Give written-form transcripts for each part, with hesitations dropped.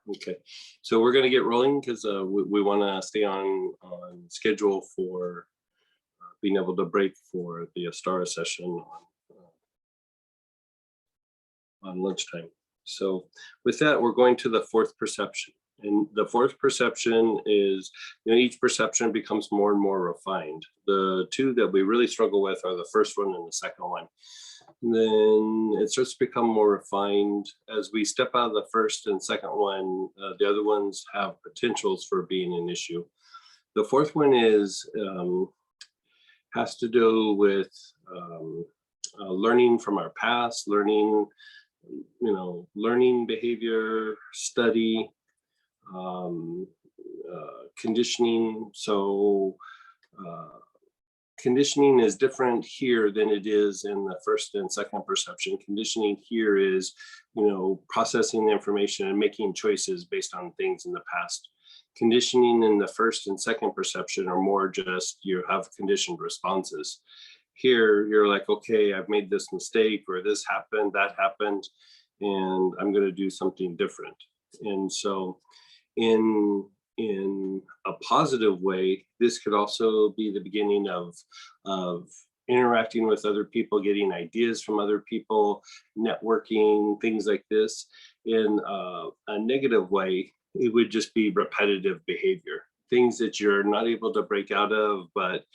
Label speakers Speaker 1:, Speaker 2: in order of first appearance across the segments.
Speaker 1: Okay, so we're going to get rolling because we want to stay on schedule for being able to break for the Astara session on lunchtime. So with that, we're going to the fourth perception. And the fourth perception is, each perception becomes more and more refined. The two that we really struggle with are the first one and the second one. And then it starts to become more refined. As we step out of the first and second one, the other ones have potentials for being an issue. The fourth one has to do with learning from our past, learning behavior, study, conditioning. So conditioning is different here than it is in the first and second perception. Conditioning here is, processing the information and making choices based on things in the past. Conditioning in the first and second perception are more just you have conditioned responses. Here, you're like, okay, I've made this mistake, or this happened, that happened, and I'm going to do something different. And so in a positive way, this could also be the beginning of interacting with other people, getting ideas from other people, networking, things like this. In a negative way, it would just be repetitive behavior, things that you're not able to break out of, but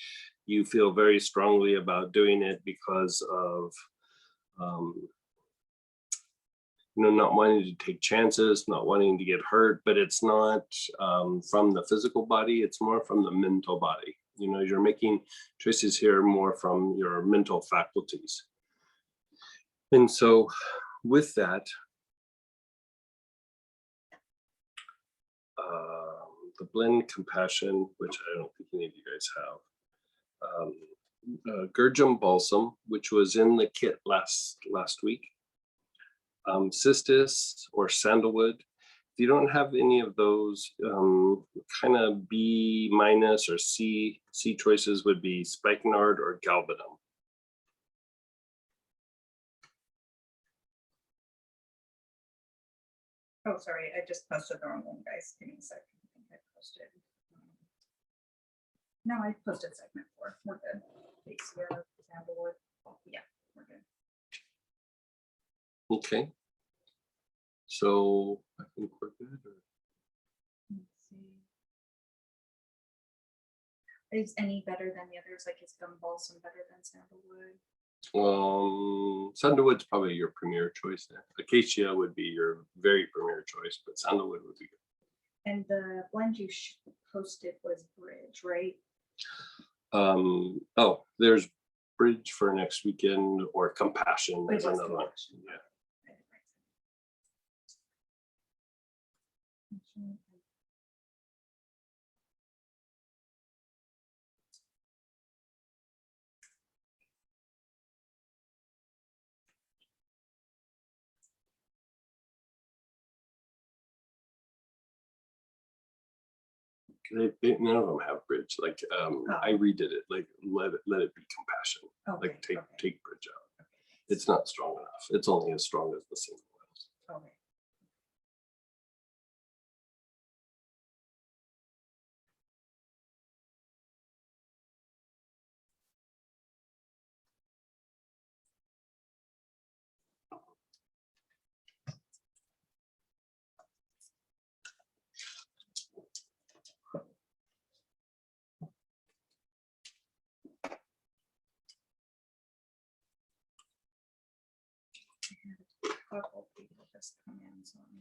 Speaker 1: you feel very strongly about doing it because of not wanting to take chances, not wanting to get hurt, but it's not from the physical body, it's more from the mental body. You're making choices here more from your mental faculties. And so with that, the blend compassion, which I don't think any of you guys have, Gurjam Balsam, which was in the kit last week, cistus or sandalwood. If you don't have any of those, kind of B minus or C choices would be spikenard or galbanum.
Speaker 2: Oh, sorry, I just posted the wrong one, guys. Give me a second. I think I posted. No, I posted segment 4. We're good. Basia, sandalwood. Yeah, we're good.
Speaker 1: Okay. So I think we're good.
Speaker 2: Let's see. Is any better than the others? Like, is gum balsam better than sandalwood?
Speaker 1: Sandalwood's probably your premier choice there. Acacia would be your very premier choice, but sandalwood would be good.
Speaker 2: And the blend you posted was Bridge, right?
Speaker 1: Oh, there's Bridge for next weekend, or Compassion is another one. Yeah. None of them have Bridge. Like I redid it. Like let it be Compassion.
Speaker 2: Okay,
Speaker 1: like take Bridge out. Okay. It's not strong enough. It's only as strong as the single oils.
Speaker 2: Okay. Couple people just come in, so let me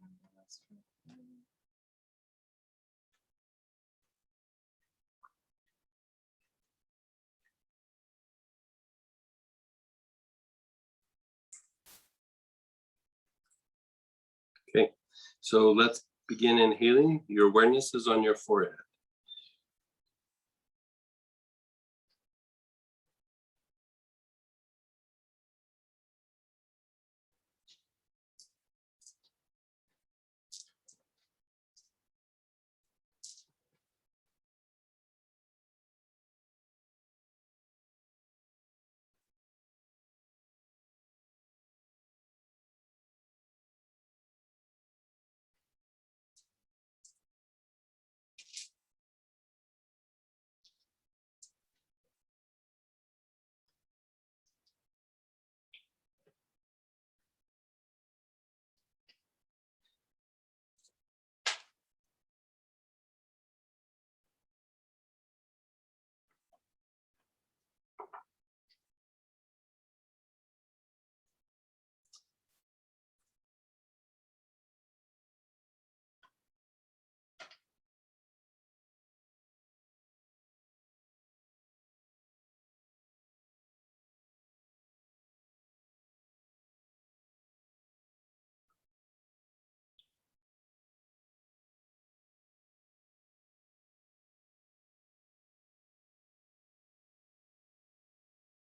Speaker 2: find the list real quick.
Speaker 1: Okay, so let's begin inhaling. Your awareness is on your forehead.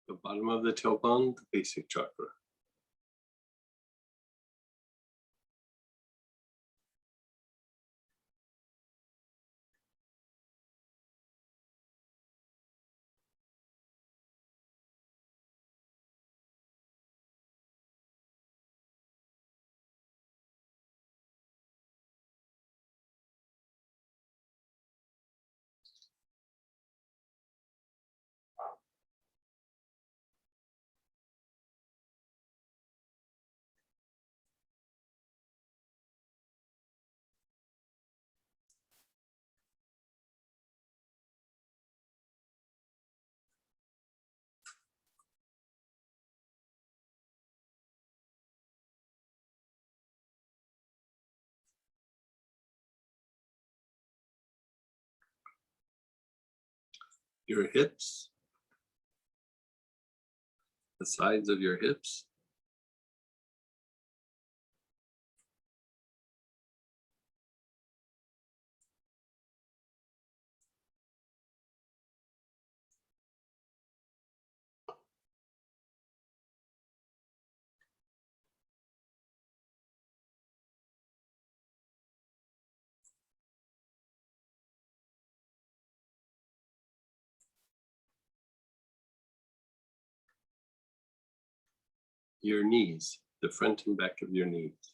Speaker 1: The bottom of the tailbone, the basic chakra. Your hips, the sides of your hips. Your knees, the front and back of your knees.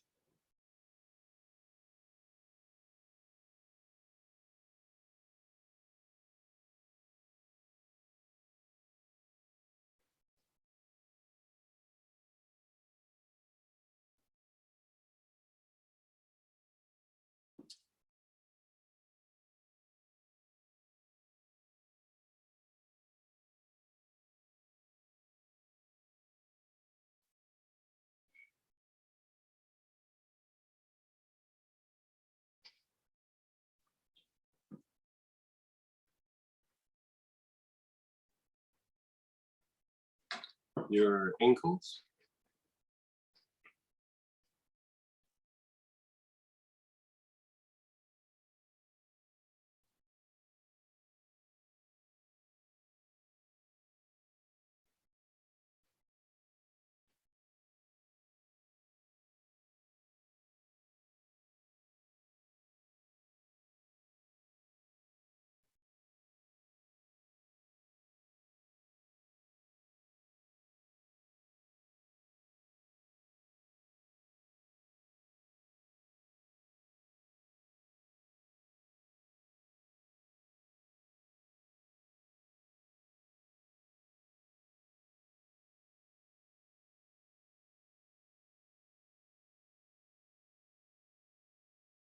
Speaker 1: Your ankles,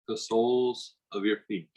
Speaker 1: the soles of your feet.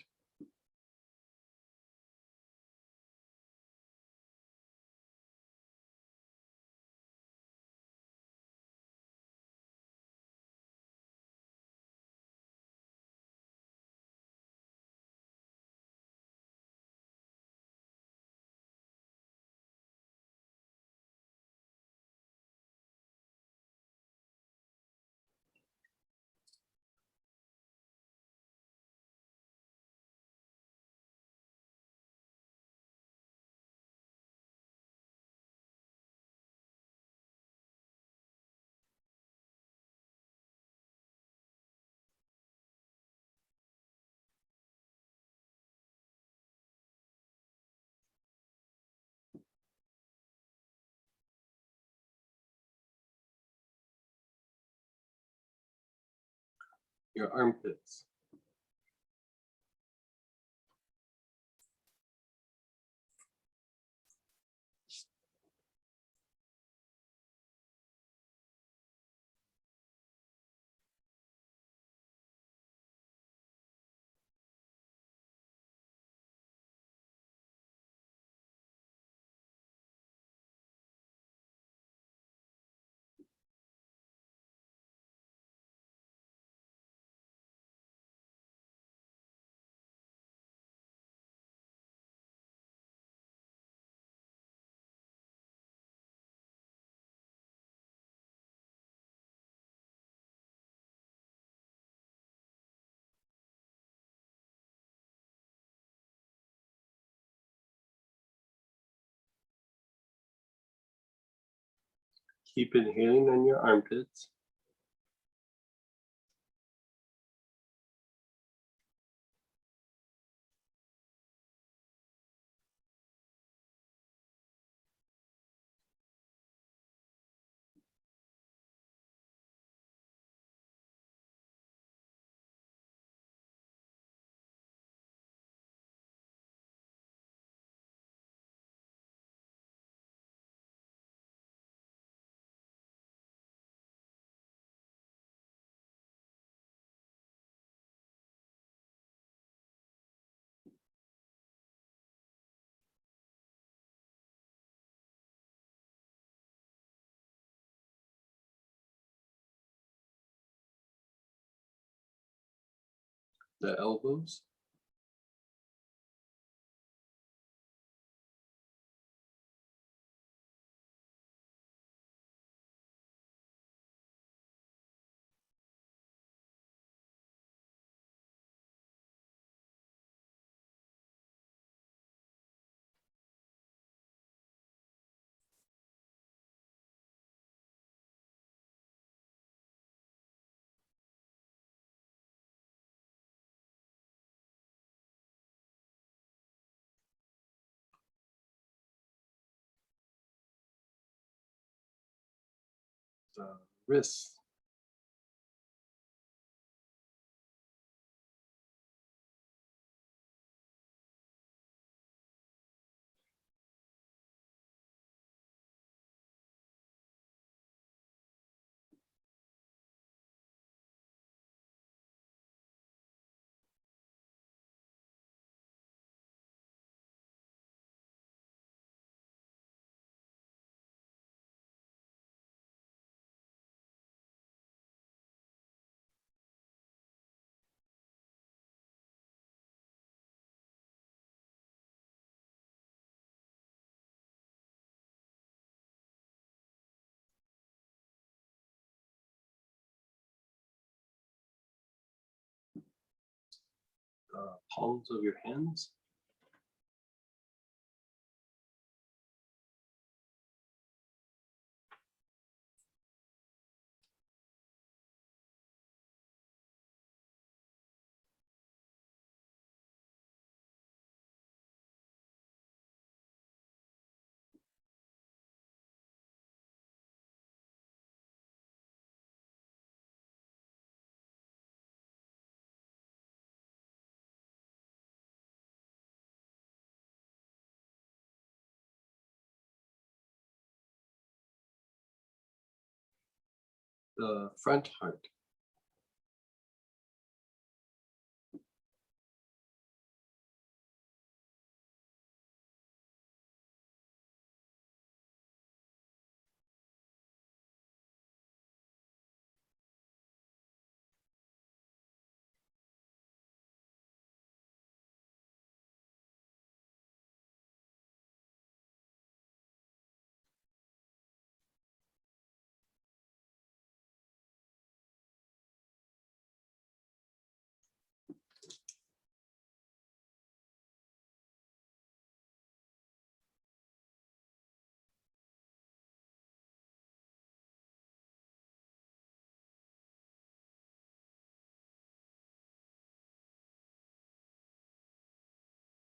Speaker 1: Your armpits, Keep inhaling on your armpits. The elbows. The wrists. The palms of your hands. The front heart.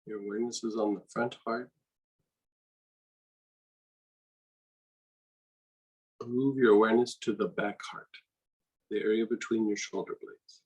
Speaker 1: Your awareness is on the front heart. Move your awareness to the back heart, the area between your shoulder blades.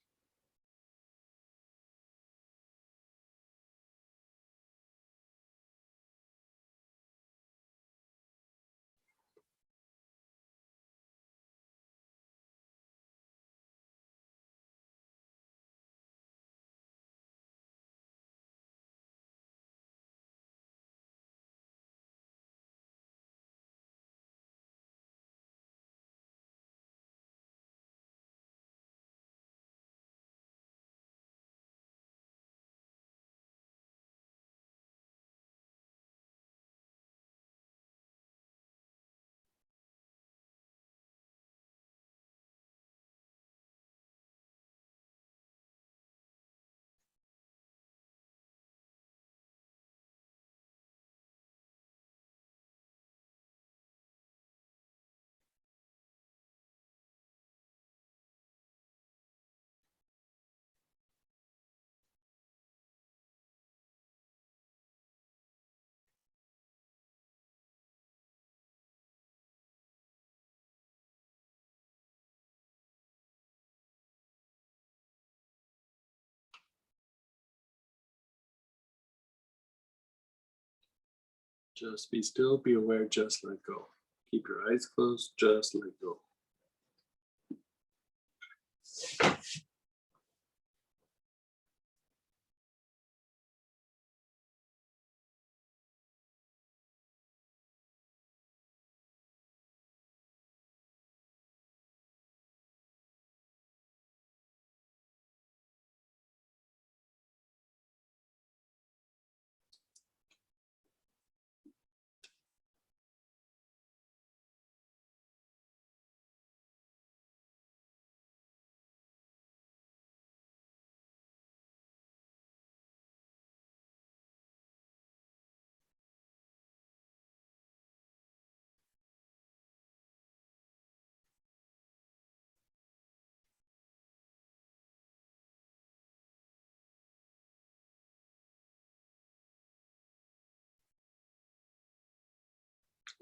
Speaker 1: Just be still, be aware, just let go. Keep your eyes closed, just let go.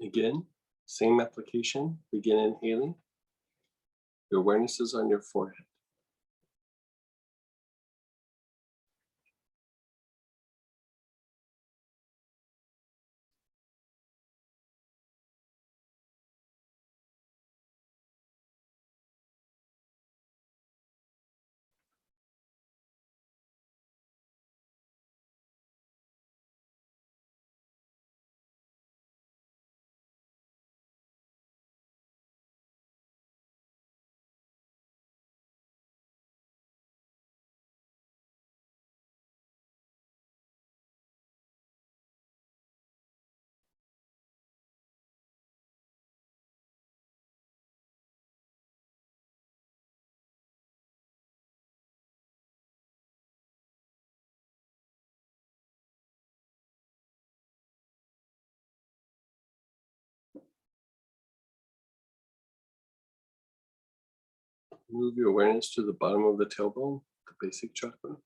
Speaker 1: Again, same application. Begin inhaling. Your awareness is on your forehead. Move your awareness to the bottom of the tailbone, the basic chakra.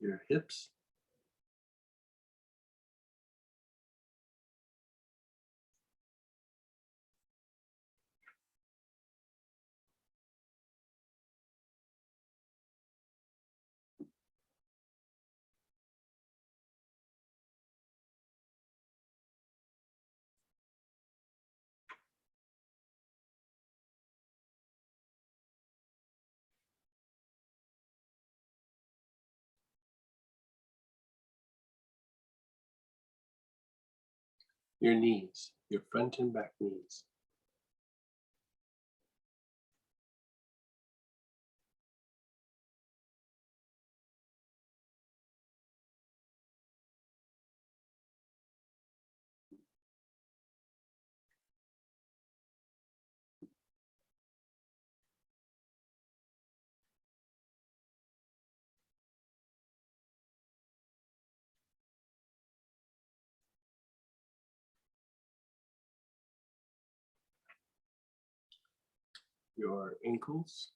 Speaker 1: Your hips. Your knees, your front and back knees. Your ankles.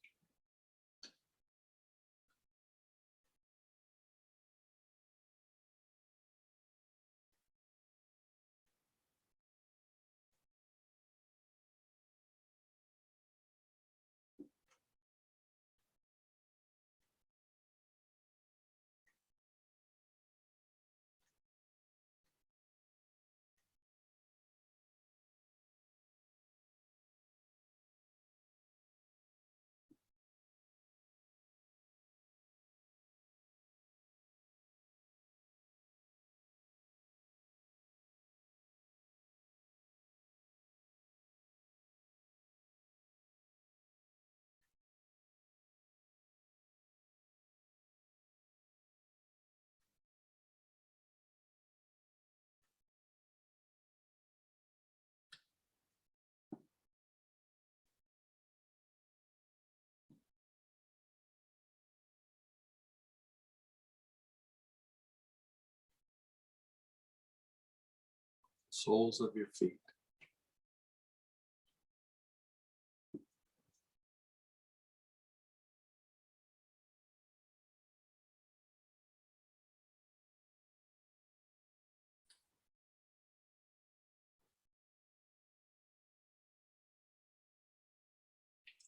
Speaker 1: Soles of your feet.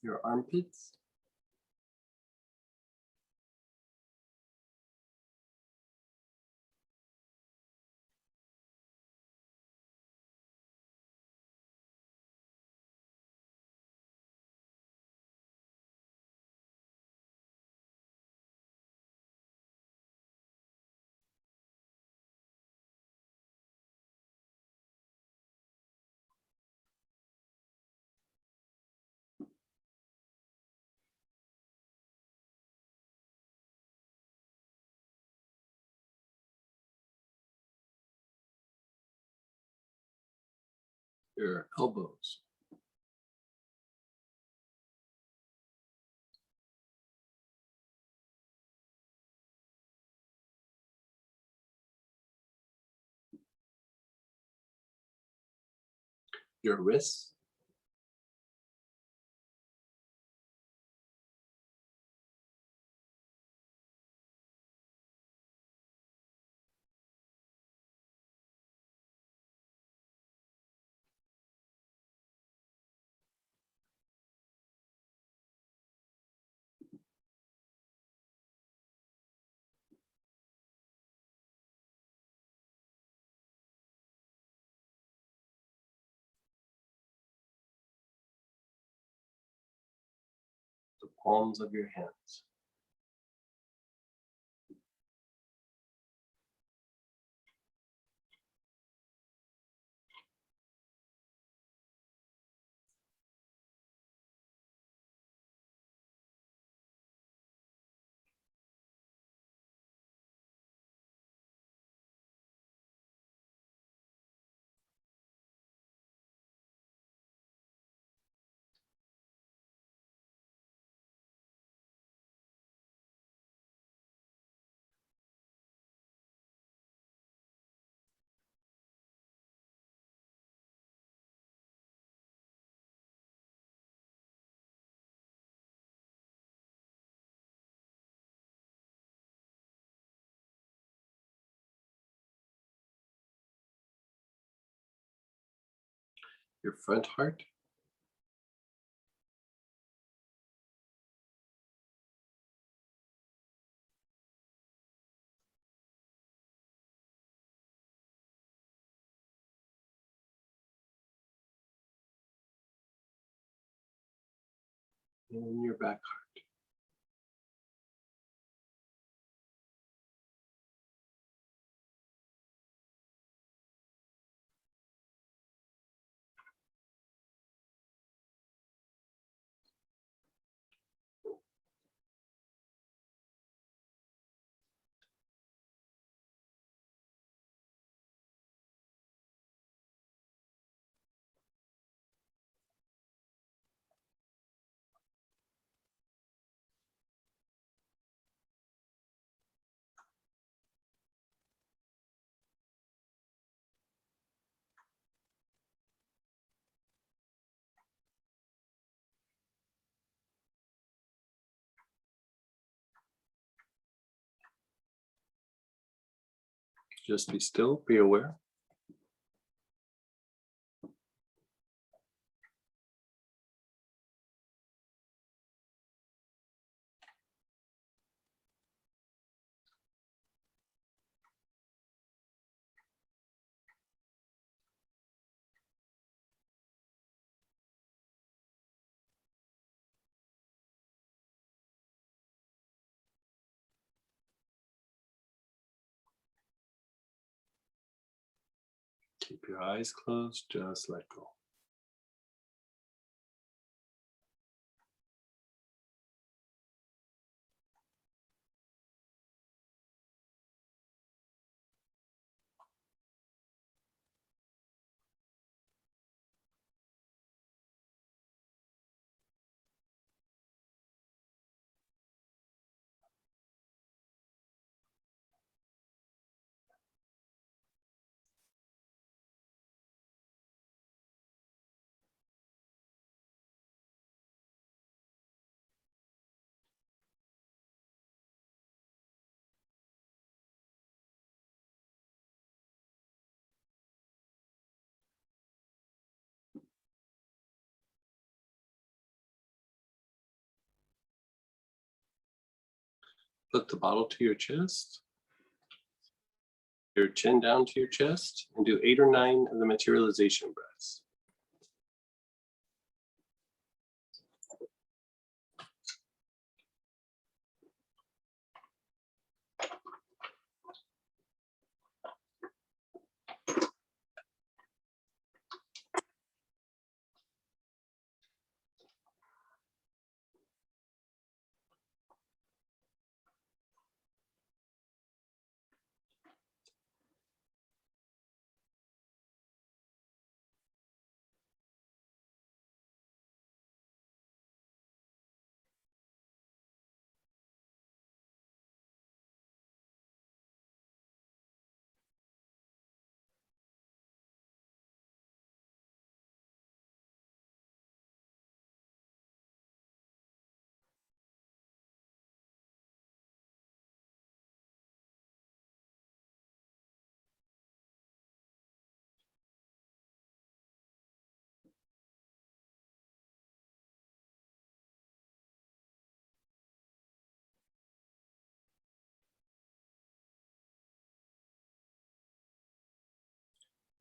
Speaker 1: Your armpits. Your elbows. Your wrists. The palms of your hands. Your front heart. And your back heart. Just be still, be aware. Keep your eyes closed, just let go. Put the bottle to your chest. Your chin down to your chest and do 8 or 9 of the materialization breaths.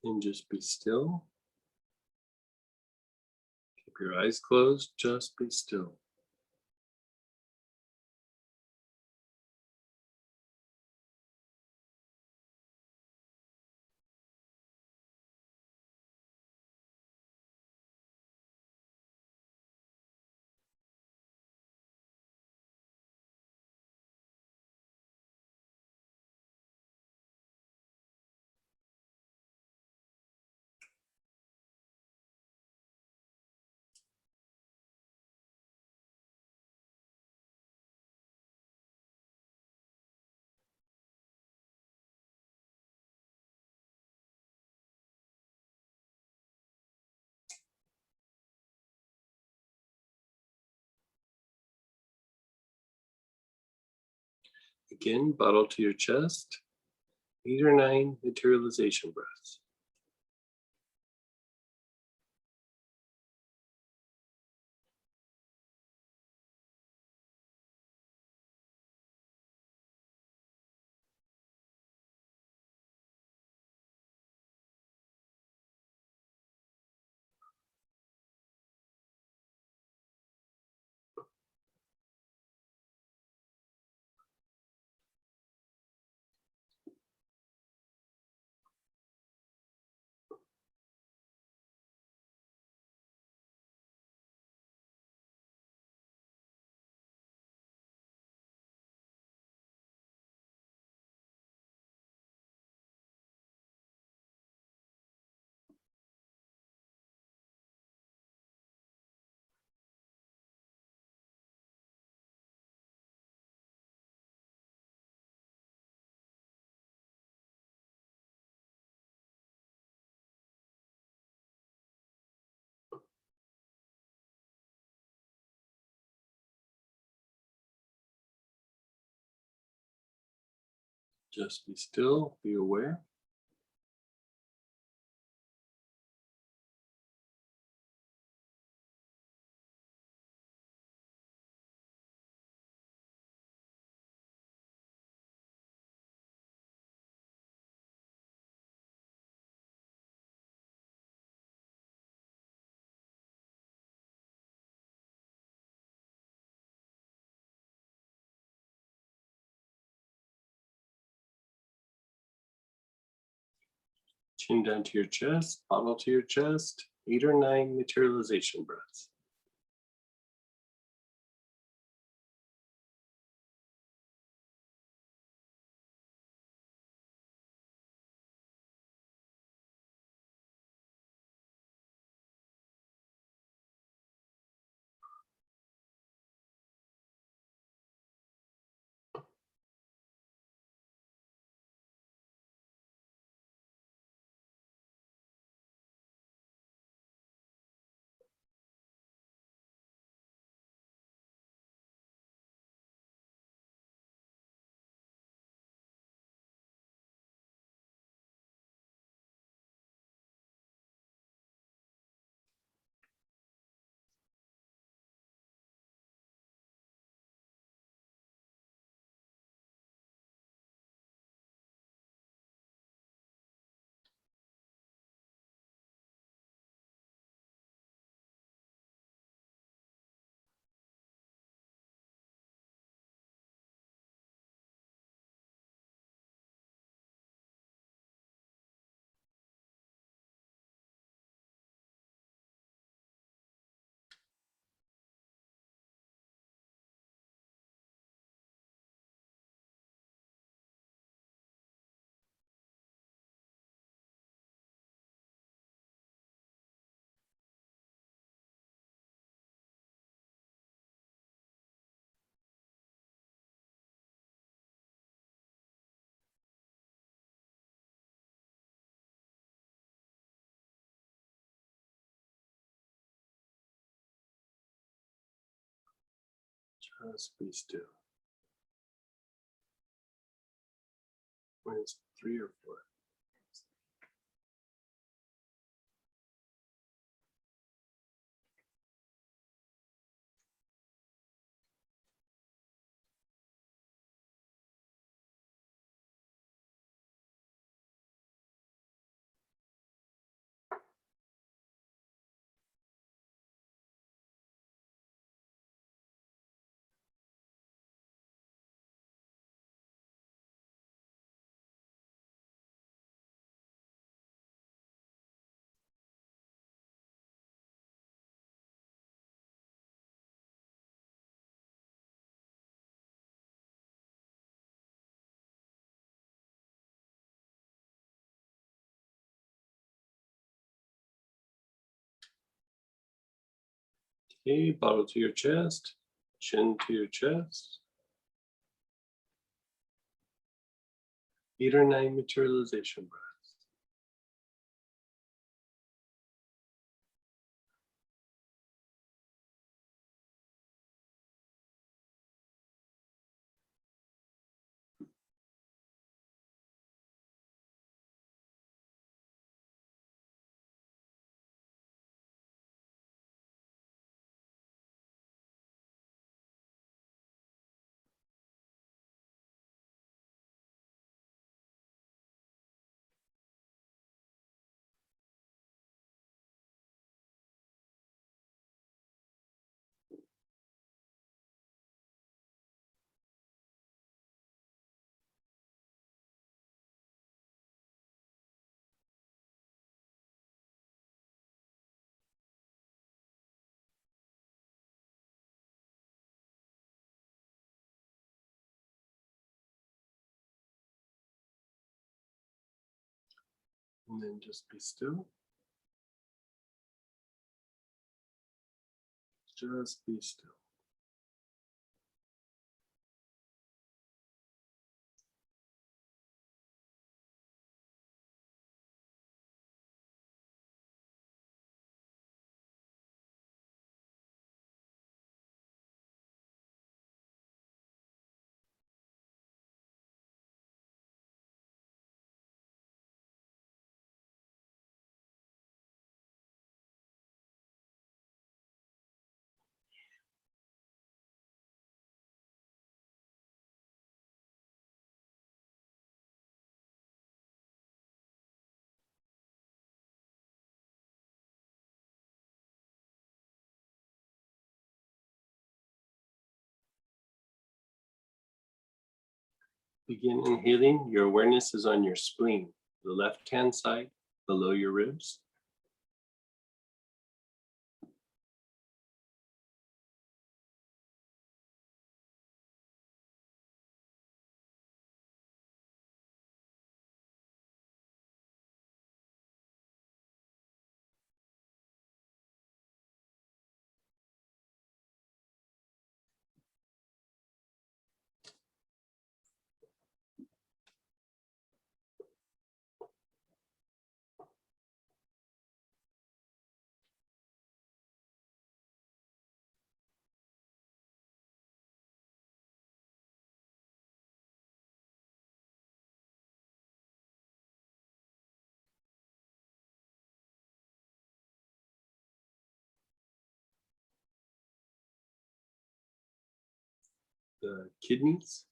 Speaker 1: And just be still. Keep your eyes closed, just be still. Again, bottle to your chest, 8 or 9 materialization breaths. Just be still, be aware. Chin down to your chest, bottle to your chest, 8 or 9 materialization breaths. Just be still. Minus 3 or 4. Okay, bottle to your chest, chin to your chest. 8 or 9 materialization breaths. And then just be still. Just be still. Begin inhaling. Your awareness is on your spleen, the left-hand side, below your ribs. The kidneys.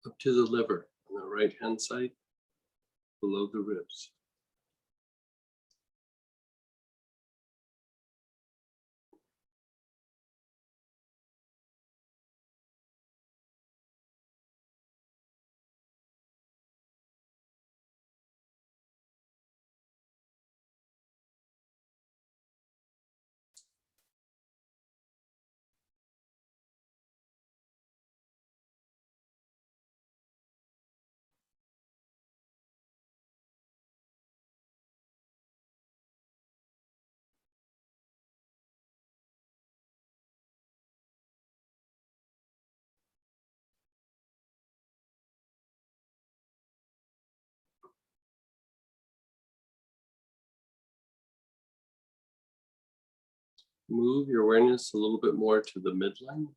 Speaker 1: up to the liver on the right hand side, below the ribs. Move your awareness a little bit more to the midline.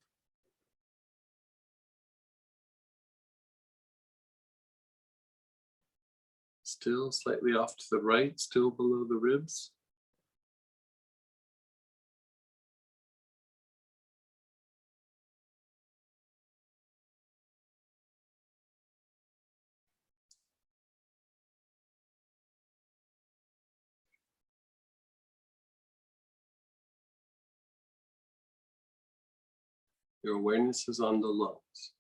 Speaker 1: Still slightly off to the right, still below the ribs. Your awareness is on the lungs.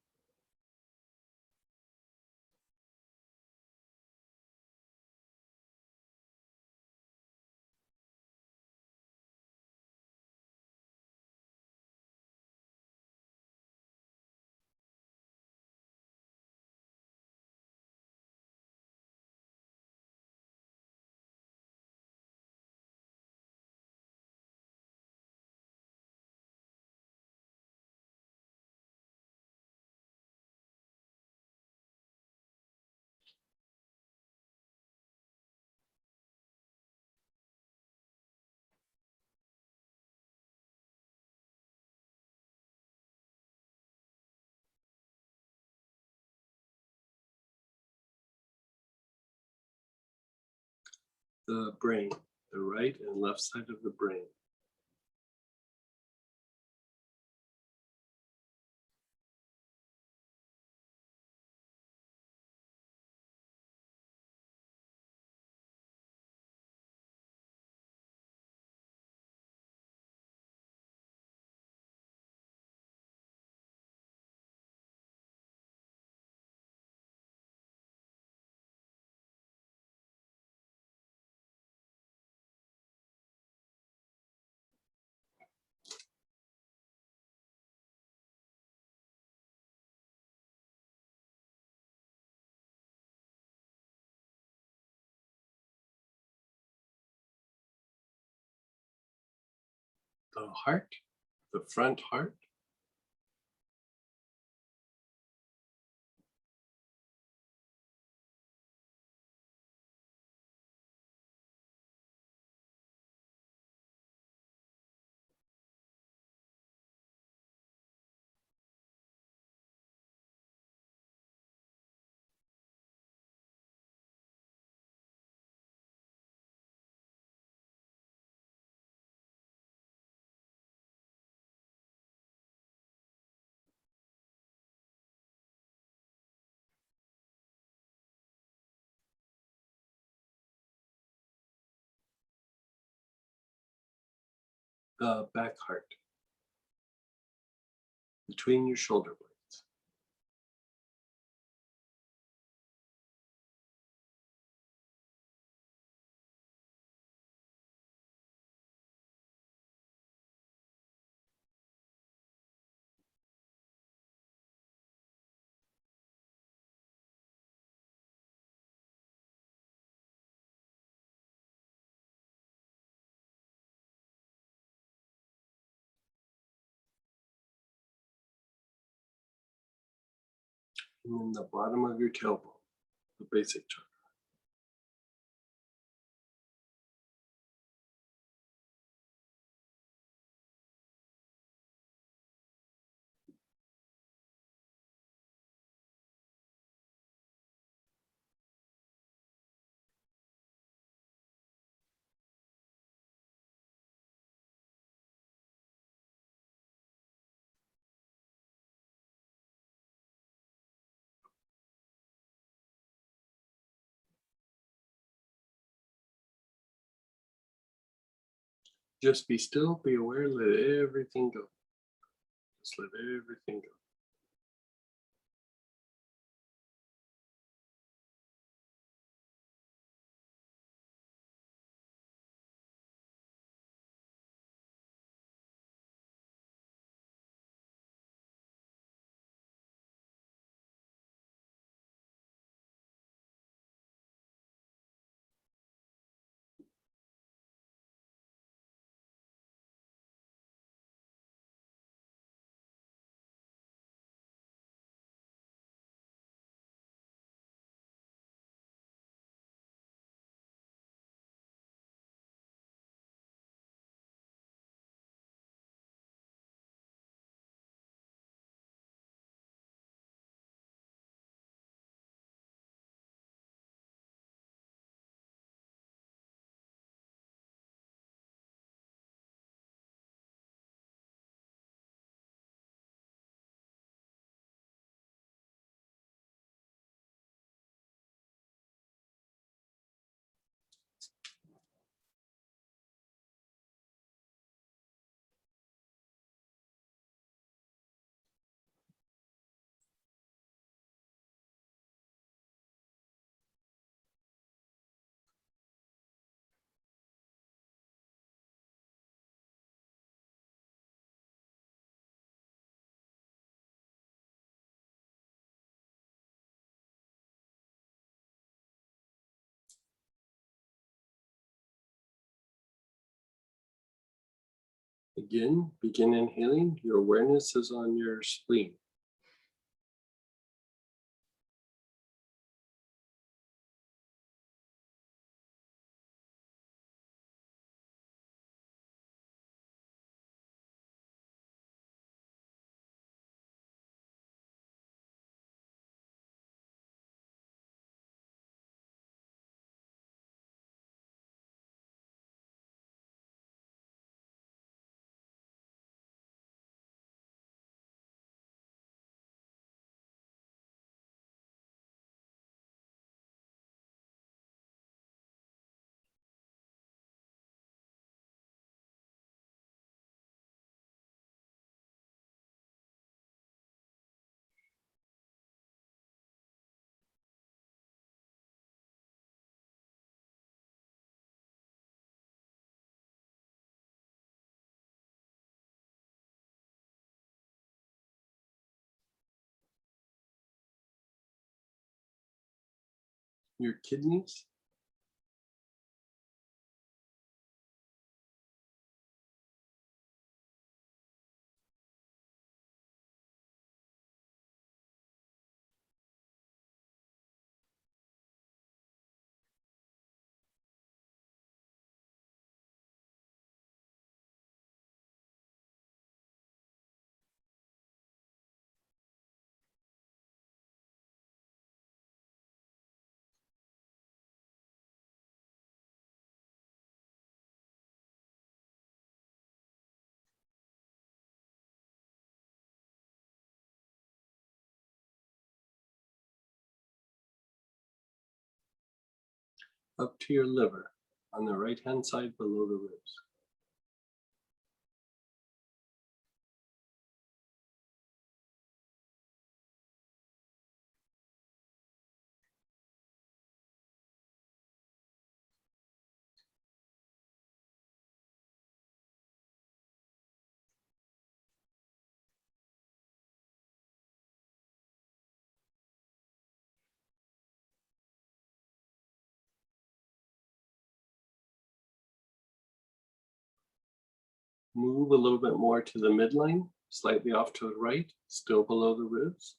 Speaker 1: The brain, the right and left side of the brain. The heart, the front heart. The back heart, between your shoulder blades. And then the bottom of your tailbone, the basic chakra. Just be still, be aware, let everything go. Just let everything go. Again, begin inhaling. Your awareness is on your spleen. Your kidneys. Up to your liver on the right hand side below the ribs. Move a little bit more to the midline, slightly off to the right, still below the ribs.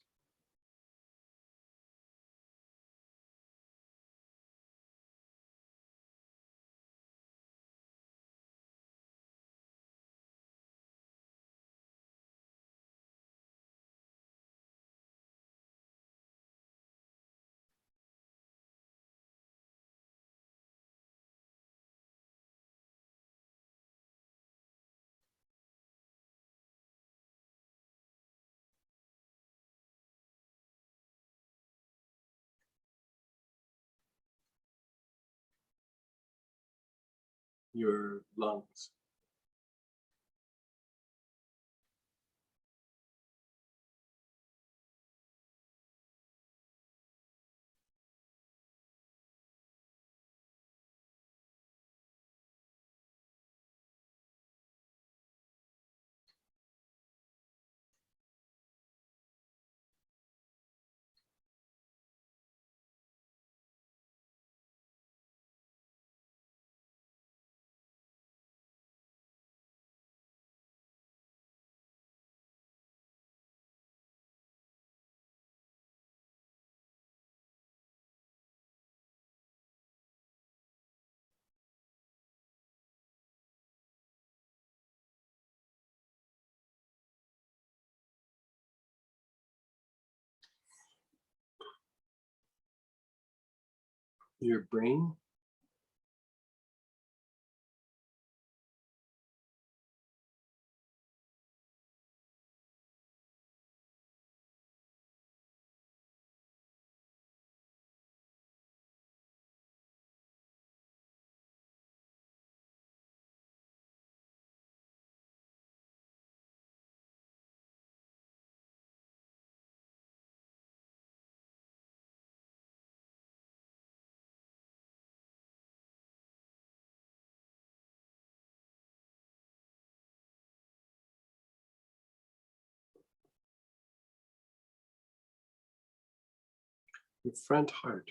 Speaker 1: Your lungs. your brain, your front heart.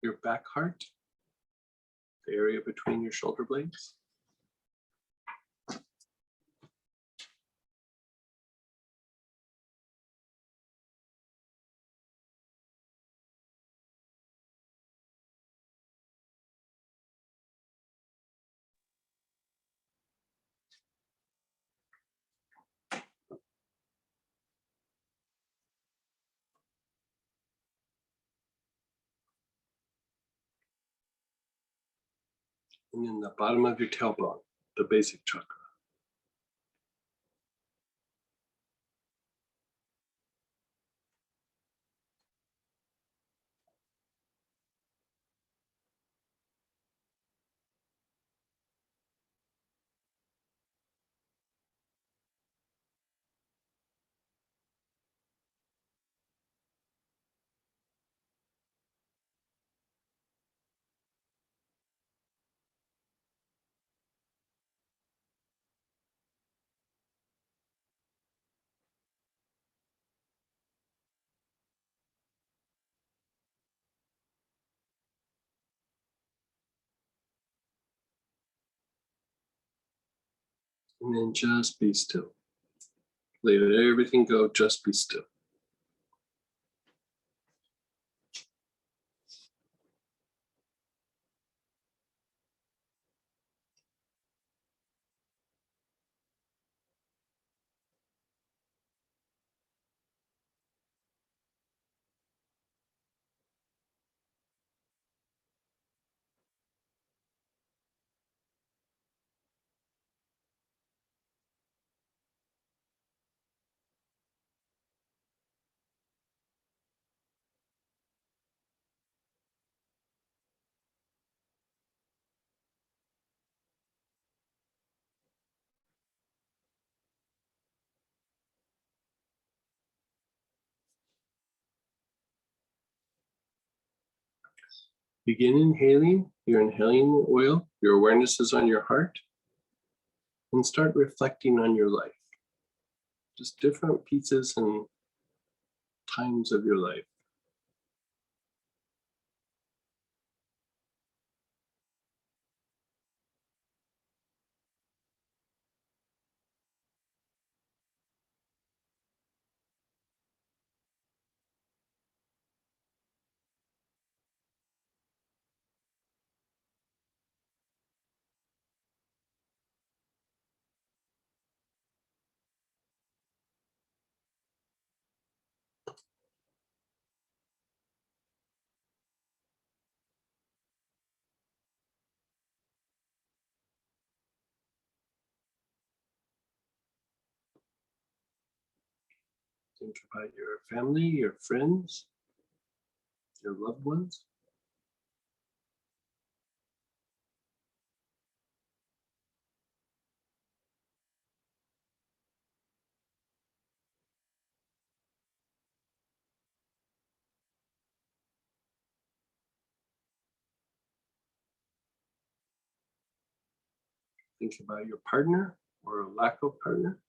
Speaker 1: Your back heart, the area between your shoulder blades. And then the bottom of your tailbone, the basic chakra. And then just be still. Let everything go, just be still. Begin inhaling. You're inhaling the oil. Your awareness is on your heart. And start reflecting on your life. Just different pieces and times of your life. Think about your family, your friends, your loved ones. Think about your partner or a lack of partner.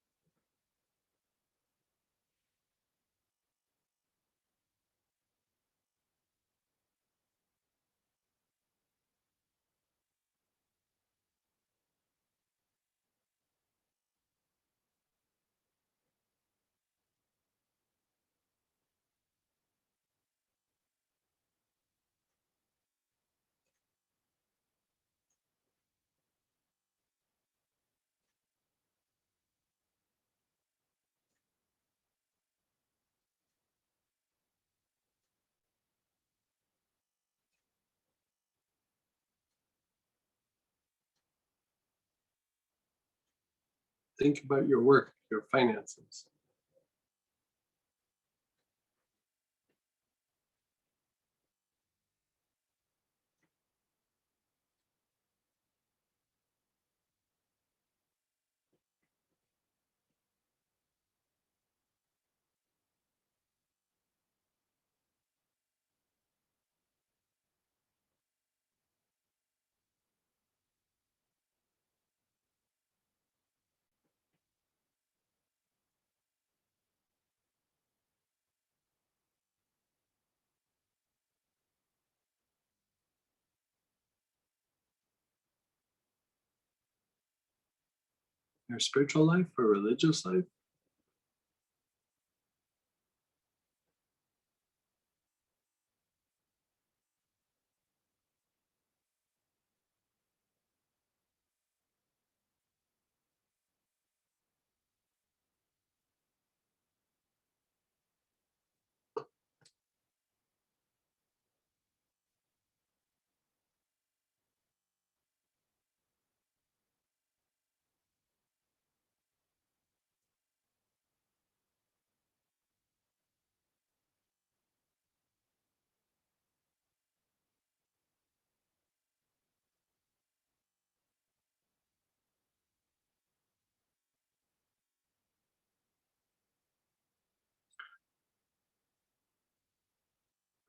Speaker 1: Think about your work, your finances. Your spiritual life or religious life.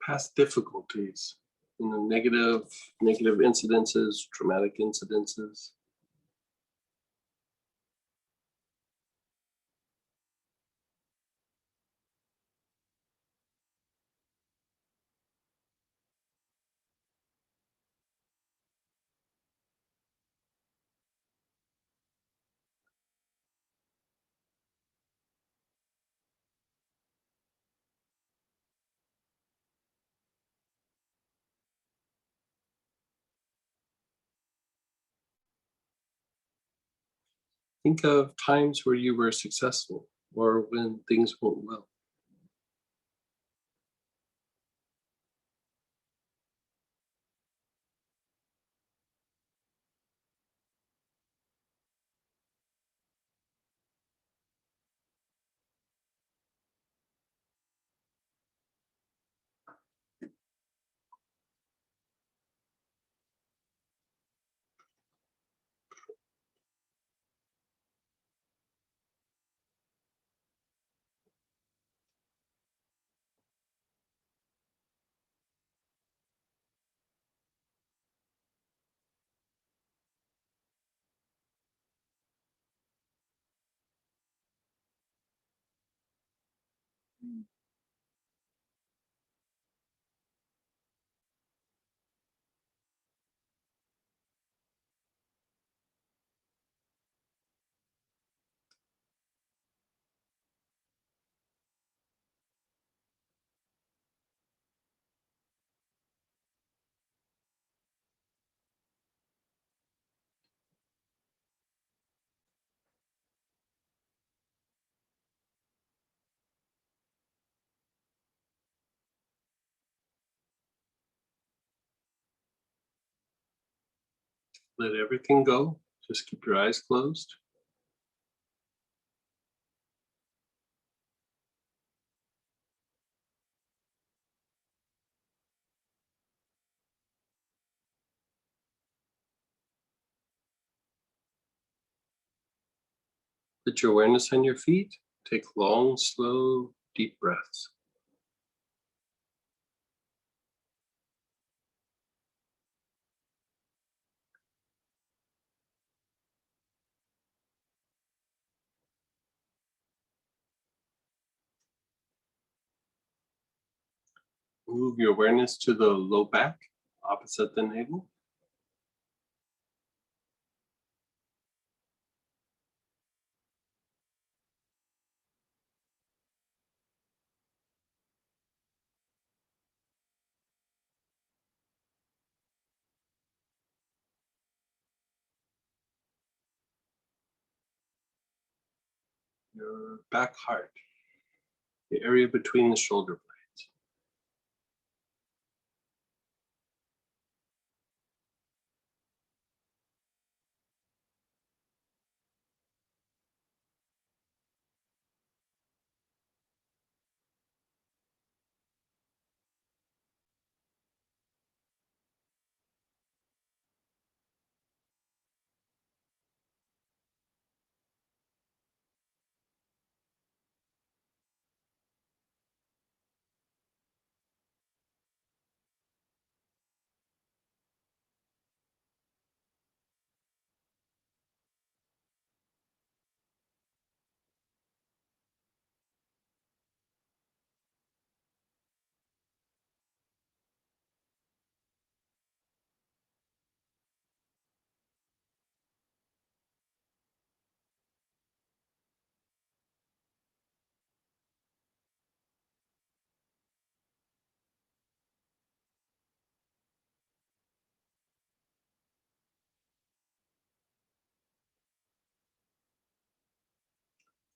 Speaker 1: Past difficulties, negative incidences, traumatic incidences. Think of times where you were successful or when things went well. Let everything go. Just keep your eyes closed. Put your awareness on your feet. Take long, slow, deep breaths. Move your awareness to the low back, opposite the navel. Your back heart, the area between the shoulder blades.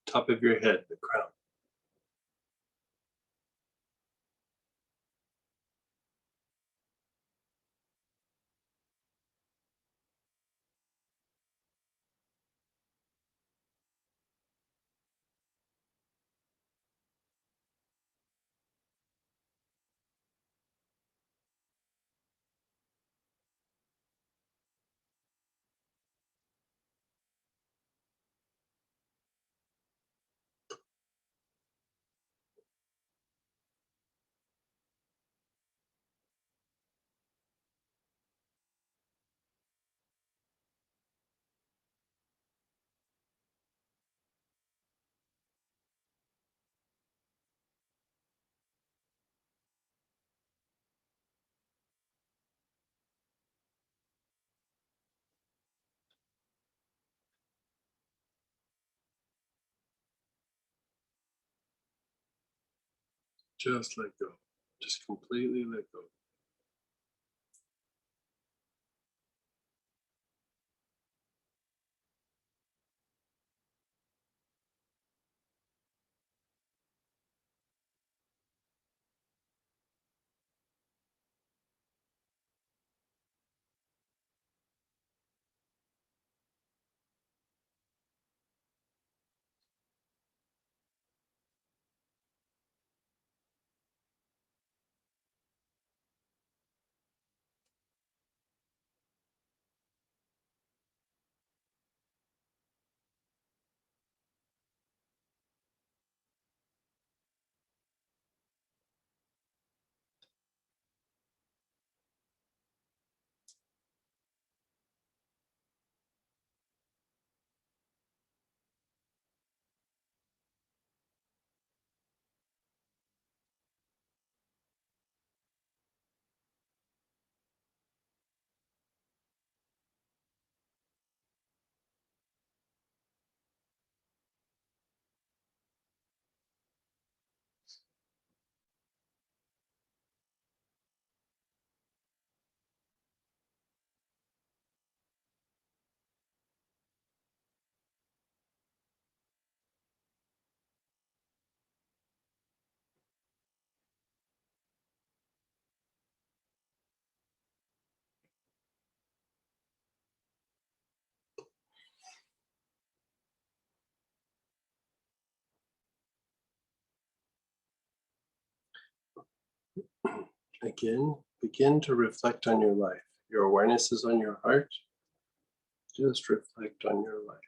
Speaker 1: Top of your head, the crown. Just let go. Just completely let go. Again, begin to reflect on your life. Your awareness is on your heart. Just reflect on your life.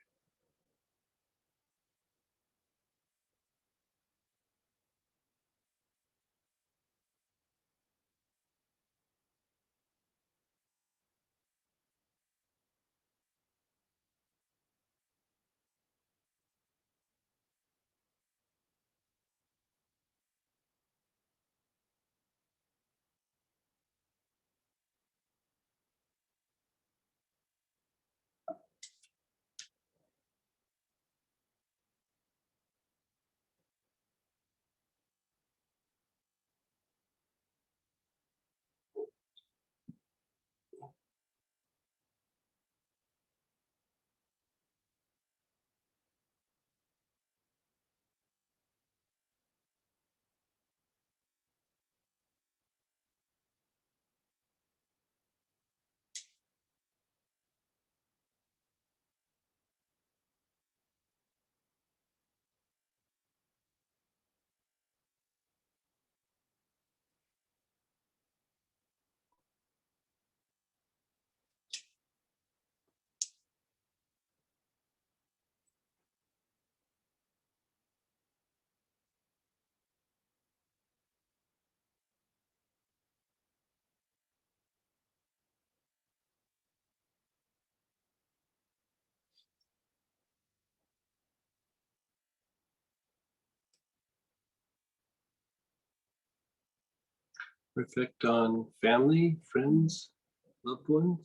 Speaker 1: Reflect on family, friends, loved ones.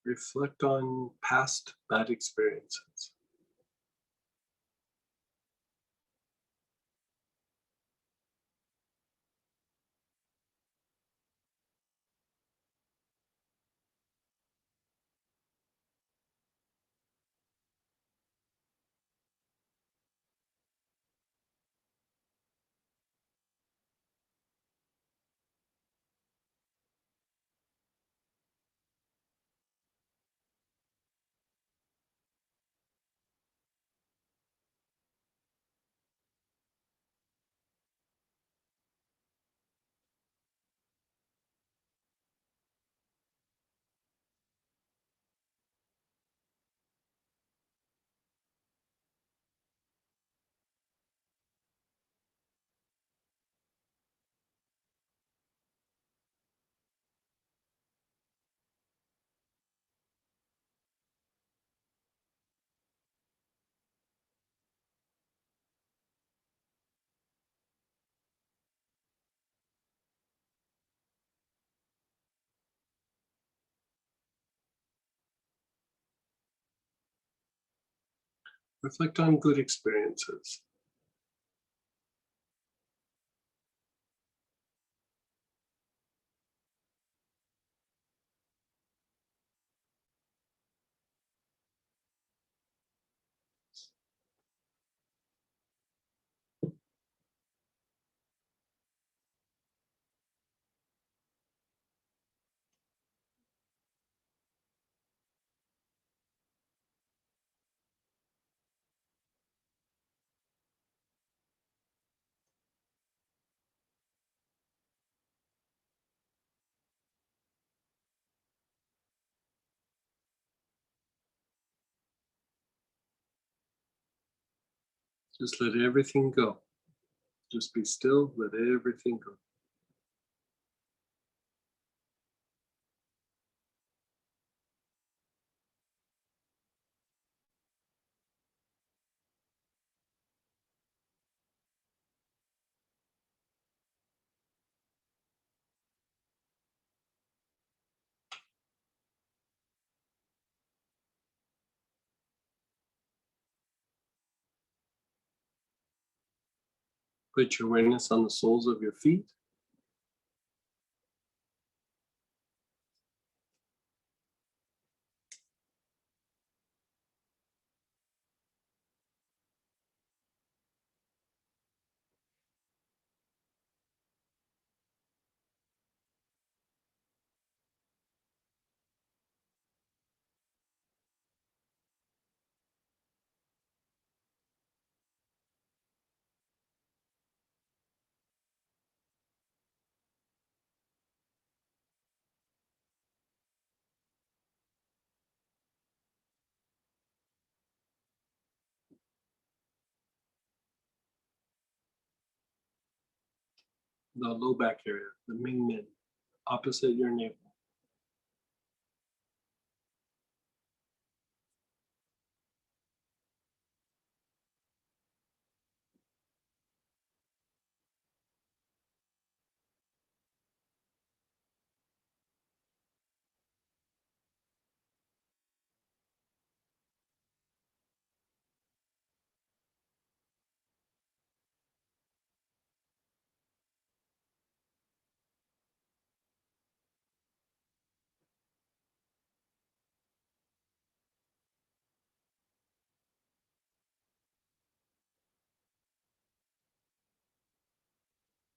Speaker 1: Reflect on past bad experiences. Reflect on good experiences. Just let everything go. Just be still, let everything go. Put your awareness on the soles of your feet. The low back area, the Ming Men, opposite your navel.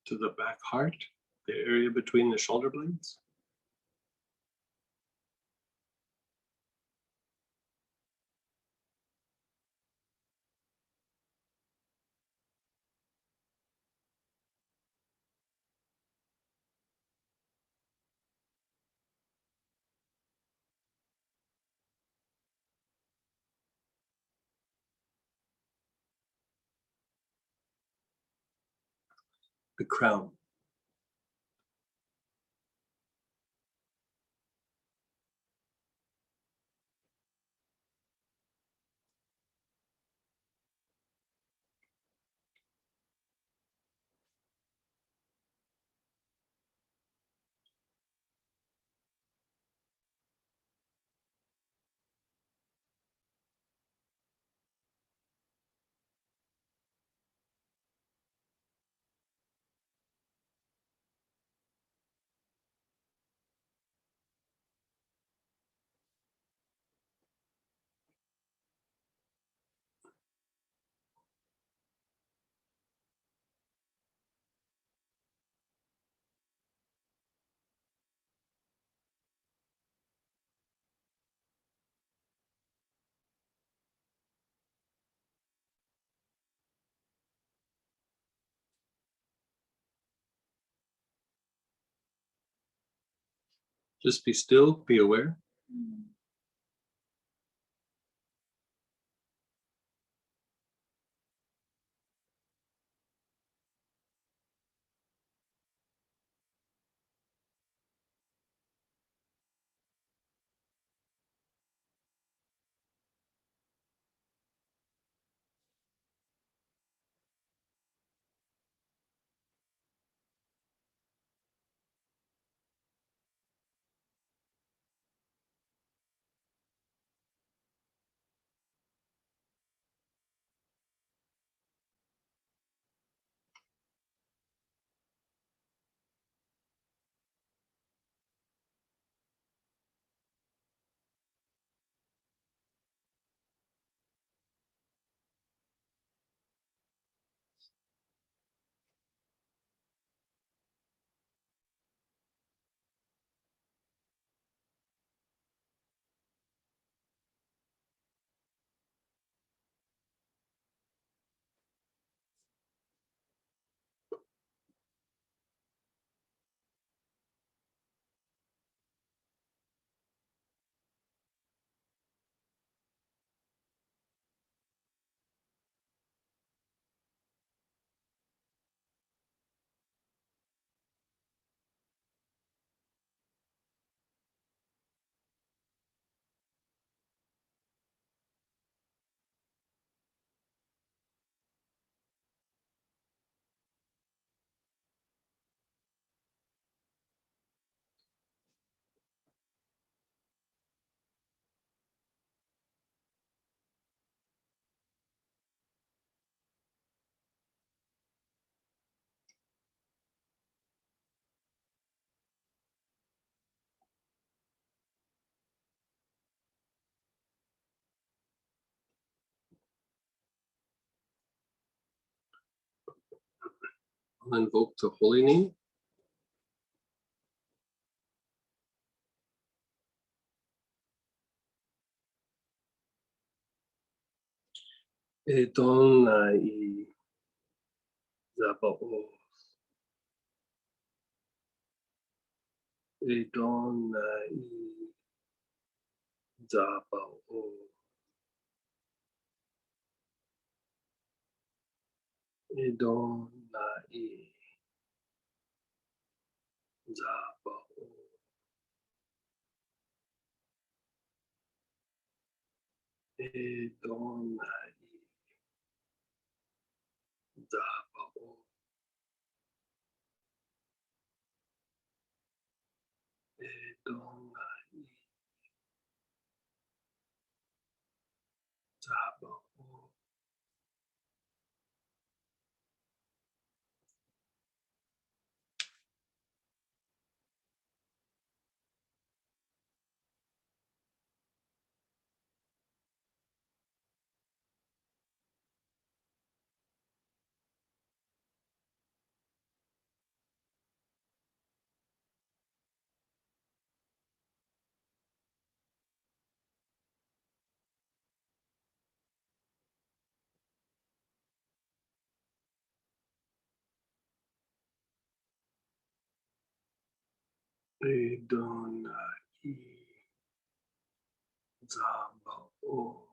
Speaker 1: To the back heart, the area between the shoulder blades. The crown. Just be still, be aware. I'll invoke the holy name. Adonai Zabaoth. Adonai Zabaoth. Adonai Zabaoth. Adonai Zabaoth. Adonai Zabaoth. Adonai Zabaoth.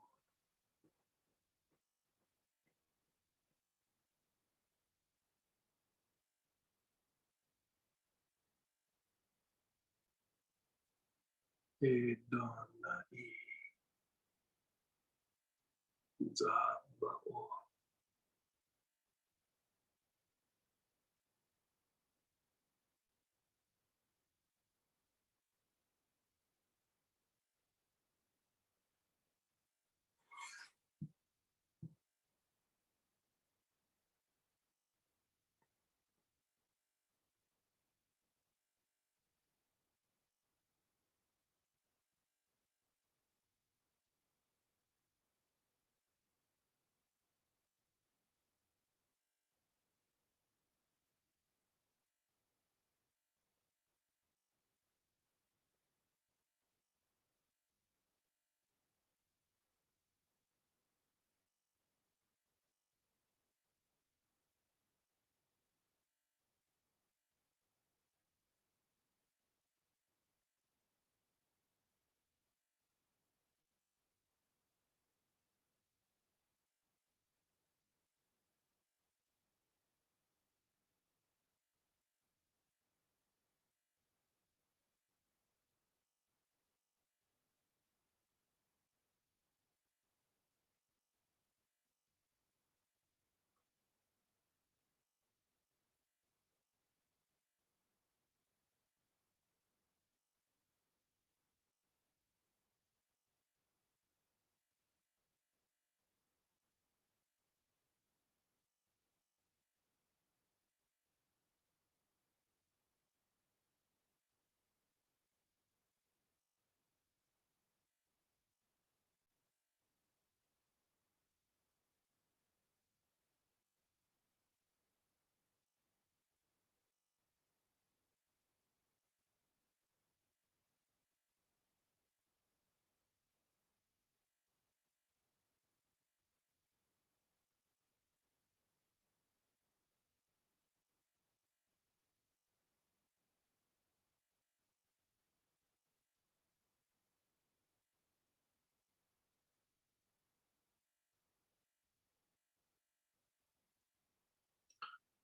Speaker 1: Adonai Zabaoth.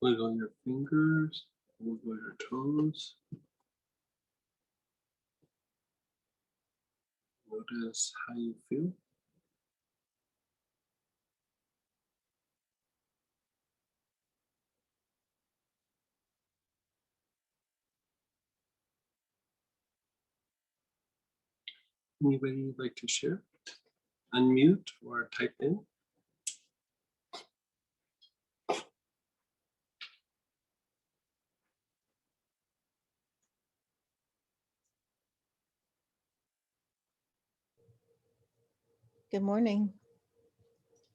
Speaker 1: Wiggle your fingers, wiggle your toes. Notice how you feel. Anybody like to share? Unmute or type in.
Speaker 3: Good morning.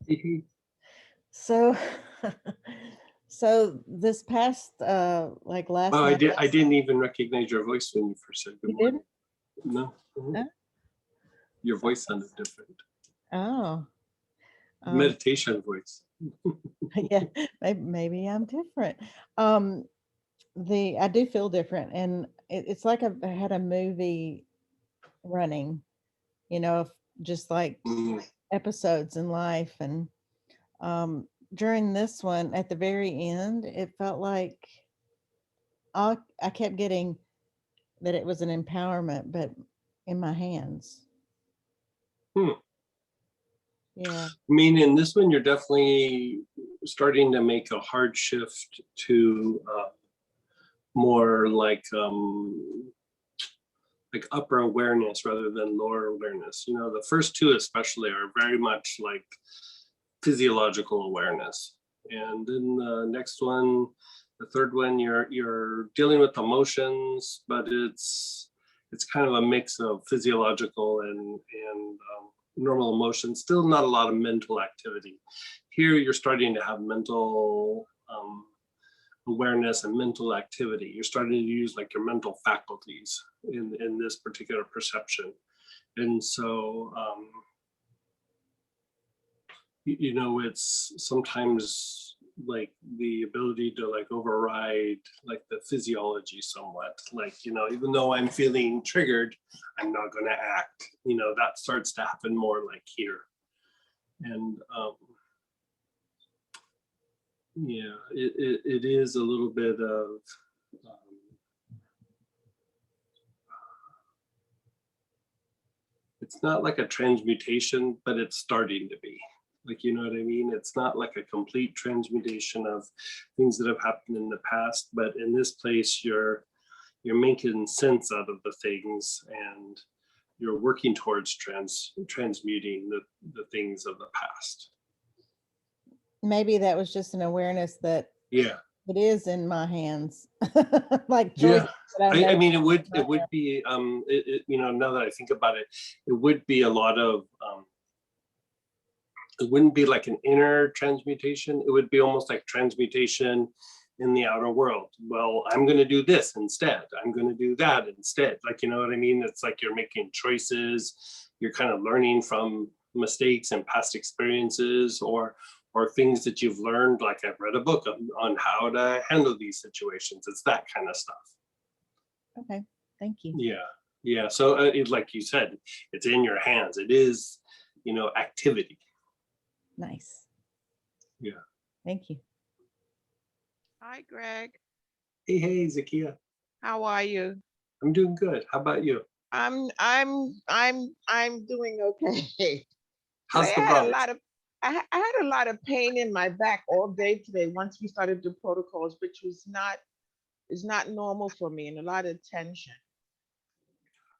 Speaker 1: Hey,
Speaker 3: So, so this past, like last
Speaker 1: oh,
Speaker 3: night.
Speaker 1: I didn't even recognize your voice when you first said good
Speaker 3: You
Speaker 1: morning.
Speaker 3: didn't?
Speaker 1: No.
Speaker 3: Huh?
Speaker 1: Your voice sounded different.
Speaker 3: Oh,
Speaker 1: Meditation voice.
Speaker 3: yeah, maybe I'm different. I do feel different, and it's like I had a movie running, of just like
Speaker 1: Mm.
Speaker 3: episodes in life, and during this one, at the very end, it felt like I kept getting that it was an empowerment, but in my hands.
Speaker 1: Hmm.
Speaker 3: Yeah.
Speaker 1: I mean, in this one, you're definitely starting to make a hard shift to more like upper awareness rather than lower awareness. You know, the first two especially are very much like physiological awareness, and then the next one, the third one, you're dealing with emotions, but it's kind of a mix of physiological and normal emotions. Still not a lot of mental activity. Here you're starting to have mental awareness and mental activity. You're starting to use like your mental faculties in this particular perception. And so you know, it's sometimes like the ability to like override like the physiology somewhat, like, you know, even though I'm feeling triggered, I'm not going to act, you know, that starts to happen more like here. And yeah, it is a little bit of it's not like a transmutation, but it's starting to be. Like, you know what I mean? It's not like a complete transmutation of things that have happened in the past, but in this place, you're making sense out of the things, and you're working towards transmuting the things of the past.
Speaker 3: Maybe that was just an awareness that
Speaker 1: Yeah.
Speaker 3: it is in my hands. Like
Speaker 1: Yeah.
Speaker 3: choices that I
Speaker 1: I
Speaker 3: know.
Speaker 1: mean, it would be, you know, now that I think about it, it would be a lot of, it wouldn't be like an inner transmutation. It would be almost like transmutation in the outer world. Well, I'm going to do this instead. I'm going to do that instead. Like, you know what I mean? It's like you're making choices. You're kind of learning from mistakes and past experiences, or things that you've learned. Like I've read a book on how to handle these situations. It's that kind of stuff.
Speaker 3: Okay, thank you.
Speaker 1: Yeah. Yeah. So like you said, it's in your hands. It is, you know, activity.
Speaker 3: Nice.
Speaker 1: Yeah.
Speaker 3: Thank you.
Speaker 4: Hi, Greg.
Speaker 1: Hey, Zakia.
Speaker 4: How are you?
Speaker 1: I'm doing good. How about you?
Speaker 4: I'm doing okay.
Speaker 1: How's the
Speaker 4: I had a
Speaker 1: Bronx?
Speaker 4: lot of I had a lot of pain in my back all day today once we started the protocols, which is not normal for me, and a lot of tension.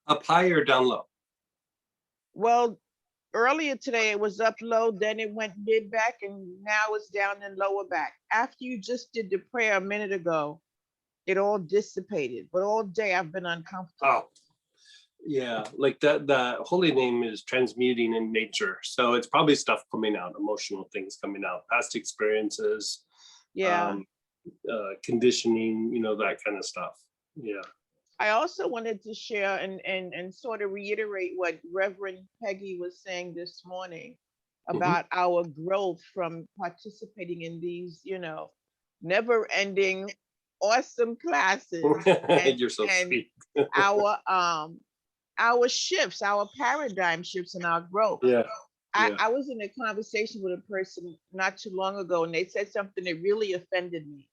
Speaker 1: Up high or down low?
Speaker 4: Well, earlier today it was up low, then it went mid back, and now it's down in lower back. After you just did the prayer a minute ago, it all dissipated, but all day I've been uncomfortable.
Speaker 1: Oh, yeah. Like that. The holy name is transmuting in nature, so it's probably stuff coming out, emotional things coming out, past experiences,
Speaker 4: Yeah.
Speaker 1: conditioning, you know, that kind of stuff. Yeah.
Speaker 4: I also wanted to share and sort of reiterate what Reverend Peggy was saying this morning about our growth from participating in these, never ending awesome classes and,
Speaker 1: You're so
Speaker 4: and
Speaker 1: sweet.
Speaker 4: our shifts, our paradigm shifts in our growth.
Speaker 1: Yeah. Yeah.
Speaker 4: I was in a conversation with a person not too long ago, and they said something that really offended me.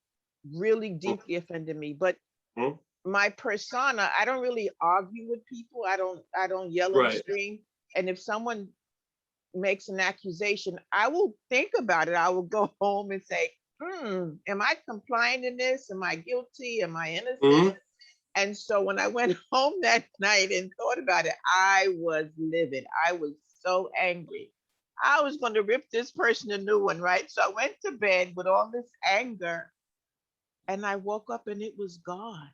Speaker 4: really deeply offended me. But
Speaker 1: Mhm.
Speaker 4: my persona, I don't really argue with people. I don't yell and
Speaker 1: Right.
Speaker 4: scream. And if someone makes an accusation, I will think about it. I will go home and say, am I complying in this? Am I guilty? Am I innocent?
Speaker 1: Mhm.
Speaker 4: And so when I went home that night and thought about it, I was livid. I was so angry. I was going to rip this person a new one, right? So I went to bed with all this anger and I woke up and it was gone.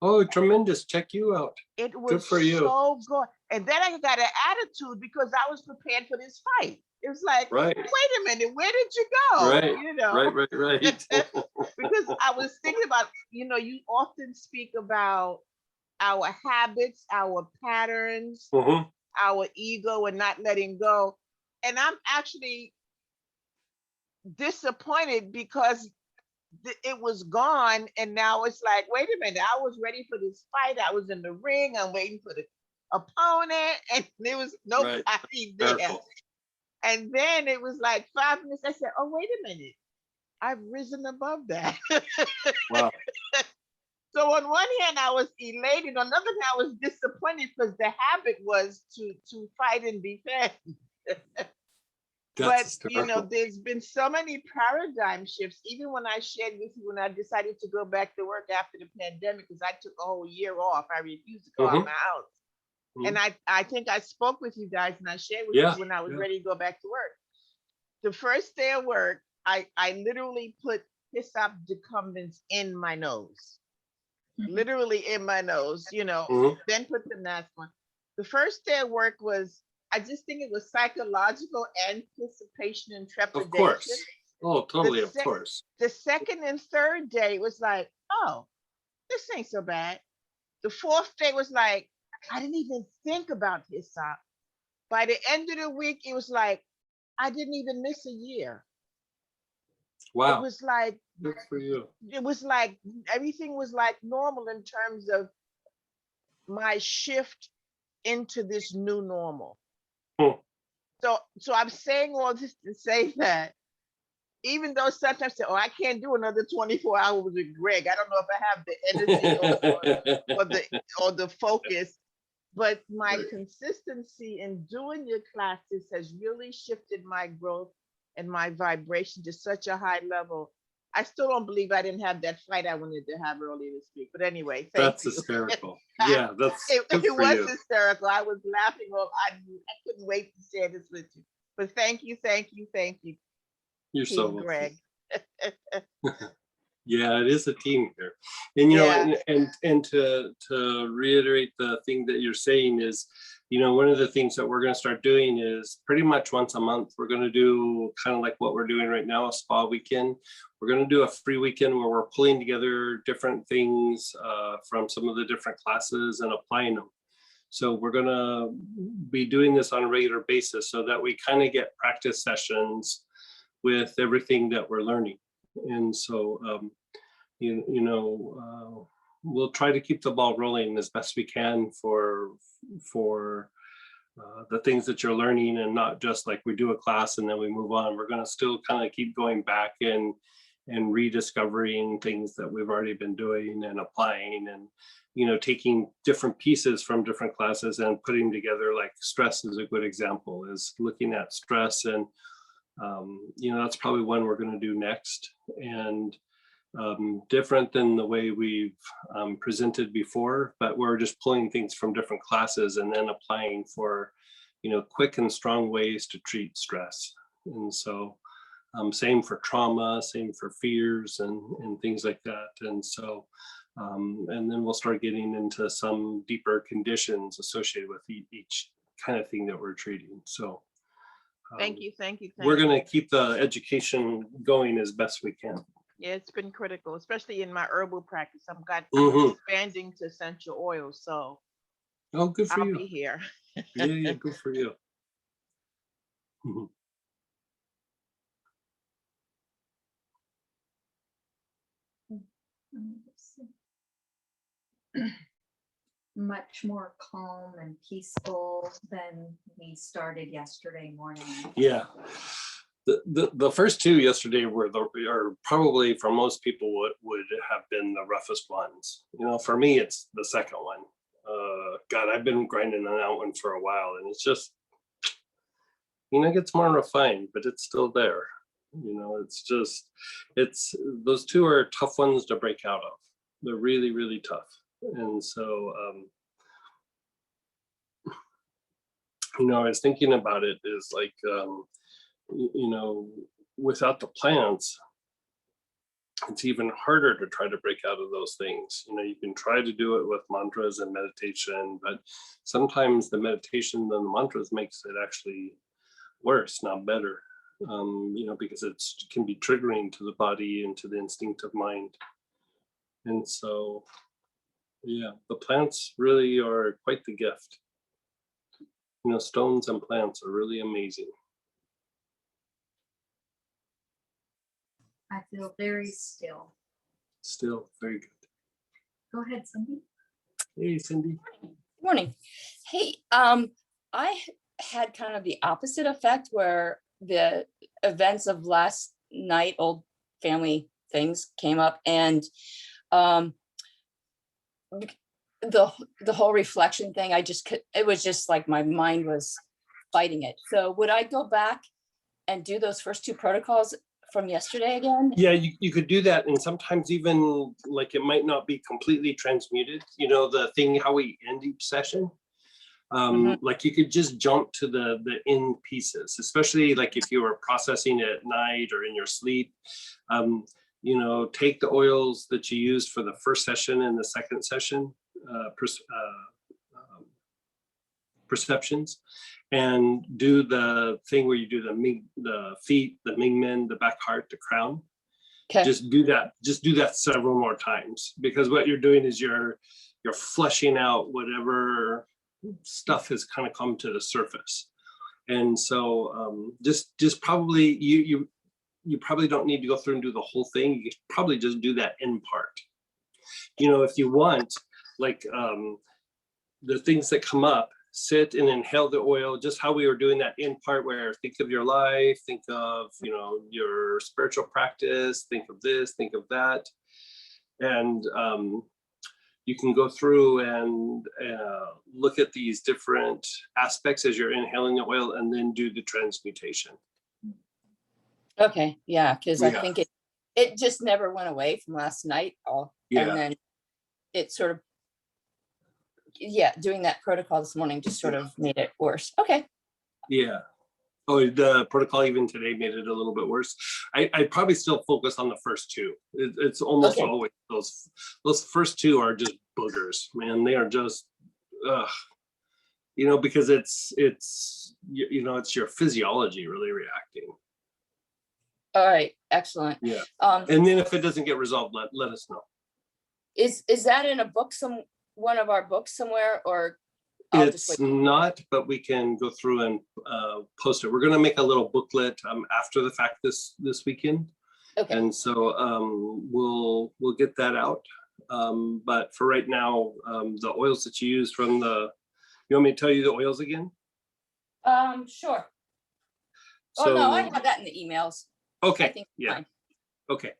Speaker 1: Oh, tremendous. Check you out.
Speaker 4: It
Speaker 1: Good
Speaker 4: was
Speaker 1: for you.
Speaker 4: so good. And then I got an attitude because I was prepared for this fight. It was like,
Speaker 1: Right.
Speaker 4: wait a minute, where did you go?
Speaker 1: Right.
Speaker 4: You know,
Speaker 1: Right.
Speaker 4: because I was thinking about, you often speak about our habits, our patterns,
Speaker 1: Mhm.
Speaker 4: our ego, and not letting go. And I'm actually disappointed because it was gone. And now it's like, wait a minute, I was ready for this fight. I was in the ring. I'm waiting for the opponent, and there was
Speaker 1: Right.
Speaker 4: nobody there.
Speaker 1: Careful.
Speaker 4: And then it was like 5 minutes. I said, oh, wait a minute. I've risen above that.
Speaker 1: Wow.
Speaker 4: So on one hand, I was elated. On the other hand, I was disappointed because the habit was to fight and defend.
Speaker 1: That's
Speaker 4: But
Speaker 1: hysterical.
Speaker 4: there's been so many paradigm shifts. Even when I shared with you when I decided to go back to work after the pandemic, because I took a whole year off. I refused to go out
Speaker 1: Mhm.
Speaker 4: my house.
Speaker 1: Mhm.
Speaker 4: And I think I spoke with you guys and I shared with
Speaker 1: Yeah.
Speaker 4: you when I was
Speaker 1: Yeah.
Speaker 4: ready to go back to work. The first day of work, I literally put hyssop decumbents in my nose. Literally in my nose,
Speaker 1: Mhm.
Speaker 4: then put the mask on. The first day of work was, I just think it was psychological anticipation and
Speaker 1: Of
Speaker 4: trepidation.
Speaker 1: course. Oh, totally.
Speaker 4: The,
Speaker 1: Of
Speaker 4: sec-
Speaker 1: course.
Speaker 4: the second and third day was like, oh, this ain't so bad. The fourth day was like, I didn't even think about hyssop. By the end of the week, it was like, I didn't even miss a year. It
Speaker 1: Wow.
Speaker 4: was like,
Speaker 1: Good for you.
Speaker 4: everything was like normal in terms of my shift into this new normal.
Speaker 1: Hmm.
Speaker 4: So I'm saying all this to say that even though sometimes I say, oh, I can't do another 24 hours with Greg. I don't know if I have the energy or the focus, but my
Speaker 1: Right.
Speaker 4: consistency in doing your classes has really shifted my growth and my vibration to such a high level. I still don't believe I didn't have that fight I wanted to have earlier this week. But anyway, thank
Speaker 1: That's
Speaker 4: you.
Speaker 1: hysterical. Yeah, that's good
Speaker 4: It
Speaker 1: for
Speaker 4: was
Speaker 1: you.
Speaker 4: hysterical. I was laughing. I couldn't wait to share this with you. But thank you,
Speaker 1: You're so
Speaker 4: Team
Speaker 1: welcome.
Speaker 4: Greg.
Speaker 1: Yeah, it is a team here. And
Speaker 4: Yeah.
Speaker 1: and to reiterate the thing that you're saying is, one of the things that we're going to start doing is pretty much once a month, we're going to do kind of like what we're doing right now, a spa weekend. We're going to do a free weekend where we're pulling together different things from some of the different classes and applying them. So we're going to be doing this on a regular basis so that we kind of get practice sessions with everything that we're learning. And so, we'll try to keep the ball rolling as best we can for the things that you're learning, and not just like we do a class and then we move on. We're going to still kind of keep going back and rediscovering things that we've already been doing and applying, and taking different pieces from different classes and putting together. Like stress is a good example, is looking at stress, and that's probably one we're going to do next. And different than the way we've presented before, but we're just pulling things from different classes and then applying for, quick and strong ways to treat stress. And so same for trauma, same for fears and things like that. And so, and then we'll start getting into some deeper conditions associated with each kind of thing that we're treating. So
Speaker 4: Thank you.
Speaker 1: we're going to keep the education going as best we can.
Speaker 4: Yeah, it's been critical, especially in my herbal practice. I'm expanding to essential oils, so
Speaker 1: Oh, good for
Speaker 4: I'll
Speaker 1: you.
Speaker 4: be here.
Speaker 1: Yeah, good for you. Mhm.
Speaker 2: Much more calm and peaceful than we started yesterday morning.
Speaker 1: Yeah. The first two yesterday were or probably for most people would have been the roughest ones. You know, for me, it's the second one. God, I've been grinding on that one for a while, and it's just, you know, it gets more refined, but it's still there. You know, it's those two are tough ones to break out of. They're really, really tough. And so, you know, I was thinking about it is like, you know, without the plants, it's even harder to try to break out of those things. You know, you can try to do it with mantras and meditation, but sometimes the meditation and the mantras makes it actually worse, not better. You know, because it can be triggering to the body and to the instinctive mind. And so, yeah, the plants really are quite the gift. You know, stones and plants are really amazing.
Speaker 5: I feel very still.
Speaker 1: Still very good.
Speaker 5: Go ahead, Cindy.
Speaker 1: Hey, Cindy.
Speaker 6: Morning. Hey, I had kind of the opposite effect where the events of last night, old family things came up, and the whole reflection thing, it was just like my mind was fighting it. So would I go back and do those first two protocols from yesterday again?
Speaker 1: Yeah, you could do that, and sometimes even like it might not be completely transmuted. You know, the thing how we end each session. Like you could just jump to the end pieces, especially like if you were processing it at night or in your sleep. You know, take the oils that you used for the first session and the second session, perceptions, and do the thing where you do the feet, the Mingmen, the back heart, the crown.
Speaker 6: Okay.
Speaker 1: Just do that several more times, because what you're doing is you're flushing out whatever stuff has kind of come to the surface. And so just probably you probably don't need to go through and do the whole thing. You could probably just do that end part. You know, if you want, like the things that come up, sit and inhale the oil, just how we were doing that end part where think of your life, think of, you know, your spiritual practice, think of this, think of that. And you can go through and look at these different aspects as you're inhaling the oil, and then do the transmutation.
Speaker 6: Okay, yeah, because I
Speaker 1: Yeah.
Speaker 6: think it just never went away from last night.
Speaker 1: Yeah.
Speaker 6: And then it sort of, yeah, doing that protocol this morning just sort of made it worse. Okay.
Speaker 1: Yeah. Oh, the protocol even today made it a little bit worse. I'd probably still focus on the first two. It's almost
Speaker 6: Okay.
Speaker 1: always those first two are just boogers, man. They are just, you know, because it's you know, it's your physiology really reacting.
Speaker 6: All right, excellent.
Speaker 1: Yeah.
Speaker 6: And
Speaker 1: And then if it doesn't get resolved, let us know.
Speaker 6: is that in a book, one of our books somewhere, or I'll just
Speaker 1: It's
Speaker 6: wait?
Speaker 1: not, but we can go through and post it. We're going to make a little booklet after the fact this weekend.
Speaker 6: Okay,
Speaker 1: And so we'll get that out. But for right now, the oils that you use from you want me to tell you the oils again?
Speaker 6: sure.
Speaker 1: So,
Speaker 6: Oh, no, I have that in the emails. I
Speaker 1: okay,
Speaker 6: think
Speaker 1: yeah,
Speaker 6: fine.
Speaker 1: okay.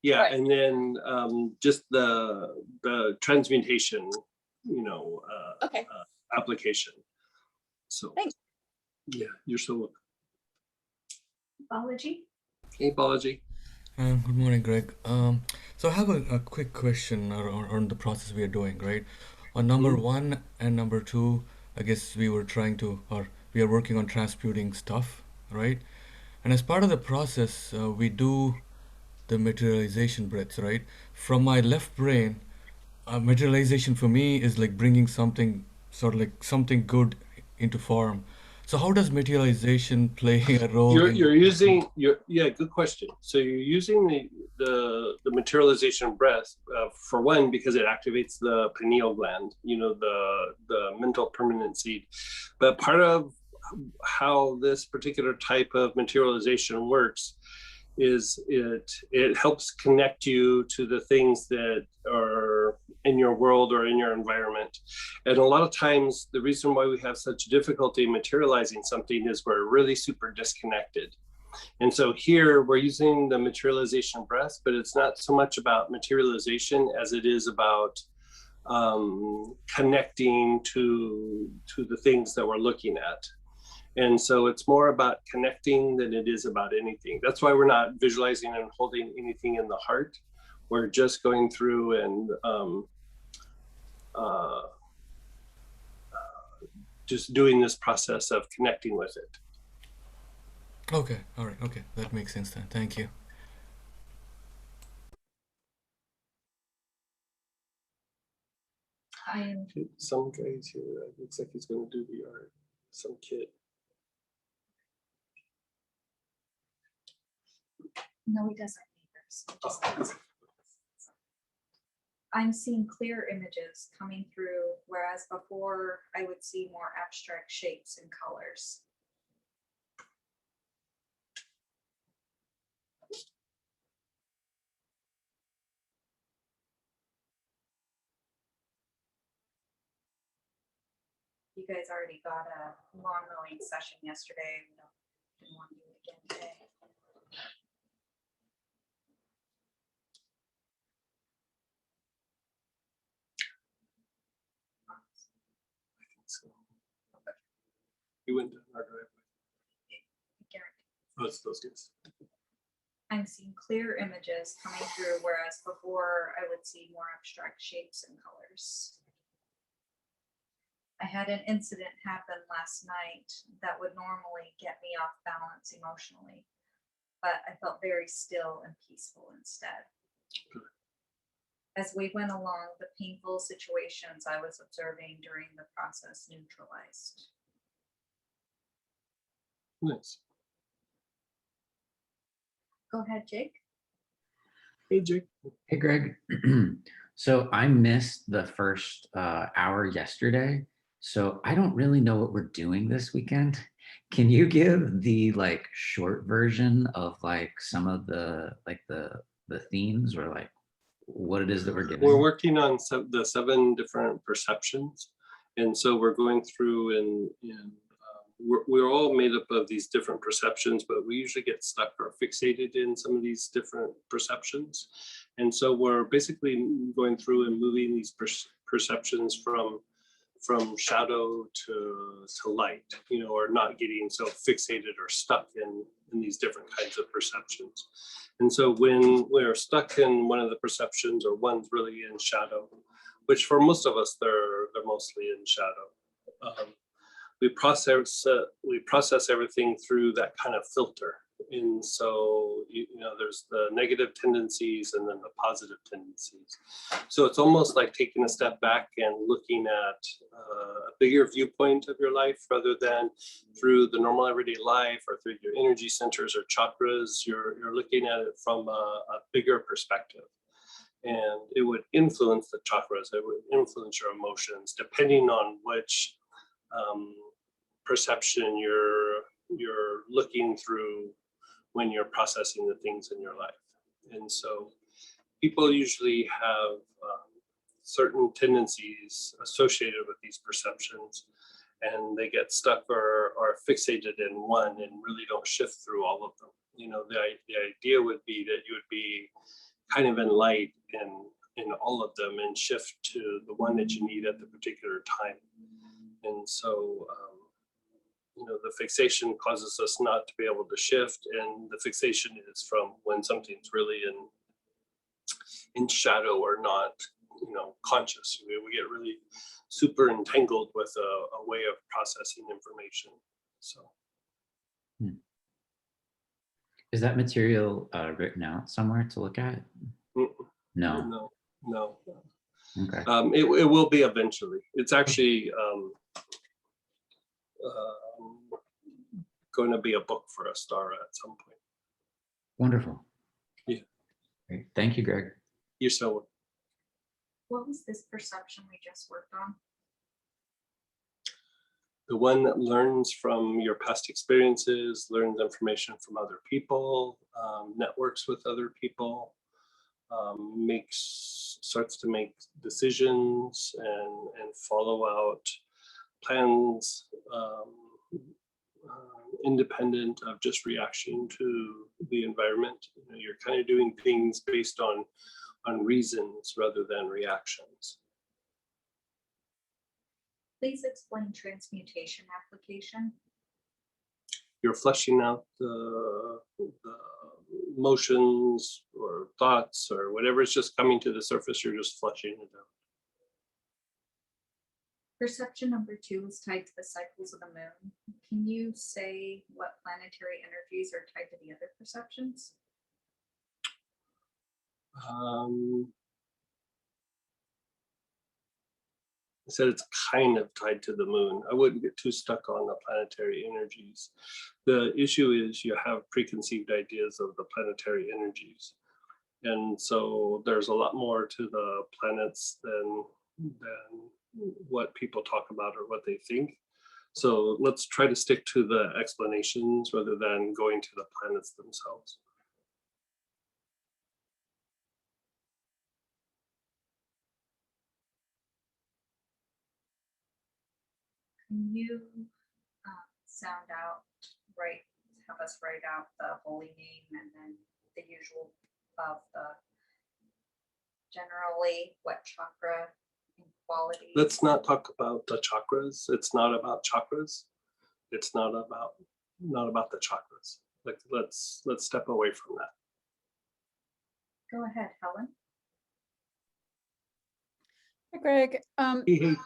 Speaker 1: Yeah,
Speaker 6: Right.
Speaker 1: and then just the transmutation, you know,
Speaker 6: Okay,
Speaker 1: application. So,
Speaker 6: Thanks.
Speaker 1: yeah, you're so welcome.
Speaker 5: Balaji?
Speaker 1: Hey, Balaji.
Speaker 7: Good morning, Greg. So I have a quick question on the process we are doing, right? On number 1 and number 2, I guess we are working on transmuting stuff, right? And as part of the process, we do the materialization breaths, right? From my left brain, materialization for me is like bringing something, sort of like something good into form. So how does materialization play a role?
Speaker 1: You're using good question. So you're using the materialization breath for one, because it activates the pineal gland, you know, the mental permanent seed. But part of how this particular type of materialization works is it helps connect you to the things that are in your world or in your environment. And a lot of times the reason why we have such difficulty materializing something is we're really super disconnected. And so here we're using the materialization breath, but it's not so much about materialization as it is about connecting to the things that we're looking at. And so it's more about connecting than it is about anything. That's why we're not visualizing and holding anything in the heart. We're just going through and just doing this process of connecting with it.
Speaker 7: Okay, all right, okay, that makes sense then. Thank you.
Speaker 5: I am,
Speaker 1: Some guys here, looks like he's going to do the art. Some kid.
Speaker 5: no, he doesn't need this. I'm seeing clear images coming through, whereas before I would see more abstract shapes and colors. You guys already got a lawn mowing session yesterday. We didn't want to do it again today.
Speaker 1: So he went down our driveway.
Speaker 5: Guarantee.
Speaker 1: Oh, it's those guys.
Speaker 5: I'm seeing clear images coming through, whereas before I would see more abstract shapes and colors. I had an incident happen last night that would normally get me off balance emotionally, but I felt very still and peaceful instead. As we went along, the painful situations I was observing during the process neutralized.
Speaker 1: Nice.
Speaker 5: Go ahead, Jake.
Speaker 1: Hey, Jake.
Speaker 8: Hey, Greg. So I missed the first hour yesterday, so I don't really know what we're doing this weekend. Can you give the like short version of like some of the the themes or like what it is that we're doing?
Speaker 1: We're working on the 7 different perceptions. And so we're going through and we're all made up of these different perceptions, but we usually get stuck or fixated in some of these different perceptions. And so we're basically going through and moving these perceptions from shadow to light, you know, or not getting so fixated or stuck in these different kinds of perceptions. And so when we're stuck in one of the perceptions or one's really in shadow, which for most of us, they're mostly in shadow. We process everything through that kind of filter. And so, you know, there's the negative tendencies and then the positive tendencies. So it's almost like taking a step back and looking at a bigger viewpoint of your life rather than through the normal everyday life or through your energy centers or chakras. You're looking at it from a bigger perspective. And it would influence the chakras, it would influence your emotions, depending on which perception you're looking through when you're processing the things in your life. And so people usually have certain tendencies associated with these perceptions, and they get stuck or fixated in one and really don't shift through all of them. You know, the idea would be that you would be kind of in light in all of them and shift to the one that you need at the particular time. And so, you know, the fixation causes us not to be able to shift, and the fixation is from when something's really in shadow or not, you know, conscious. We get really super entangled with a way of processing information. So.
Speaker 8: Is that material written out somewhere to look at? No.
Speaker 1: No.
Speaker 8: Okay.
Speaker 1: It will be eventually. It's actually going to be a book for Astara at some point.
Speaker 8: Wonderful.
Speaker 1: Yeah.
Speaker 8: Great. Thank you, Greg.
Speaker 1: You're so welcome.
Speaker 5: What was this perception we just worked on?
Speaker 1: The one that learns from your past experiences, learns information from other people, networks with other people, starts to make decisions and follow out plans, independent of just reaction to the environment. You know, you're kind of doing things based on reasons rather than reactions.
Speaker 5: Please explain transmutation application.
Speaker 1: You're fleshing out the emotions or thoughts or whatever is just coming to the surface, you're just fleshing it out.
Speaker 5: Perception number 2 is tied to the cycles of the moon. Can you say what planetary energies are tied to the other perceptions?
Speaker 1: I said it's kind of tied to the moon. I wouldn't get too stuck on the planetary energies. The issue is you have preconceived ideas of the planetary energies. And so there's a lot more to the planets than what people talk about or what they think. So let's try to stick to the explanations rather than going to the planets themselves.
Speaker 5: Can you sound out, have us write out the holy name and then the usual of the generally what chakra and quality?
Speaker 1: Let's not talk about the chakras. It's not about chakras. It's not about the chakras. Like let's step away from that.
Speaker 5: Go ahead, Helen.
Speaker 2: Hi, Greg.
Speaker 1: Hey.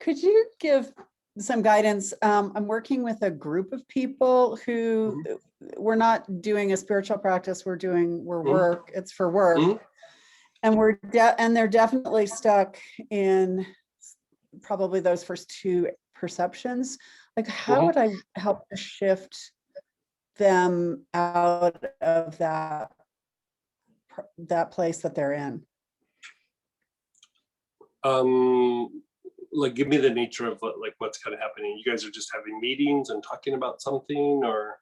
Speaker 2: Could you give some guidance? I'm working with a group of people who we're not doing a spiritual practice. We're work. It's for work, and they're definitely stuck in probably those first 2 perceptions. Like, how would I help to shift them out of that place that they're in?
Speaker 1: Like, give me the nature of what's kind of happening. You guys are just having meetings and talking about something, or?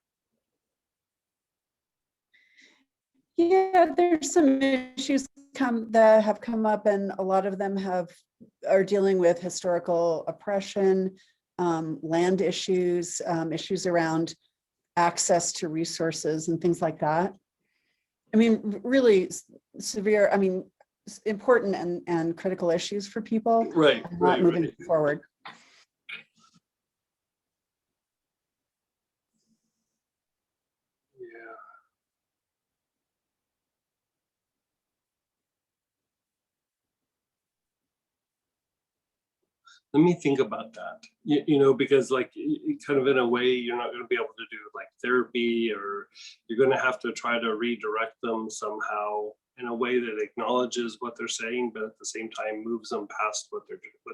Speaker 2: Yeah, there's some issues that have come up, and a lot of them are dealing with historical oppression, land issues, issues around access to resources and things like that. I mean, really severe, important and critical issues for people.
Speaker 1: Right.
Speaker 2: Moving forward.
Speaker 1: Yeah. Let me think about that. You know, because kind of in a way, you're not going to be able to do like therapy, or you're going to have to try to redirect them somehow in a way that acknowledges what they're saying, but at the same time moves them past what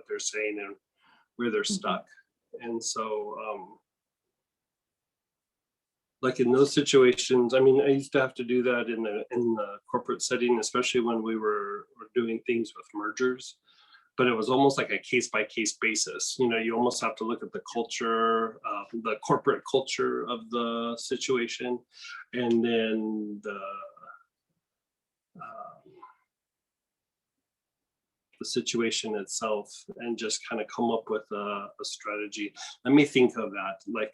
Speaker 1: they're saying and where they're stuck. And so, like in those situations, I mean, I used to have to do that in the corporate setting, especially when we were doing things with mergers. But it was almost like a case-by-case basis. You know, you almost have to look at the culture, the corporate culture of the situation, and then the situation itself, and just kind of come up with a strategy. Let me think of that. Like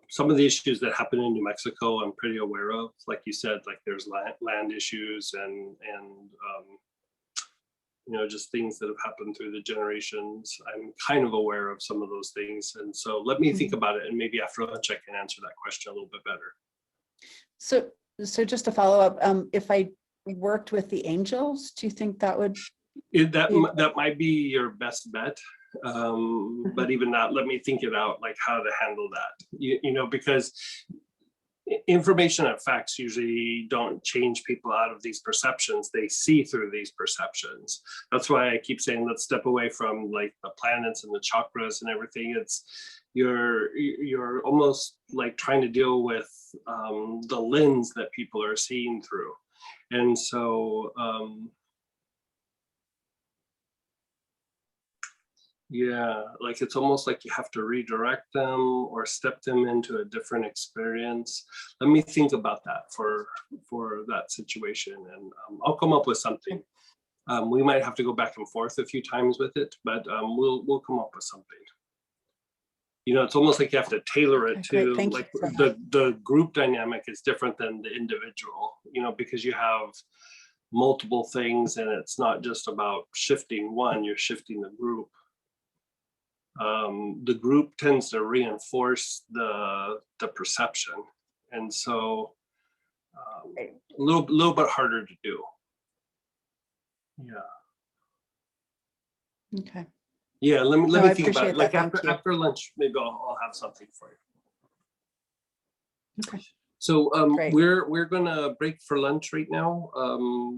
Speaker 1: some of the issues that happen in New Mexico, I'm pretty aware of. Like you said, like there's land issues and you know, just things that have happened through the generations. I'm kind of aware of some of those things. And so let me think about it, and maybe after lunch I can answer that question a little bit better.
Speaker 2: So just to follow up, if I worked with the angels, do you think that would?
Speaker 1: That might be your best bet. But even that, let me think it out, like how to handle that. You know, because information and facts usually don't change people out of these perceptions. They see through these perceptions. That's why I keep saying, let's step away from like the planets and the chakras and everything. It's you're almost like trying to deal with the lens that people are seeing through. And so, yeah, like it's almost like you have to redirect them or step them into a different experience. Let me think about that for that situation, and I'll come up with something. We might have to go back and forth a few times with it, but we'll come up with something. it's almost like you have to tailor it
Speaker 2: Okay, great.
Speaker 1: to,
Speaker 2: Thank you
Speaker 1: like,
Speaker 2: for that.
Speaker 1: the group dynamic is different than the individual, because you have multiple things and it's not just about shifting one, you're shifting the group. The group tends to reinforce the perception. And so a little bit harder to do. Yeah.
Speaker 2: Okay.
Speaker 1: Yeah, let me
Speaker 2: No, I
Speaker 1: think about it.
Speaker 2: appreciate
Speaker 1: Like
Speaker 2: that. Thank you.
Speaker 1: after lunch, maybe I'll have something for you.
Speaker 2: Okay.
Speaker 1: So
Speaker 2: Great.
Speaker 1: we're gonna break for lunch right now.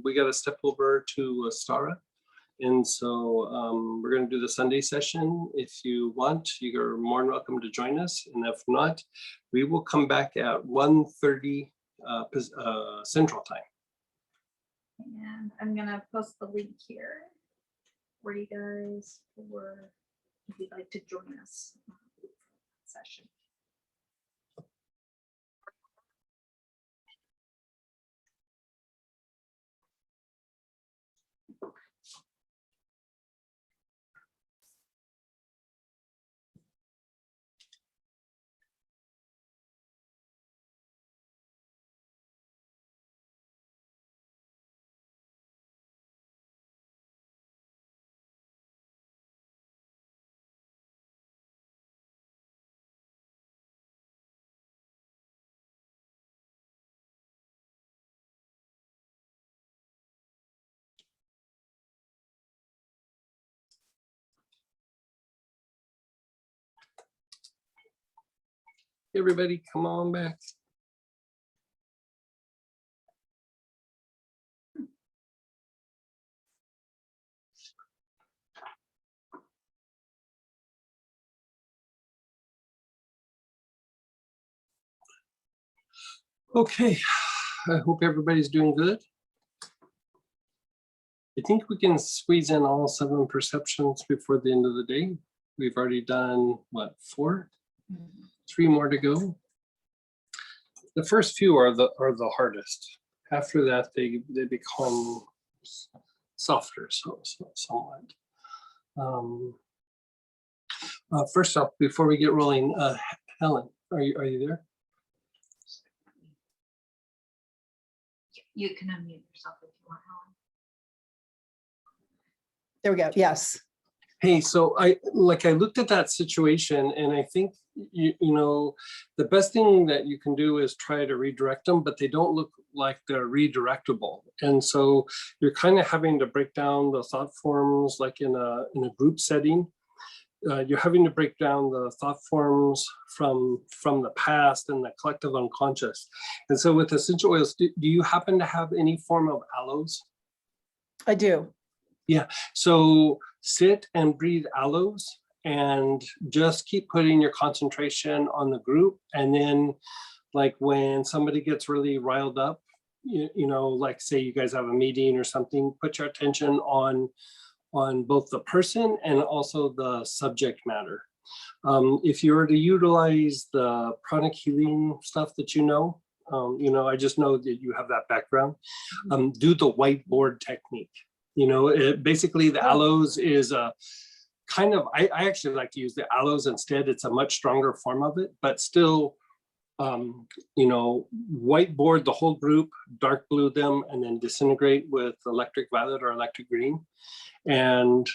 Speaker 1: We gotta step over to Stara. And so we're gonna do the Sunday session. If you want, you're more than welcome to join us. And if not, we will come back at 1:30 Central Time.
Speaker 5: And I'm gonna post the link here for you guys for if you'd like to join us for that session.
Speaker 1: Everybody, come on back. Okay, I hope everybody's doing good. I think we can squeeze in all 7 perceptions before the end of the day. We've already done, what, 4? 3 more to go. The first few are the hardest. After that, they become softer, somewhat. First off, before we get rolling, Helen, are you there?
Speaker 5: You can unmute yourself if you want, Helen.
Speaker 2: There we go. Yes.
Speaker 1: Hey, so I looked at that situation and I think, the best thing that you can do is try to redirect them, but they don't look like they're redirectable. And so you're kind of having to break down the thought forms like in a group setting. You're having to break down the thought forms from the past and the collective unconscious. And so with essential oils, do you happen to have any form of aloes?
Speaker 2: I do.
Speaker 1: Yeah, so sit and breathe aloes and just keep putting your concentration on the group. And then like when somebody gets really riled up, like say you guys have a meeting or something, put your attention on both the person and also the subject matter. If you were to utilize the pranic healing stuff that I just know that you have that background, do the whiteboard technique. Basically the aloes is a kind of, I actually like to use the aloes instead. It's a much stronger form of it, but still, whiteboard the whole group, dark blue them, and then disintegrate with electric violet or electric green. And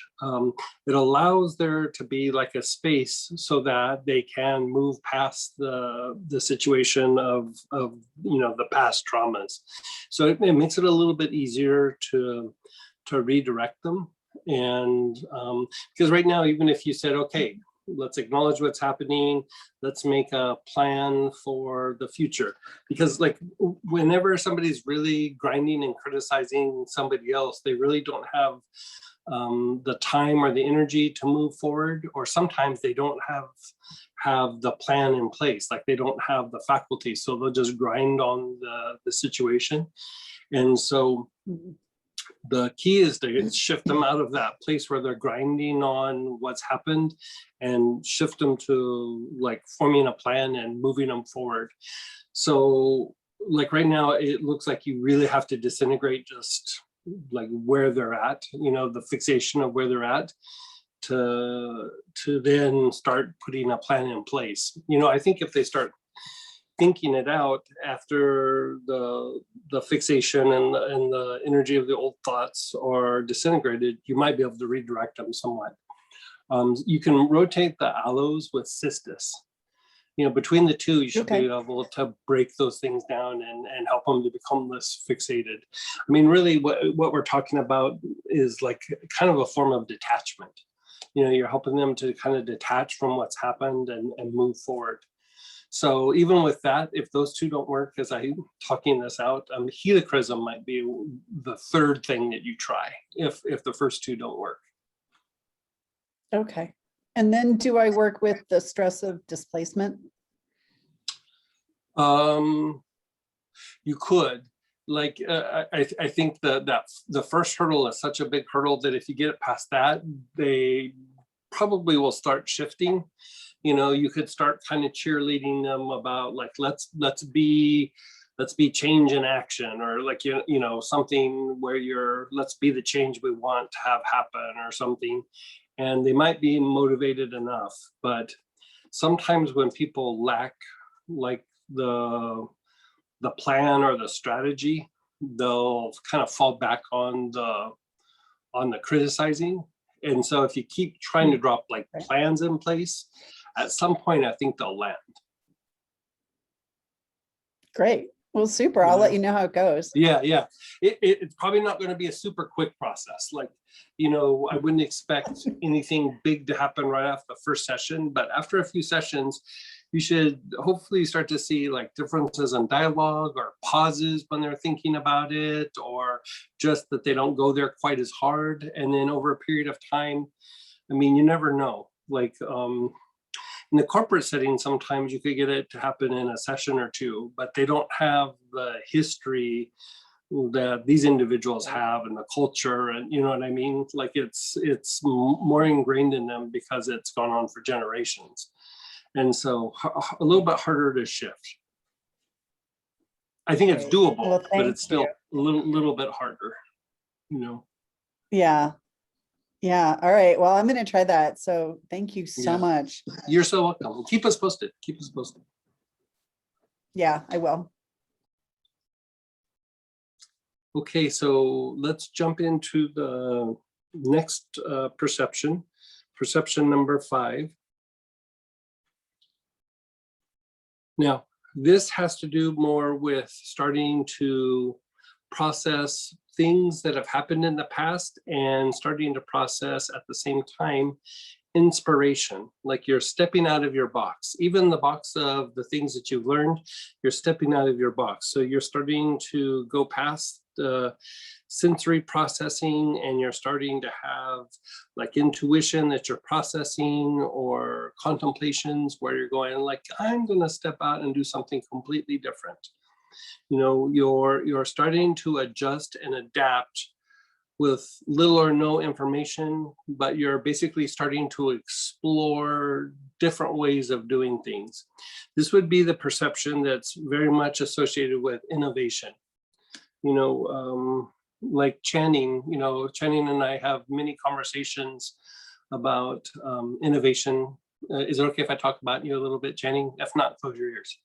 Speaker 1: it allows there to be like a space so that they can move past the situation of the past traumas. So it makes it a little bit easier to redirect them. And because right now, even if you said, okay, let's acknowledge what's happening, let's make a plan for the future. Because like whenever somebody's really grinding and criticizing somebody else, they really don't have the time or the energy to move forward, or sometimes they don't have the plan in place, like they don't have the faculty, so they'll just grind on the situation. And so the key is to shift them out of that place where they're grinding on what's happened and shift them to like forming a plan and moving them forward. So like right now, it looks like you really have to disintegrate just like where they're at, the fixation of where they're at, to then start putting a plan in place. You know, I think if they start thinking it out after the fixation and the energy of the old thoughts are disintegrated, you might be able to redirect them somewhat. You can rotate the aloes with cistus. You know, between the two, you should
Speaker 2: Okay.
Speaker 1: be able to break those things down and help them to become less fixated. I mean, really what we're talking about is like kind of a form of detachment. You know, you're helping them to kind of detach from what's happened and move forward. So even with that, if those two don't work, as I'm talking this out, helichrysum might be the third thing that you try if the first two don't work.
Speaker 2: Okay. And then do I work with the stress of displacement?
Speaker 1: You could, like, I think that the first hurdle is such a big hurdle that if you get it past that, they probably will start shifting. You know, you could start kind of cheerleading them about like, let's be change in action, or like, you know, something where let's be the change we want to have happen or something. And they might be motivated enough, but sometimes when people lack like the plan or the strategy, they'll kind of fall back on the criticizing. And so if you keep trying to drop like plans in place, at some point I think they'll land.
Speaker 2: Great. Well, super. I'll let you know how it goes.
Speaker 1: Yeah. It's probably not going to be a super quick process. Like, you know, I wouldn't expect anything big to happen right after the first session, but after a few sessions, you should hopefully start to see like differences in dialogue or pauses when they're thinking about it, or just that they don't go there quite as hard. And then over a period of time, I mean, you never know. Like, in the corporate setting, sometimes you could get it to happen in a session or two, but they don't have the history that these individuals have and the culture, and you know what I mean? Like it's more ingrained in them because it's gone on for generations. And so a little bit harder to shift. I think it's
Speaker 2: Great.
Speaker 1: doable,
Speaker 2: Well,
Speaker 1: but
Speaker 2: thank
Speaker 1: it's still
Speaker 2: you.
Speaker 1: a little bit harder, you know?
Speaker 2: Yeah. Yeah. All right. Well, I'm going to try that. So thank you so
Speaker 1: Yeah.
Speaker 2: much.
Speaker 1: You're so welcome. Keep us posted. Keep us posted.
Speaker 2: Yeah, I will.
Speaker 1: Okay, so let's jump into the next perception number 5. Now, this has to do more with starting to process things that have happened in the past and starting to process at the same time inspiration, like you're stepping out of your box. Even the box of the things that you've learned, you're stepping out of your box. So you're starting to go past the sensory processing, and you're starting to have like intuition that you're processing, or contemplations where you're going like, I'm going to step out and do something completely different. You know, you're starting to adjust and adapt with little or no information, but you're basically starting to explore different ways of doing things. This would be the perception that's very much associated with innovation. You know, like Channing, you know, Channing and I have many conversations about innovation. Is it okay if I talk about you a little bit, Channing? If not, close your ears.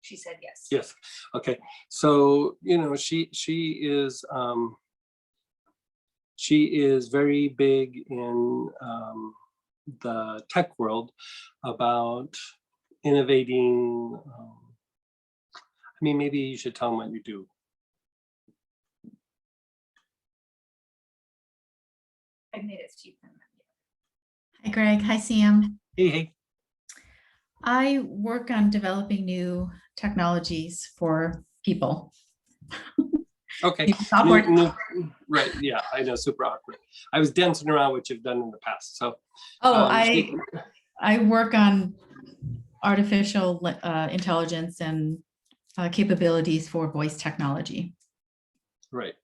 Speaker 5: She said yes.
Speaker 1: Yes. Okay. So, you know, she is very big in the tech world about innovating. I mean, maybe you should tell them what you do.
Speaker 5: I made it so you can.
Speaker 9: Hi, Greg. Hi, Sam.
Speaker 1: Hey.
Speaker 9: I work on developing new technologies for people.
Speaker 1: Okay.
Speaker 9: New software.
Speaker 1: Right. Yeah, I know. Super awkward. I was dancing around what you've done in the past. So.
Speaker 9: Oh, I work on artificial intelligence and capabilities for voice technology.
Speaker 1: Right.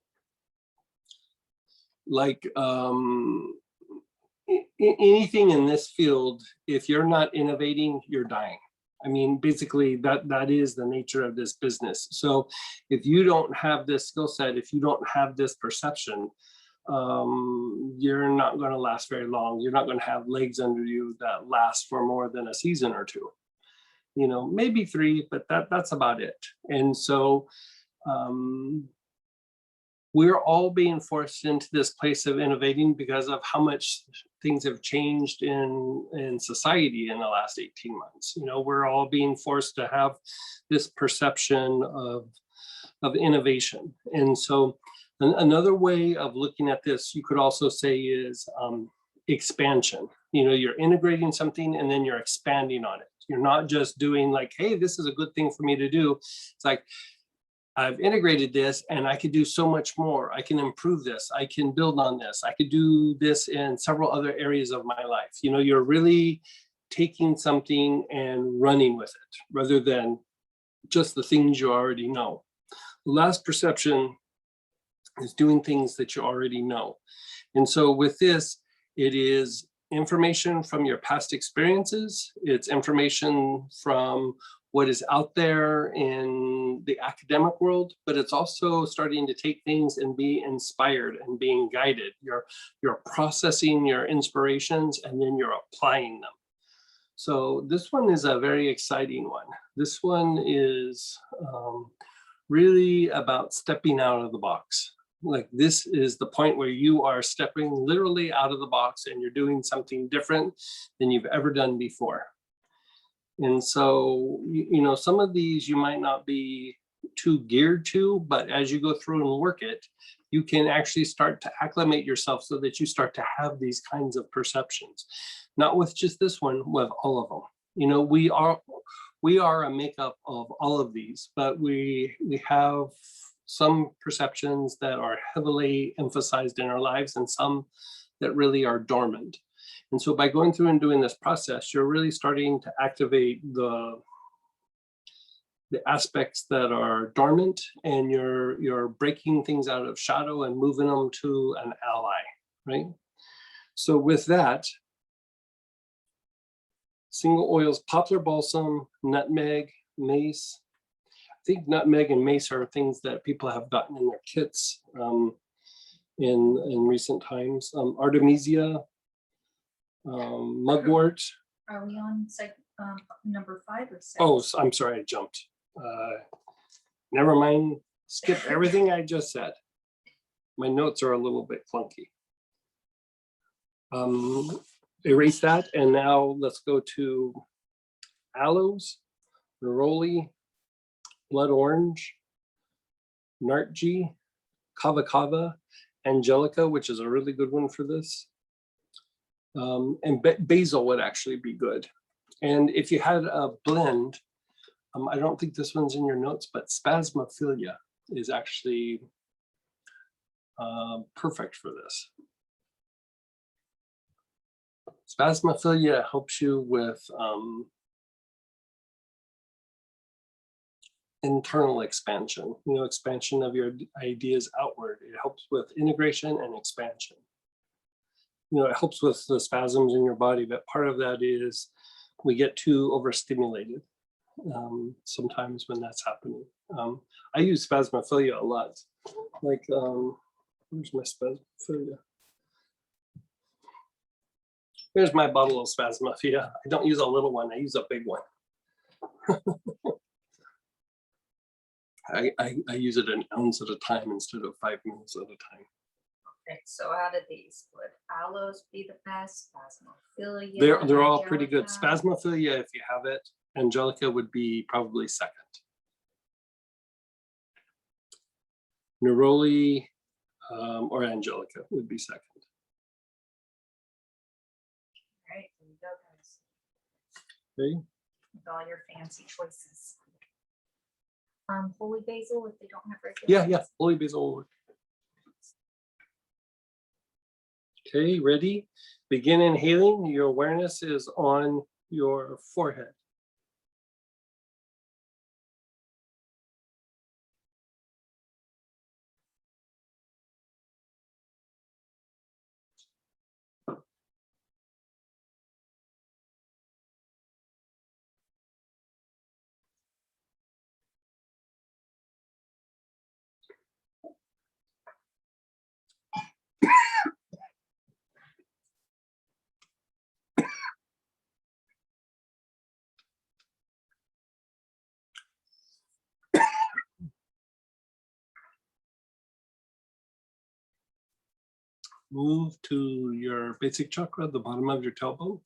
Speaker 1: Like anything in this field, if you're not innovating, you're dying. I mean, basically that is the nature of this business. So if you don't have this skill set, if you don't have this perception, you're not going to last very long. You're not going to have legs under you that last for more than a season or two, you know, maybe 3, but that's about it. And so we're all being forced into this place of innovating because of how much things have changed in society in the last 18 months. You know, we're all being forced to have this perception of innovation. And so another way of looking at this, you could also say, is expansion. You know, you're integrating something and then you're expanding on it. You're not just doing like, hey, this is a good thing for me to do. It's like, I've integrated this and I could do so much more. I can improve this. I can build on this. I could do this in several other areas of my life. You know, you're really taking something and running with it rather than just the things you already know. The last perception is doing things that you already know. And so with this, it is information from your past experiences. It's information from what is out there in the academic world, but it's also starting to take things and be inspired and being guided. You're processing your inspirations and then you're applying them. So this one is a very exciting one. This one is really about stepping out of the box. Like, this is the point where you are stepping literally out of the box and you're doing something different than you've ever done before. And so, you know, some of these you might not be too geared to, but as you go through and work it, you can actually start to acclimate yourself so that you start to have these kinds of perceptions. Not with just this one, with all of them. You know, we are a makeup of all of these, but we have some perceptions that are heavily emphasized in our lives and some that really are dormant. And so by going through and doing this process, you're really starting to activate the aspects that are dormant, and you're breaking things out of shadow and moving them to an ally, right? So with that, single oils, poplar balsam, nutmeg, mace. I think nutmeg and mace are things that people have gotten in their kits in recent times. Artemisia, mugwort.
Speaker 5: Are we on number 5 or 6?
Speaker 1: Oh, I'm sorry, I jumped. Never mind, skip everything I just said. My notes are a little bit clunky. Erase that, and now let's go to aloes, neroli, blood orange, nartji, kava kava, angelica, which is a really good one for this. And basil would actually be good. And if you had a blend, I don't think this one's in your notes, but spasmophilia is actually perfect for this. Spasmophilia helps you with internal expansion, you know, expansion of your ideas outward. It helps with integration and expansion. You know, it helps with the spasms in your body, but part of that is we get too overstimulated sometimes when that's happening. I use spasmophilia a lot. Like, where's my spasmophilia? Here's my bottle of spasmophilia. I don't use a little one, I use a big one. I use it an ounce at a time instead of 5 mils at a time.
Speaker 5: Okay, so out of these, would aloes be the best? Spasmophilia?
Speaker 1: They're all pretty good.
Speaker 5: Angelica?
Speaker 1: Spasmophilia, if you have it, angelica would be probably second. Neroli or angelica would be second.
Speaker 5: All right, there you go, guys.
Speaker 1: Okay.
Speaker 5: With all your fancy choices. Holy basil if they don't have regular.
Speaker 1: Yeah, holy basil will work. Okay, ready? Begin inhaling. Your awareness is on your forehead. Move to your basic chakra, the bottom of your tailbone.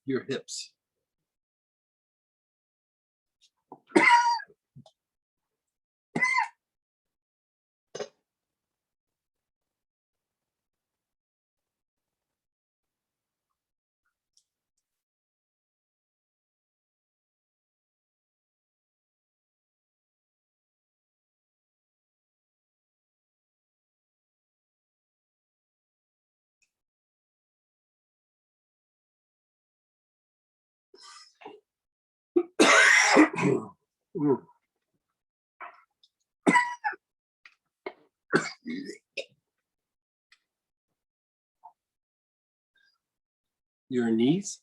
Speaker 1: Your hips. Mm. Your knees.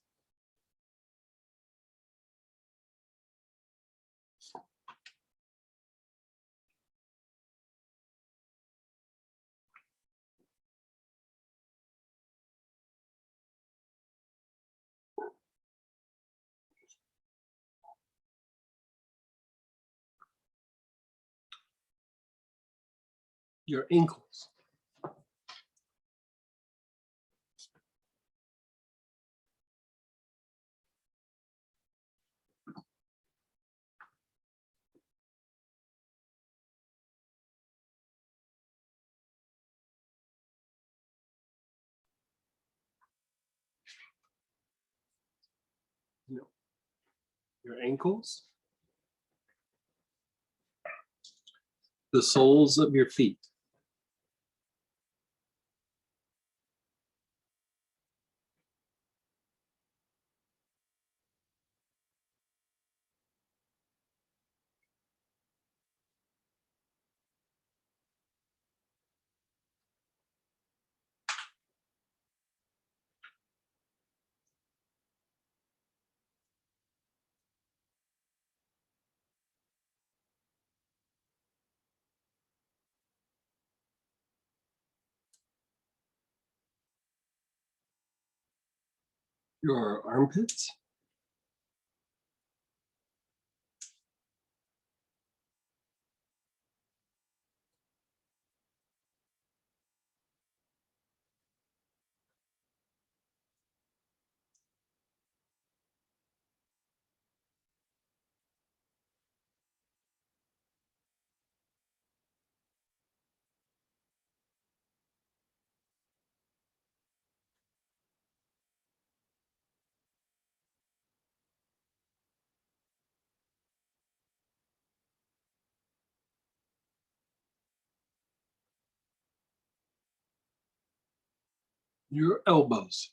Speaker 1: Your ankles. No. Your ankles. The soles of your feet. Your armpits. Your elbows.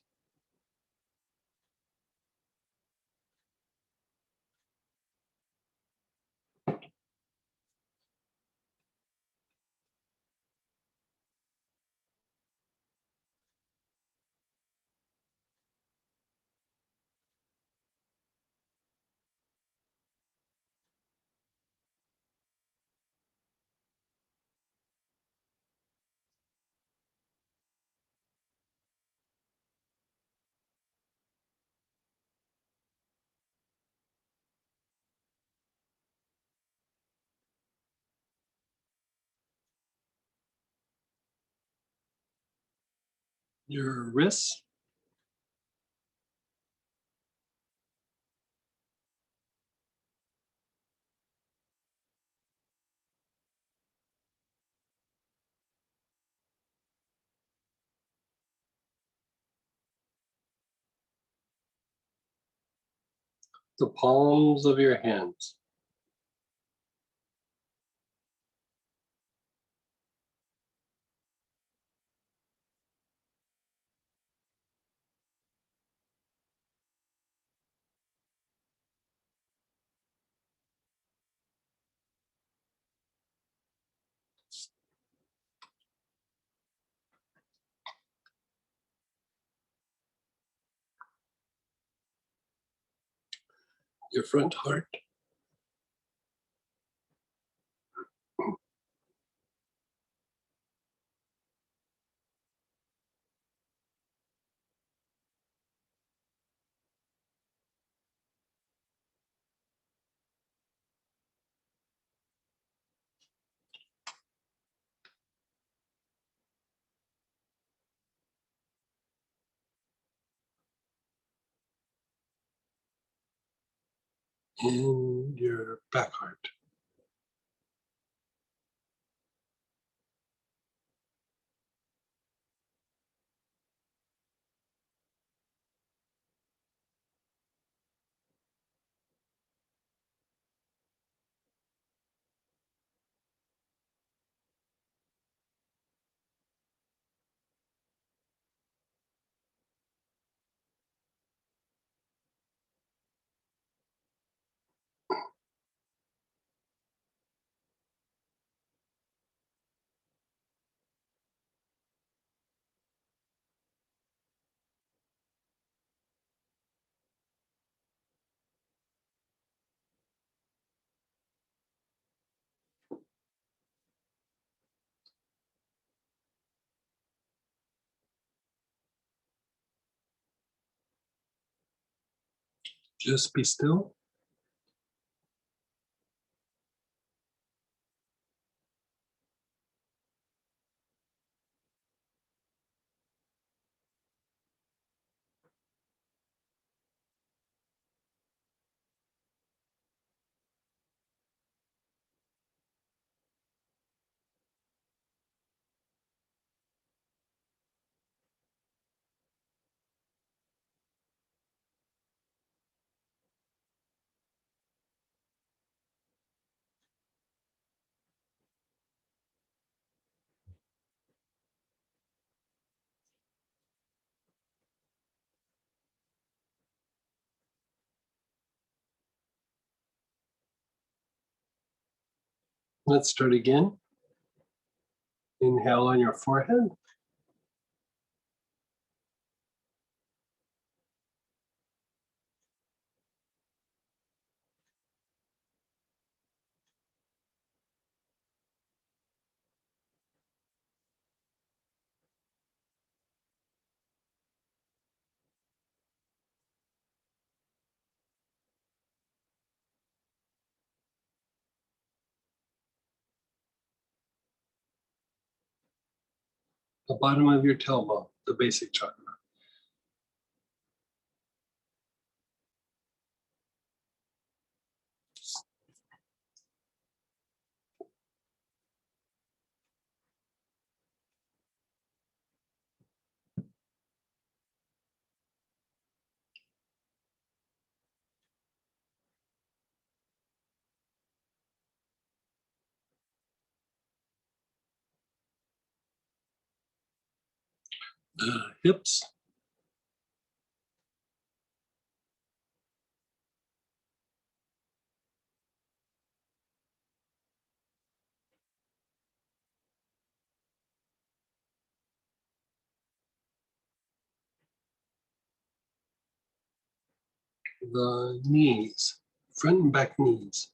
Speaker 1: Your wrists. The palms of your hands. Your front heart. And your back heart. Just be still. Let's start again. Inhale on your forehead. The bottom of your tailbone, the basic chakra. The hips. The knees, front and back knees.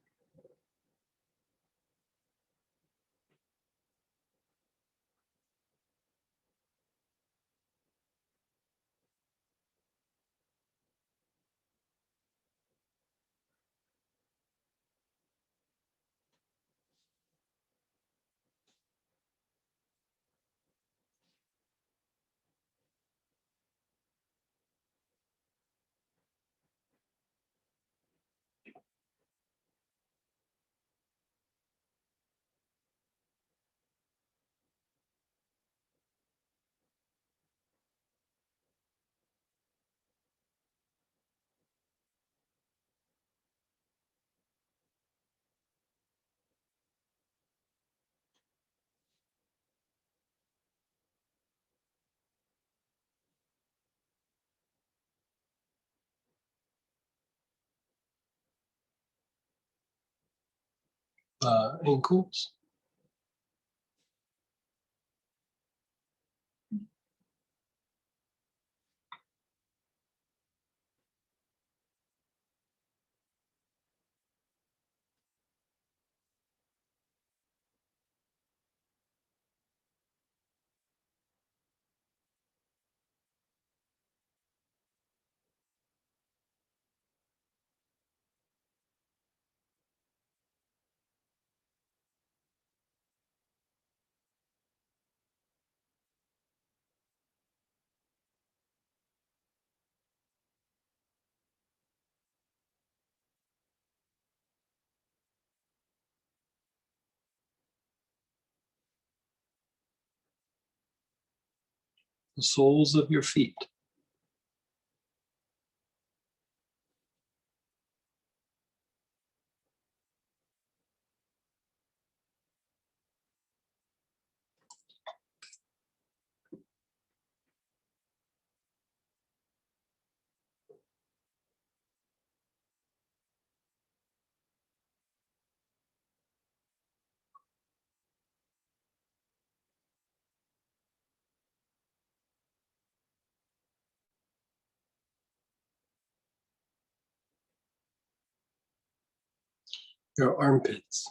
Speaker 1: Ankles. The soles of your feet. Your armpits.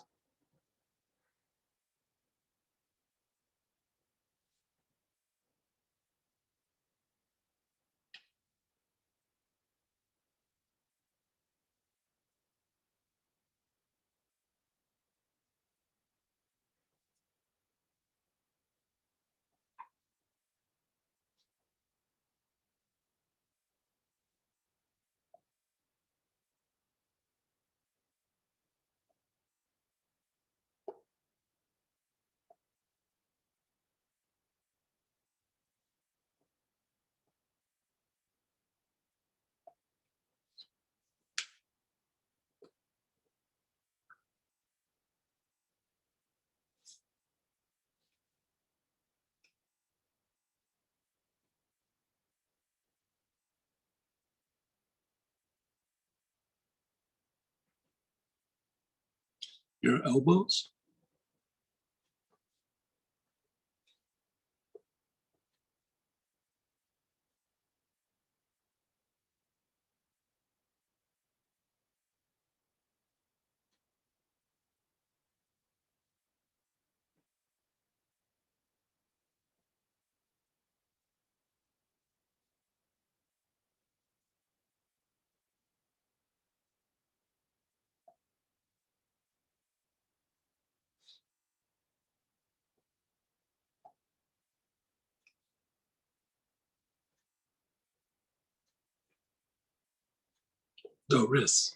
Speaker 1: Your elbows. The wrists.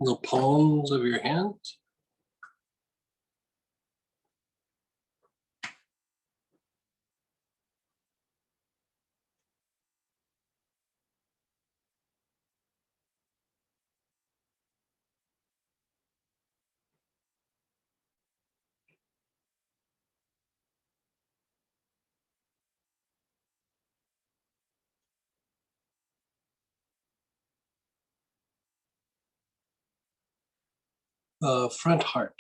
Speaker 1: The palms of your hands. Front heart.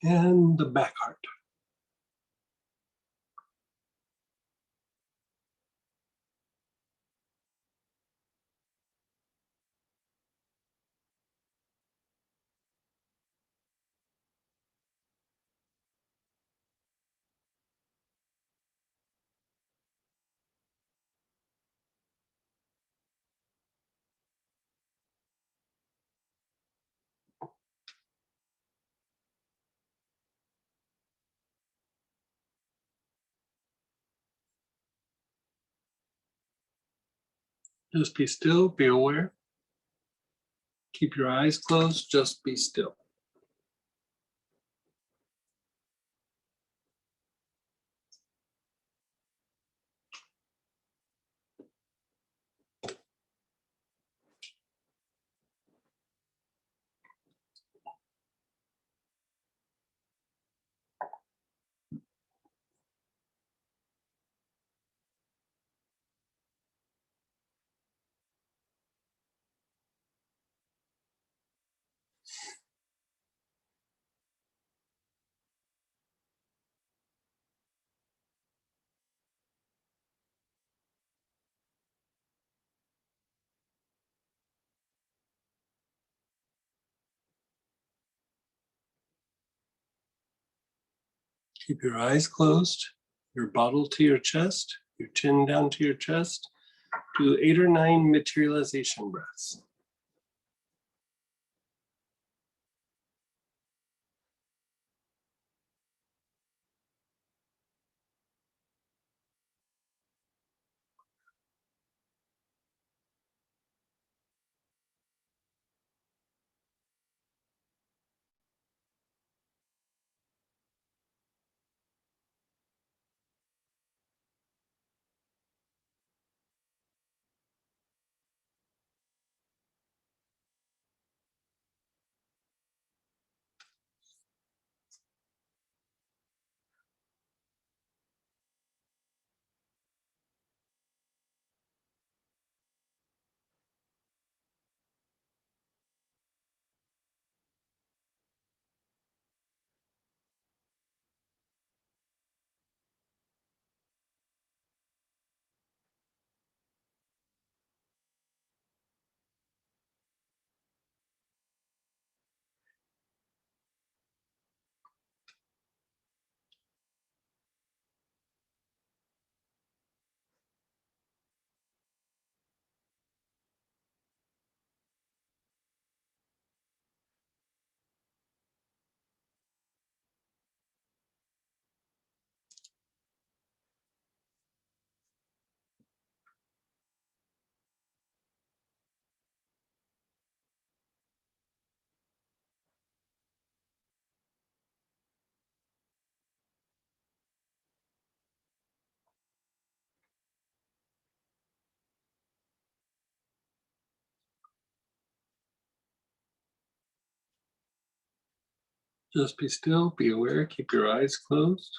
Speaker 1: And the back heart. Just be still, be aware. Keep your eyes closed, just be still. Keep your eyes closed, your bottle to your chest, your chin down to your chest. Do 8 or 9 materialization breaths. Just be still, be aware, keep your eyes closed.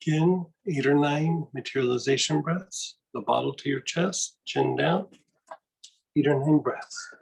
Speaker 1: Again, 8 or 9 materialization breaths. The bottle to your chest, chin down. 8 or 9 breaths.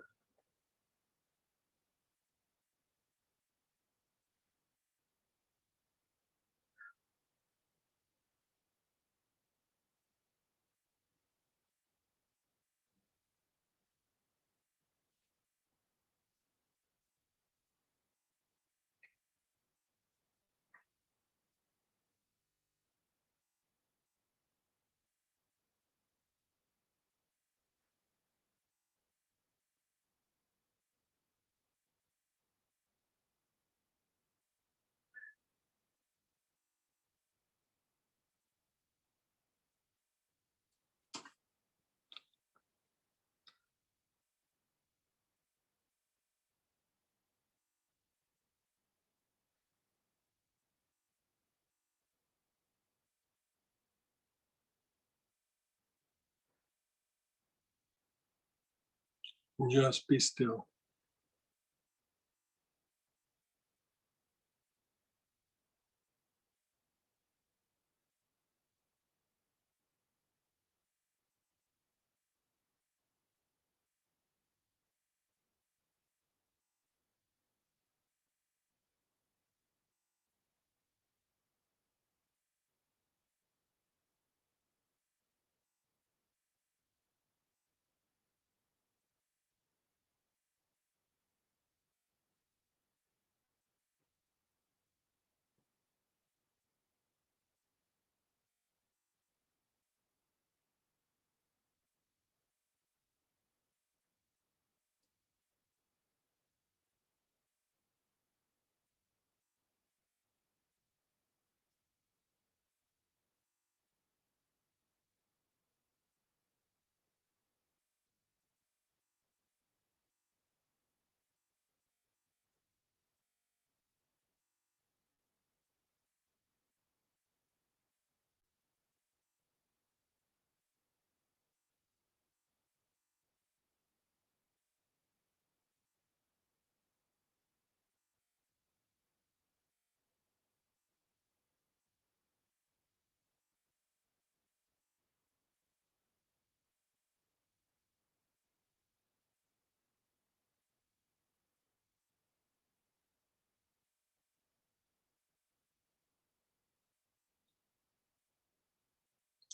Speaker 1: Just be still.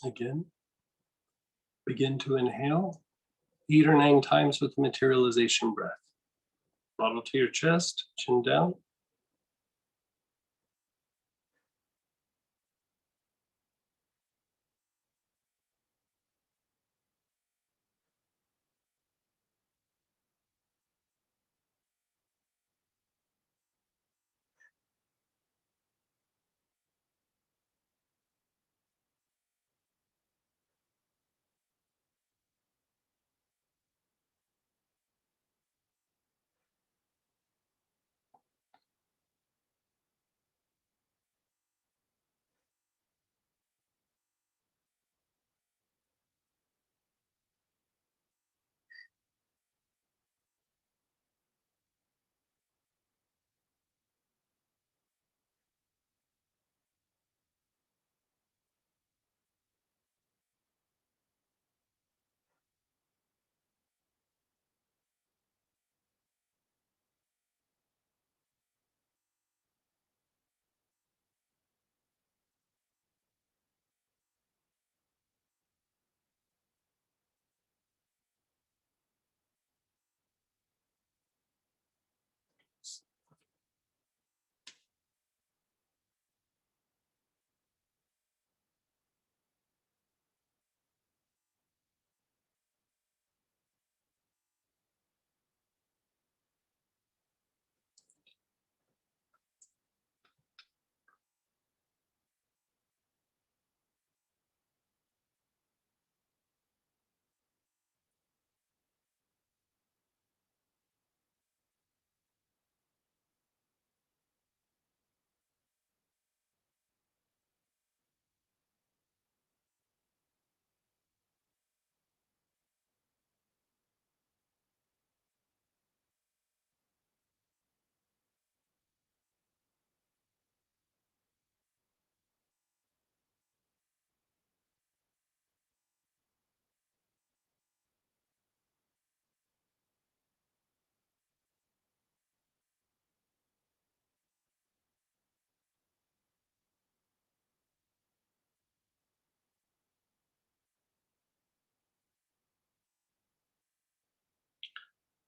Speaker 1: Again, begin to inhale 8 or 9 times with the materialization breath. Bottle to your chest, chin down.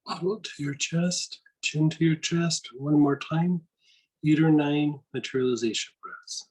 Speaker 1: Bottle to your chest, chin to your chest. One more time. 8 or 9 materialization breaths.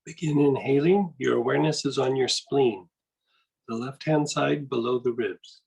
Speaker 1: Begin inhaling. Your awareness is on your spleen, the left-hand side below the ribs.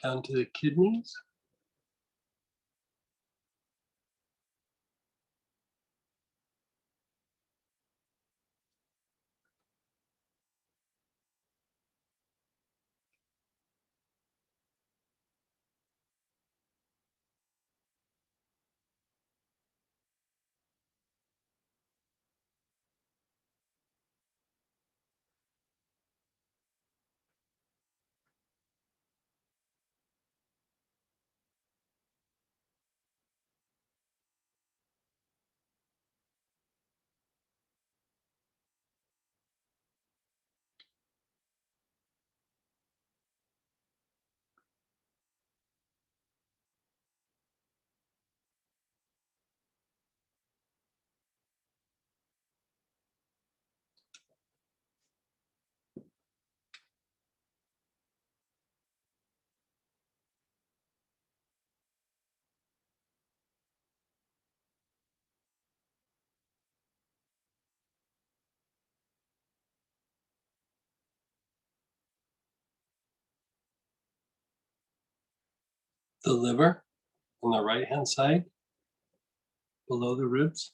Speaker 1: Down to the kidneys. The liver on the right-hand side below the ribs.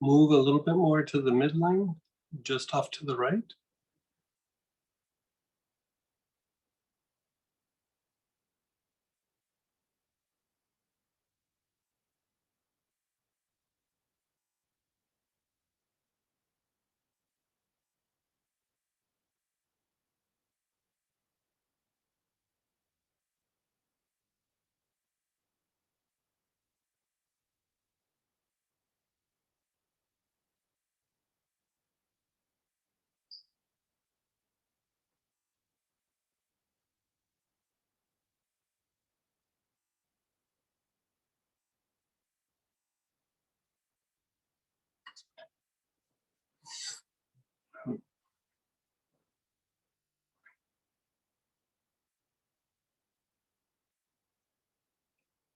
Speaker 1: Move a little bit more to the midline, just off to the right.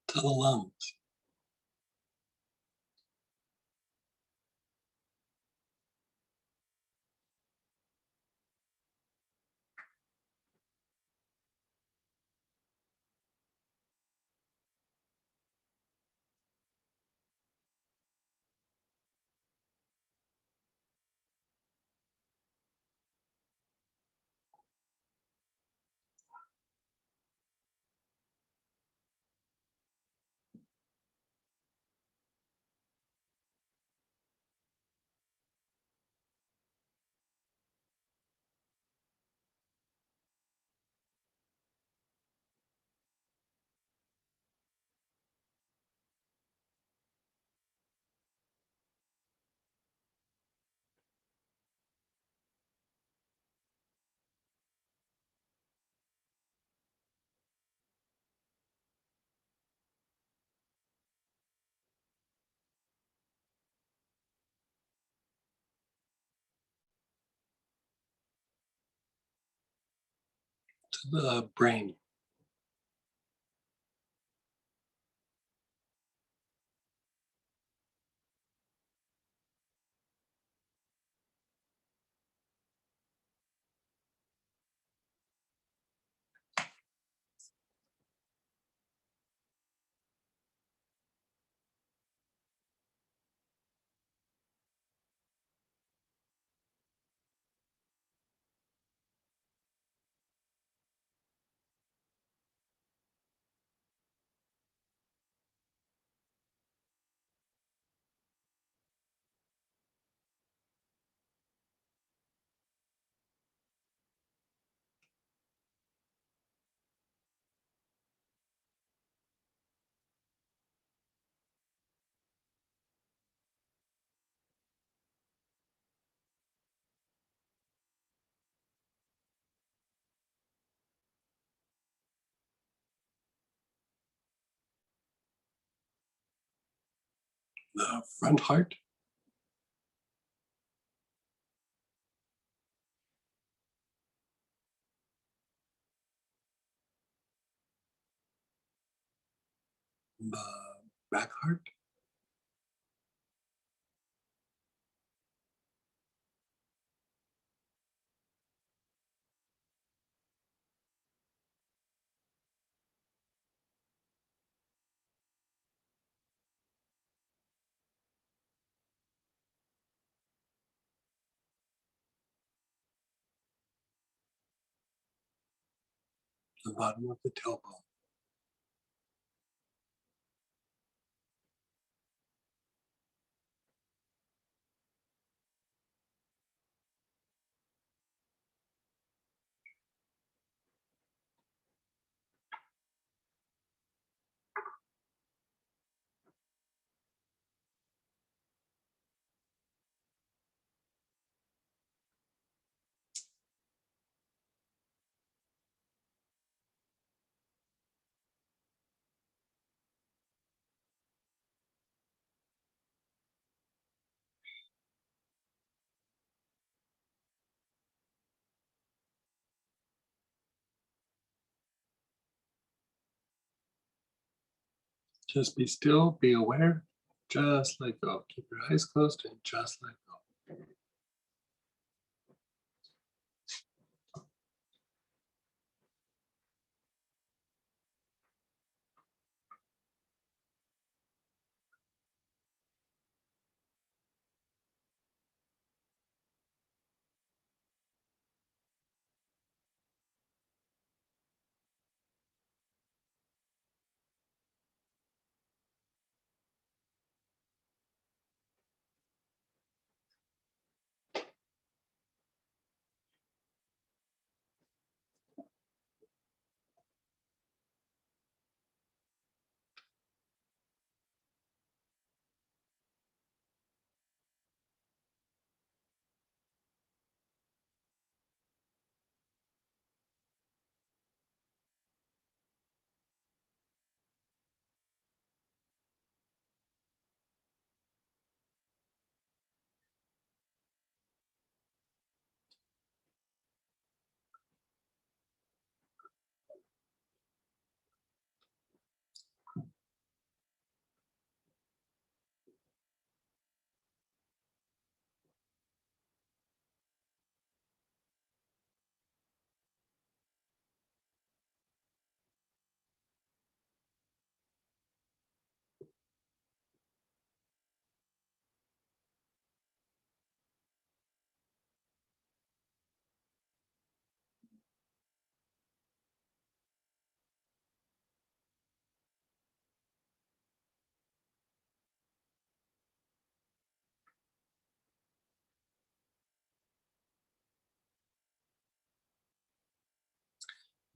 Speaker 1: To the lungs. The brain. The front heart. The back heart. The bottom of the tailbone. Just be still, be aware, just let go. Keep your eyes closed and just let go.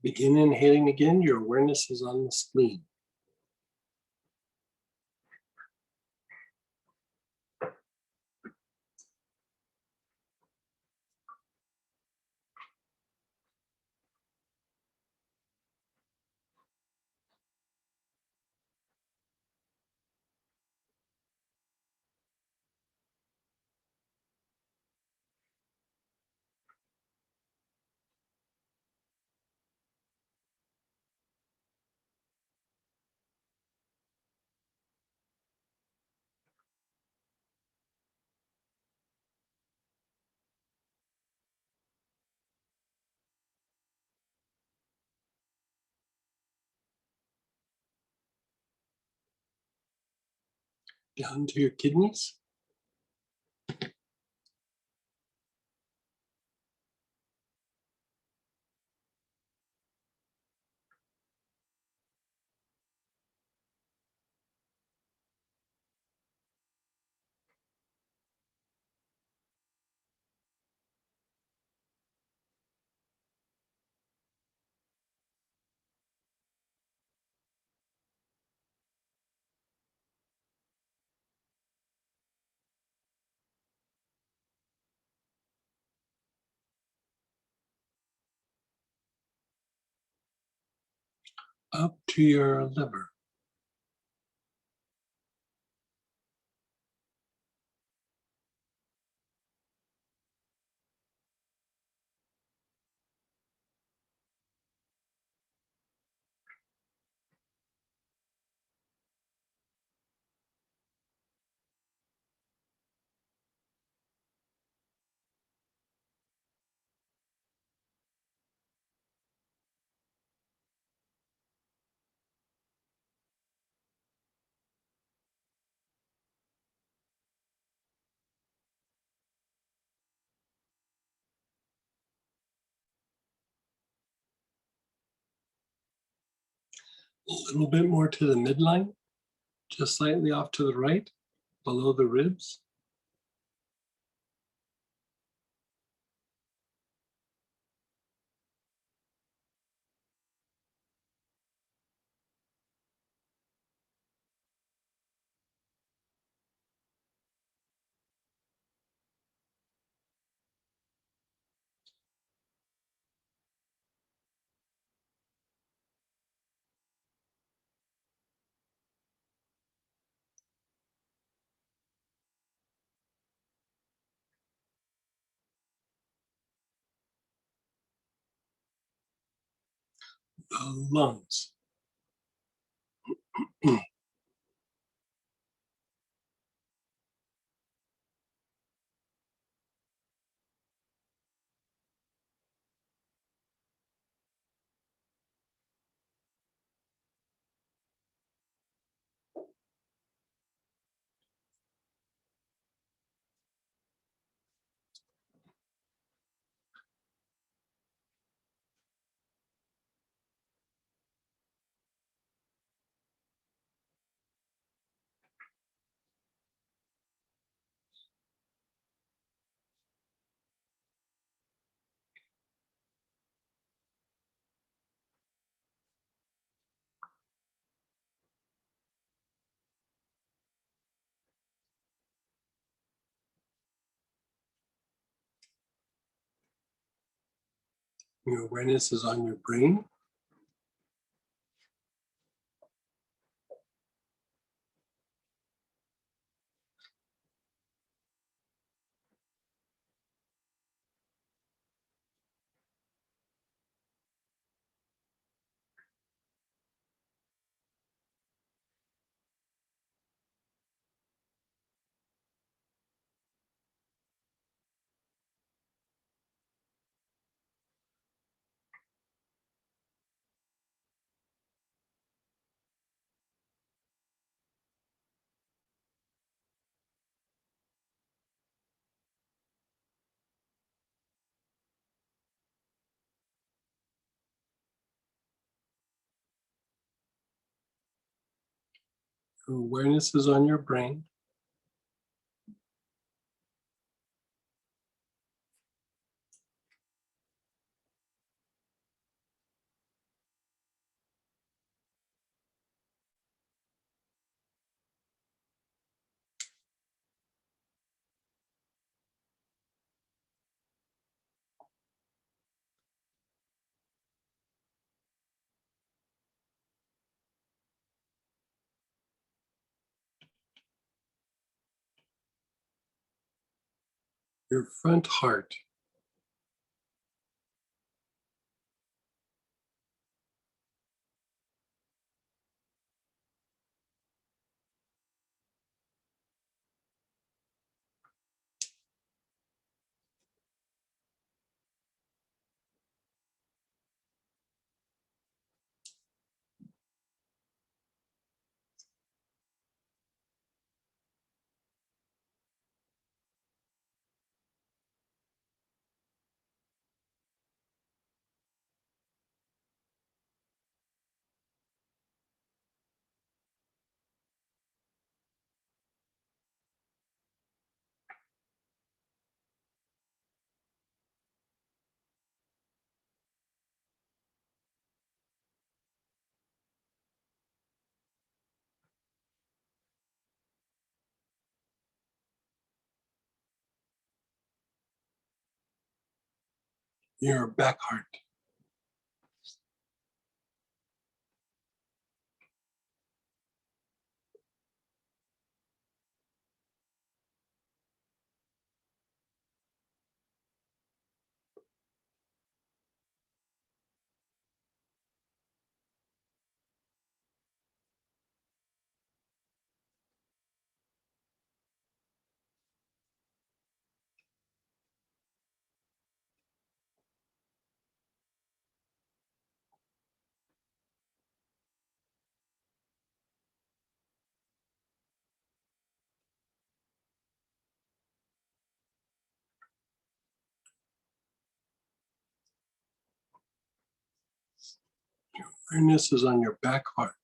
Speaker 1: Begin inhaling again. Your awareness is on the spleen. Down to your kidneys. Up to your liver. A little bit more to the midline, just slightly off to the right, below the ribs. The lungs. Your awareness is on your brain. Your awareness is on your brain. Your front heart. Your back heart. Awareness is on your back heart.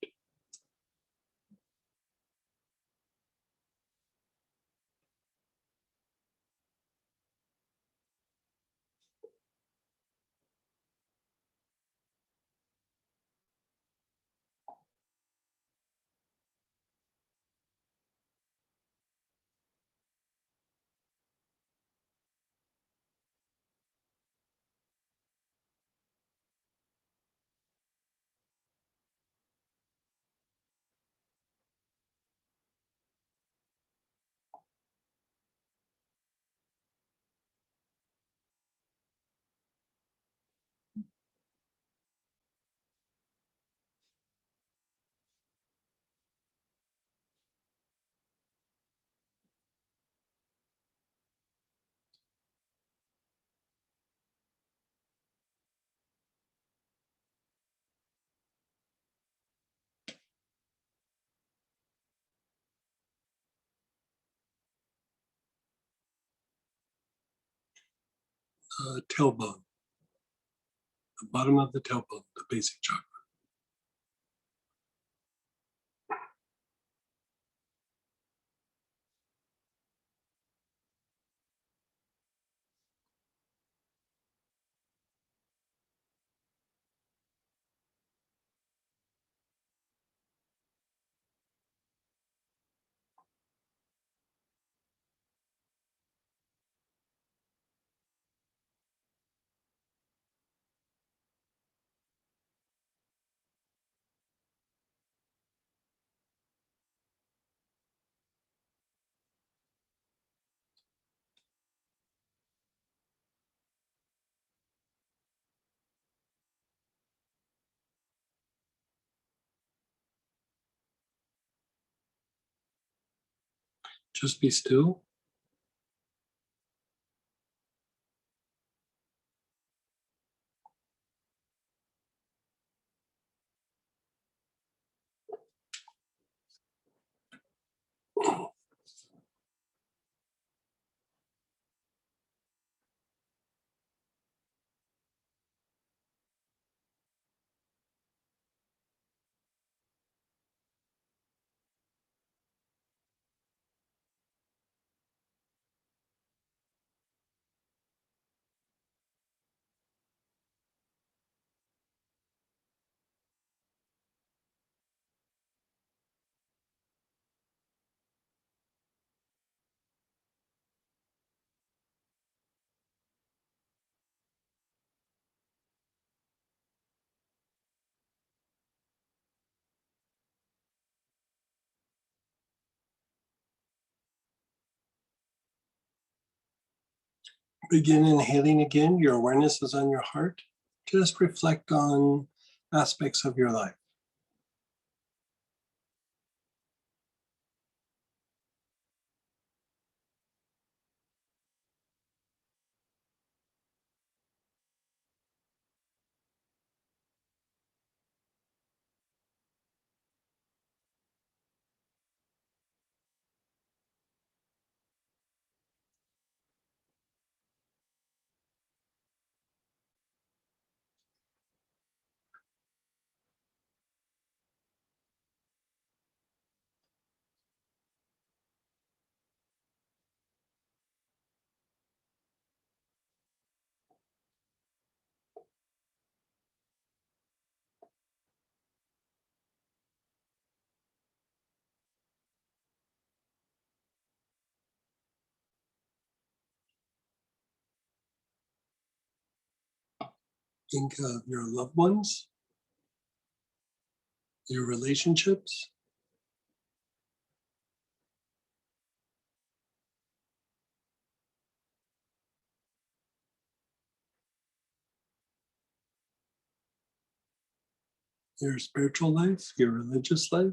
Speaker 1: Tailbone, the bottom of the tailbone, the basic chakra. Just be still. Begin inhaling again. Your awareness is on your heart. Just reflect on aspects of your life. Think of your loved ones, your relationships, your spiritual life, your religious life,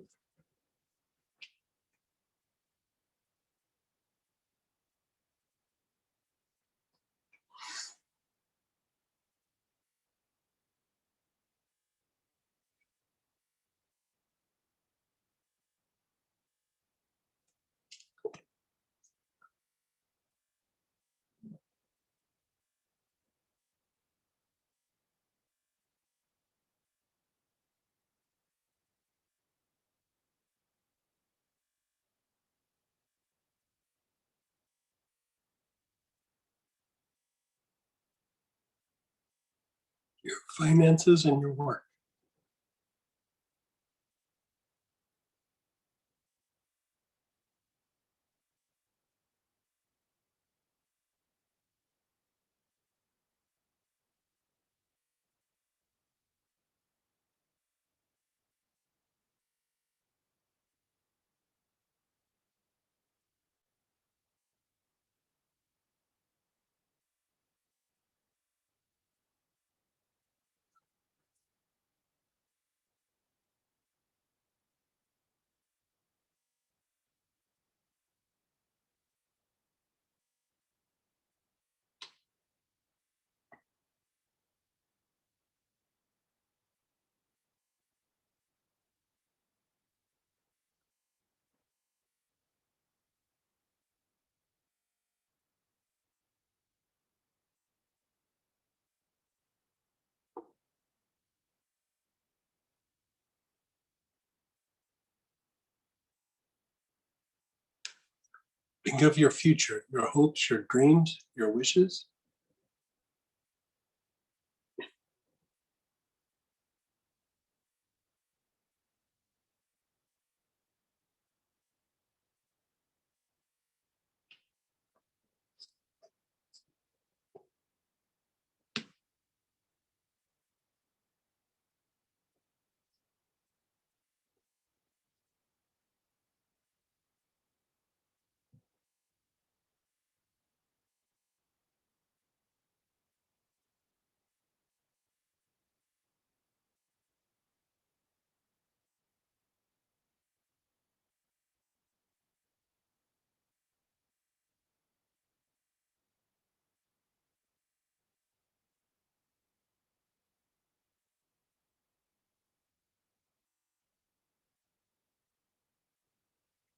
Speaker 1: your finances, and your work. Think of your future, your hopes, your dreams, your wishes.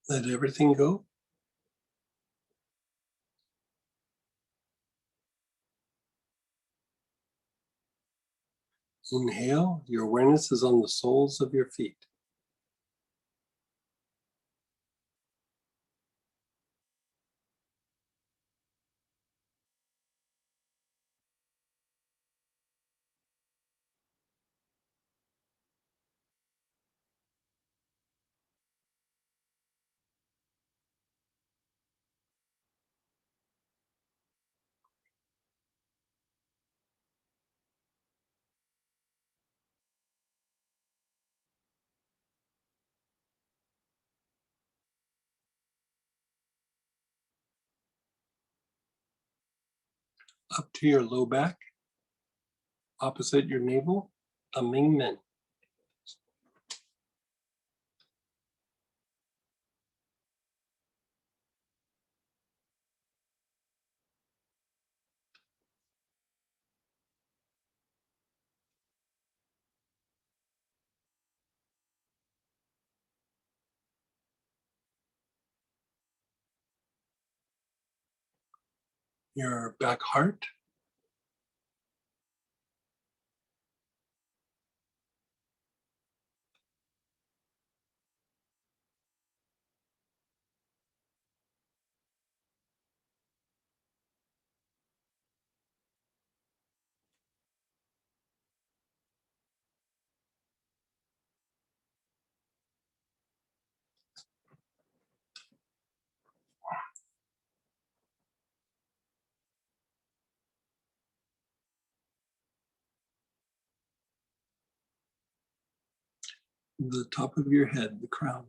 Speaker 1: Let everything go. Inhale, your awareness is on the soles of your feet. Up to your low back, opposite your navel, a Ming Men. Your back heart,
Speaker 10: The top of your head, the crown.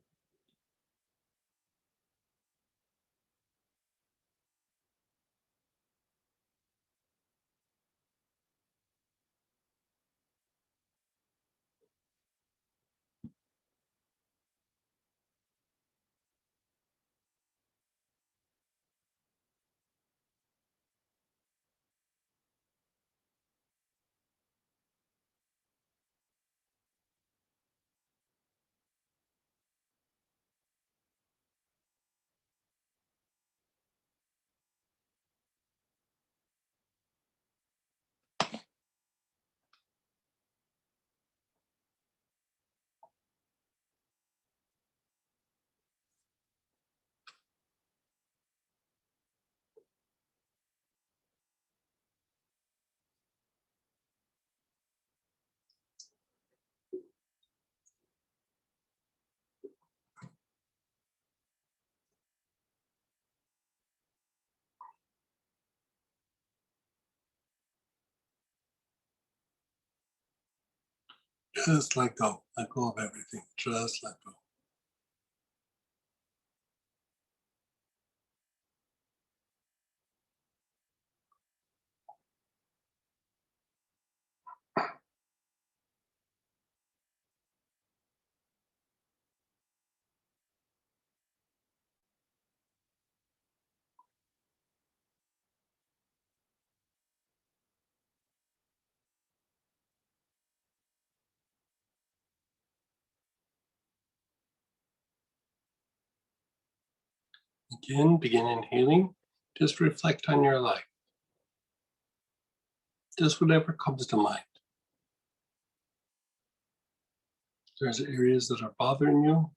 Speaker 10: Just let go. Let go of everything. Just let go. Again, begin inhaling. Just reflect on your life. Just whatever comes to mind. If there's areas that are bothering you,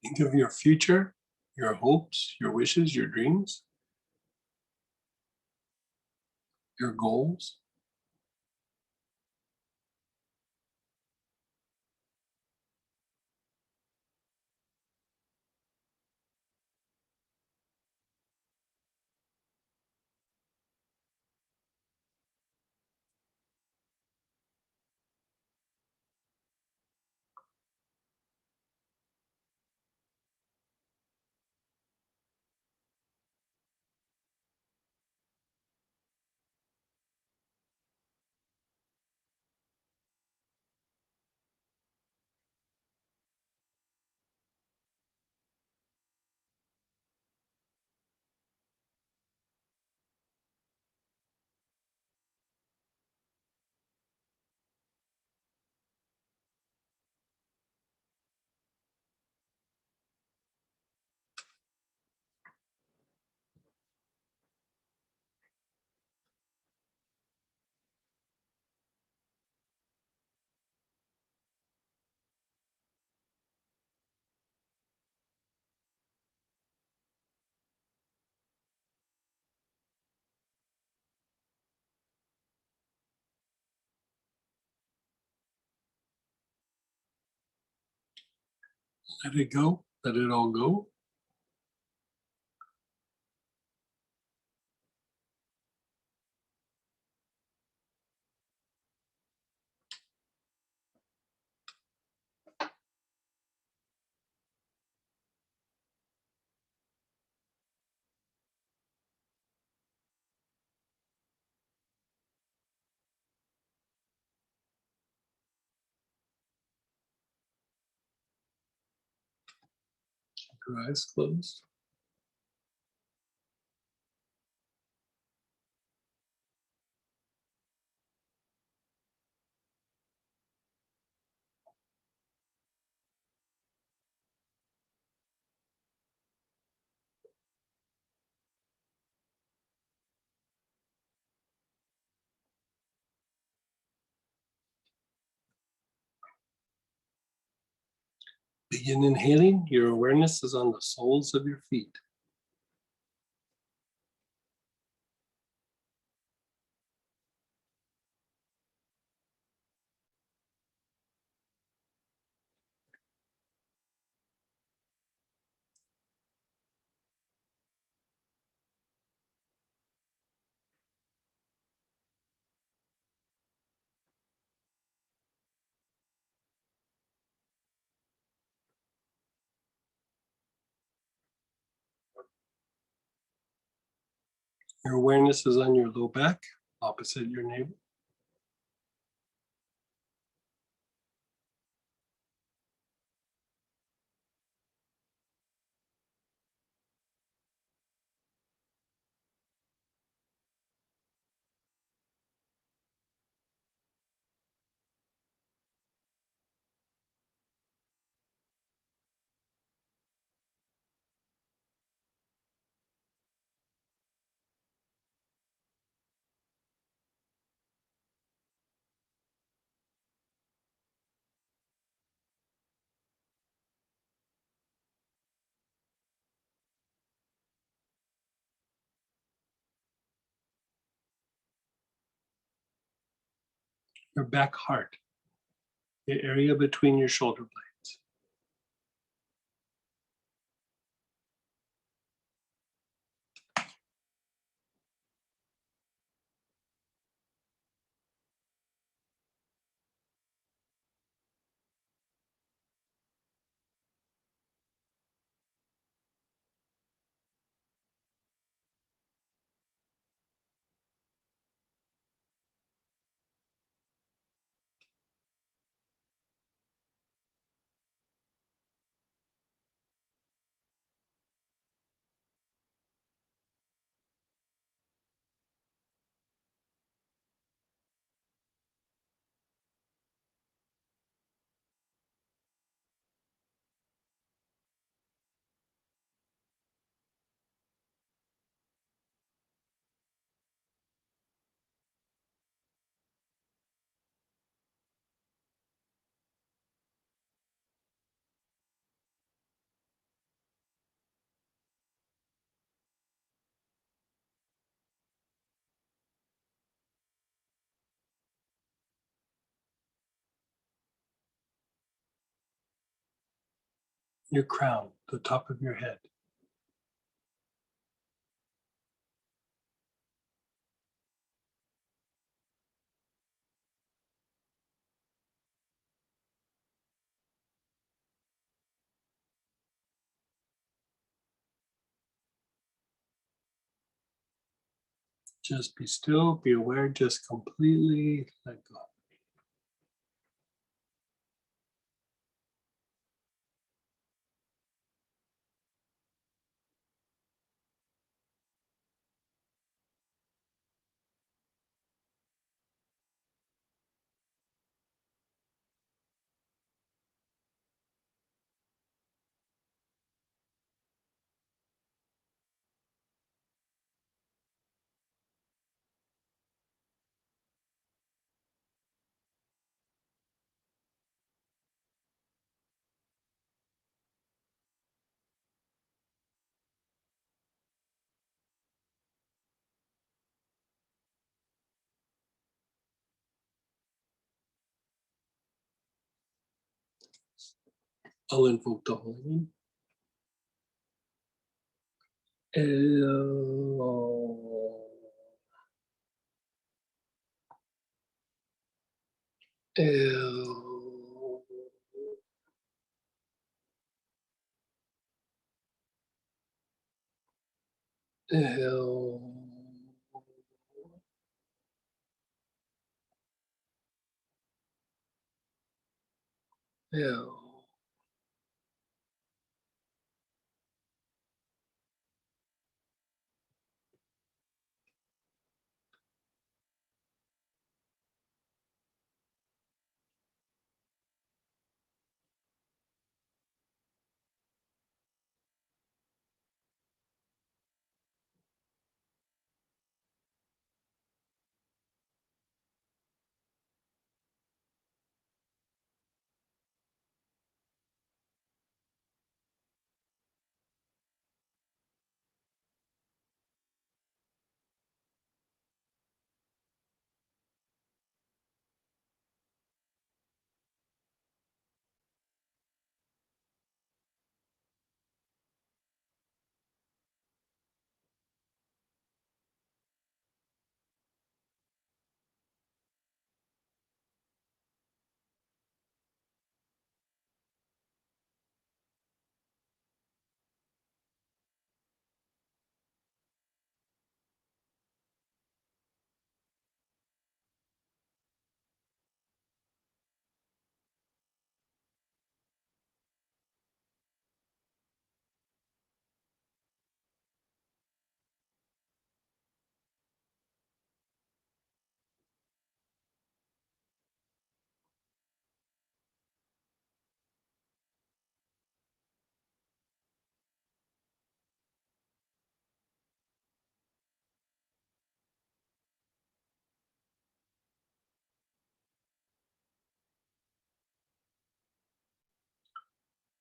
Speaker 10: think of your future, your hopes, your wishes, your dreams, your goals. Let it go. Let it all go. Keep your eyes closed. Begin inhaling. Your awareness is on the soles of your feet. Your awareness is on your low back, opposite your navel. Your back heart, the area between your shoulder blades. Your crown, the top of your head. Just be still, be aware, just completely let go. I'll invoke the holy name. El, el, el, el.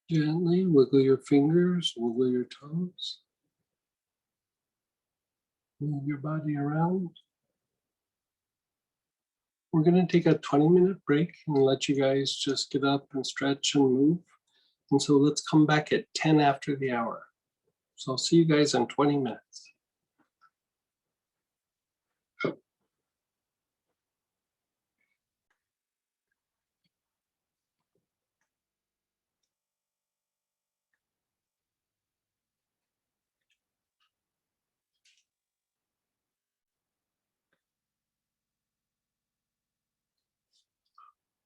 Speaker 1: Gently wiggle your fingers, wiggle your toes. Move your body around. We're going to take a 20-minute break and let you guys just get up and stretch and move. And so let's come back at 10 after the hour. So I'll see you guys in 20 minutes.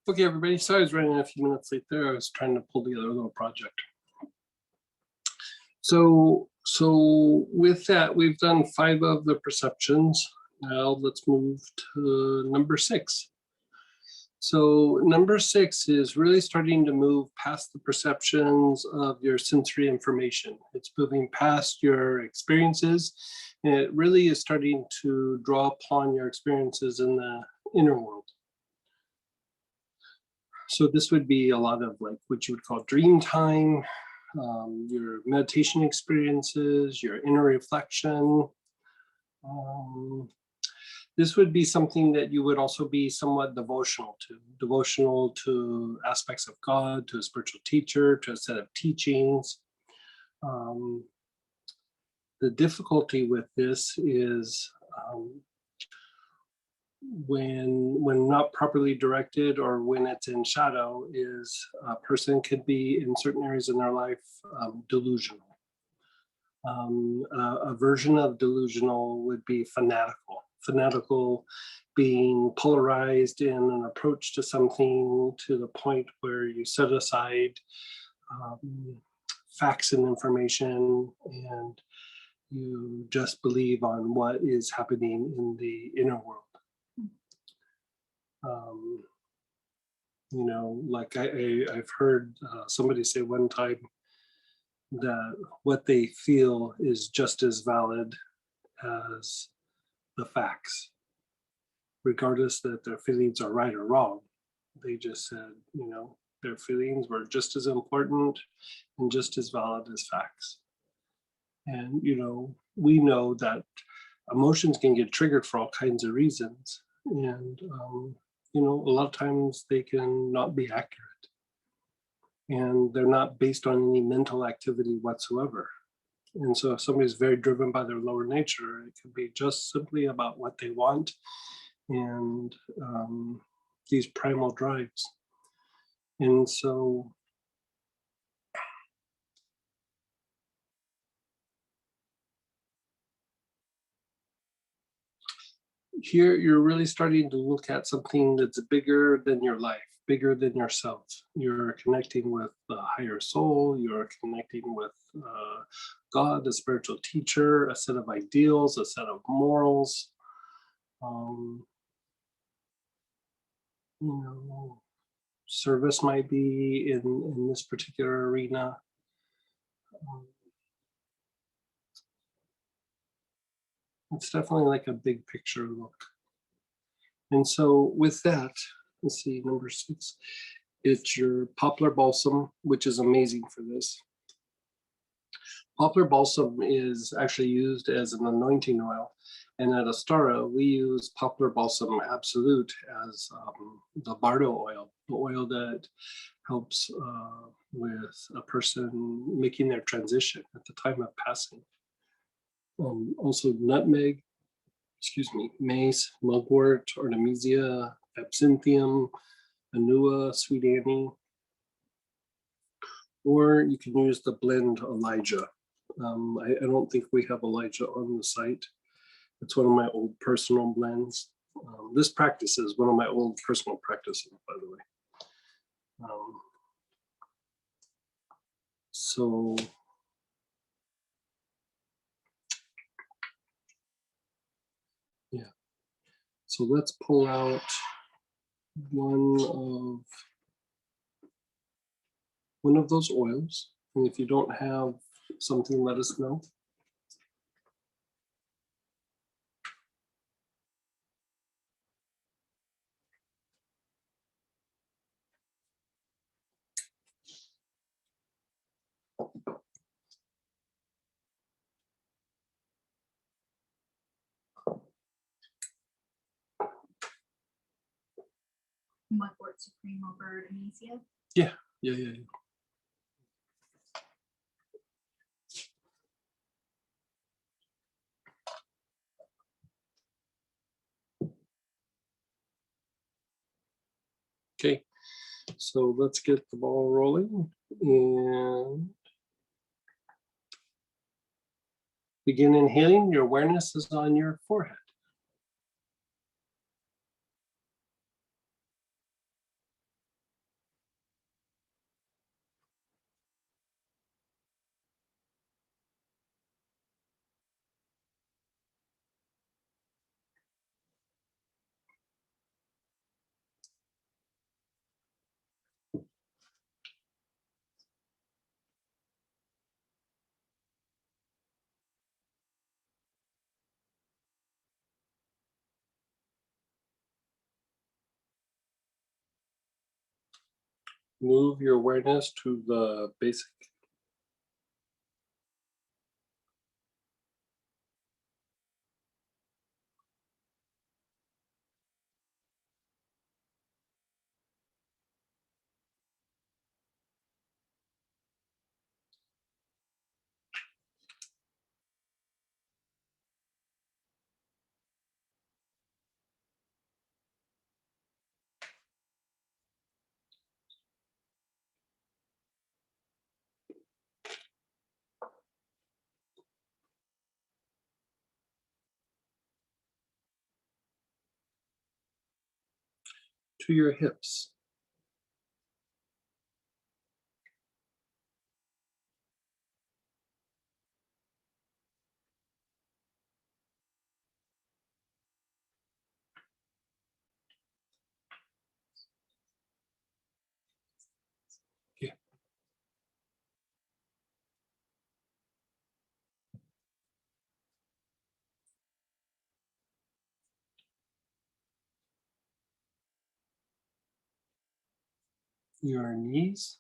Speaker 1: Okay, everybody, sorry I was running a few minutes late there. I was trying to pull together a little project. So with that, we've done 5 of the perceptions. Now let's move to number 6. So number 6 is really starting to move past the perceptions of your sensory information. It's moving past your experiences, and it really is starting to draw upon your experiences in the inner world. So this would be a lot of like what you would call dream time, your meditation experiences, your inner reflection. This would be something that you would also be somewhat devotional to aspects of God, to a spiritual teacher, to a set of teachings. The difficulty with this is when not properly directed or when it's in shadow, is a person could be in certain areas in their life delusional. A version of delusional would be fanatical. Fanatical being polarized in an approach to something to the point where you set aside facts and information and you just believe on what is happening in the inner world. You know, like I've heard somebody say one time that what they feel is just as valid as the facts, regardless that their feelings are right or wrong. They just said, you know, their feelings were just as important and just as valid as facts. And, you know, we know that emotions can get triggered for all kinds of reasons. And, you know, a lot of times they can not be accurate. And they're not based on any mental activity whatsoever. And so if somebody's very driven by their lower nature, it could be just simply about what they want and these primal drives. And so here you're really starting to look at something that's bigger than your life, bigger than yourself. You're connecting with the higher soul, you're connecting with God, a spiritual teacher, a set of ideals, a set of morals. You know, service might be in this particular arena. It's definitely like a big picture look. And so with that, let's see, number 6, it's your poplar balsam, which is amazing for this. Poplar balsam is actually used as an anointing oil. And at Astara, we use poplar balsam absolute as the bardo oil, the oil that helps with a person making their transition at the time of passing. Also nutmeg, mace, mugwort, artemisia, absinthium, anua, sweet annie, or you can use the blend Elijah. I don't think we have Elijah on the site. It's one of my old personal blends. This practice is one of my old personal practices, by the way. So yeah, so let's pull out one of those oils. And if you don't have something, let us know.
Speaker 5: Mugwort Supreme over Artemisia.
Speaker 10: Yeah. Okay, so let's get the ball rolling and begin inhaling. Your awareness is on your forehead. Move your awareness to the basic. To your hips. Yeah. Your knees.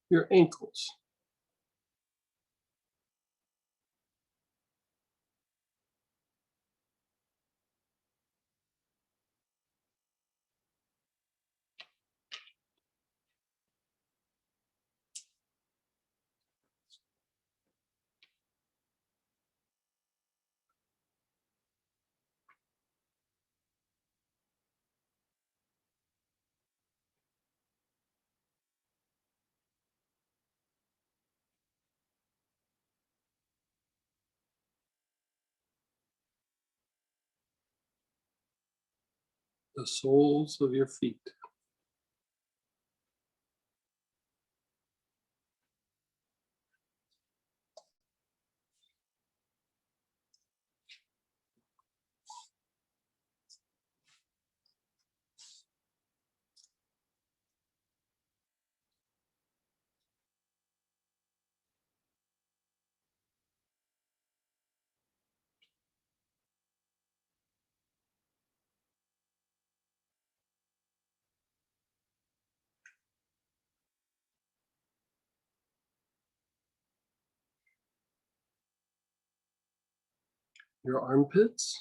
Speaker 10: Your ankles. The soles of your feet. Your armpits.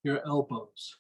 Speaker 10: your elbows,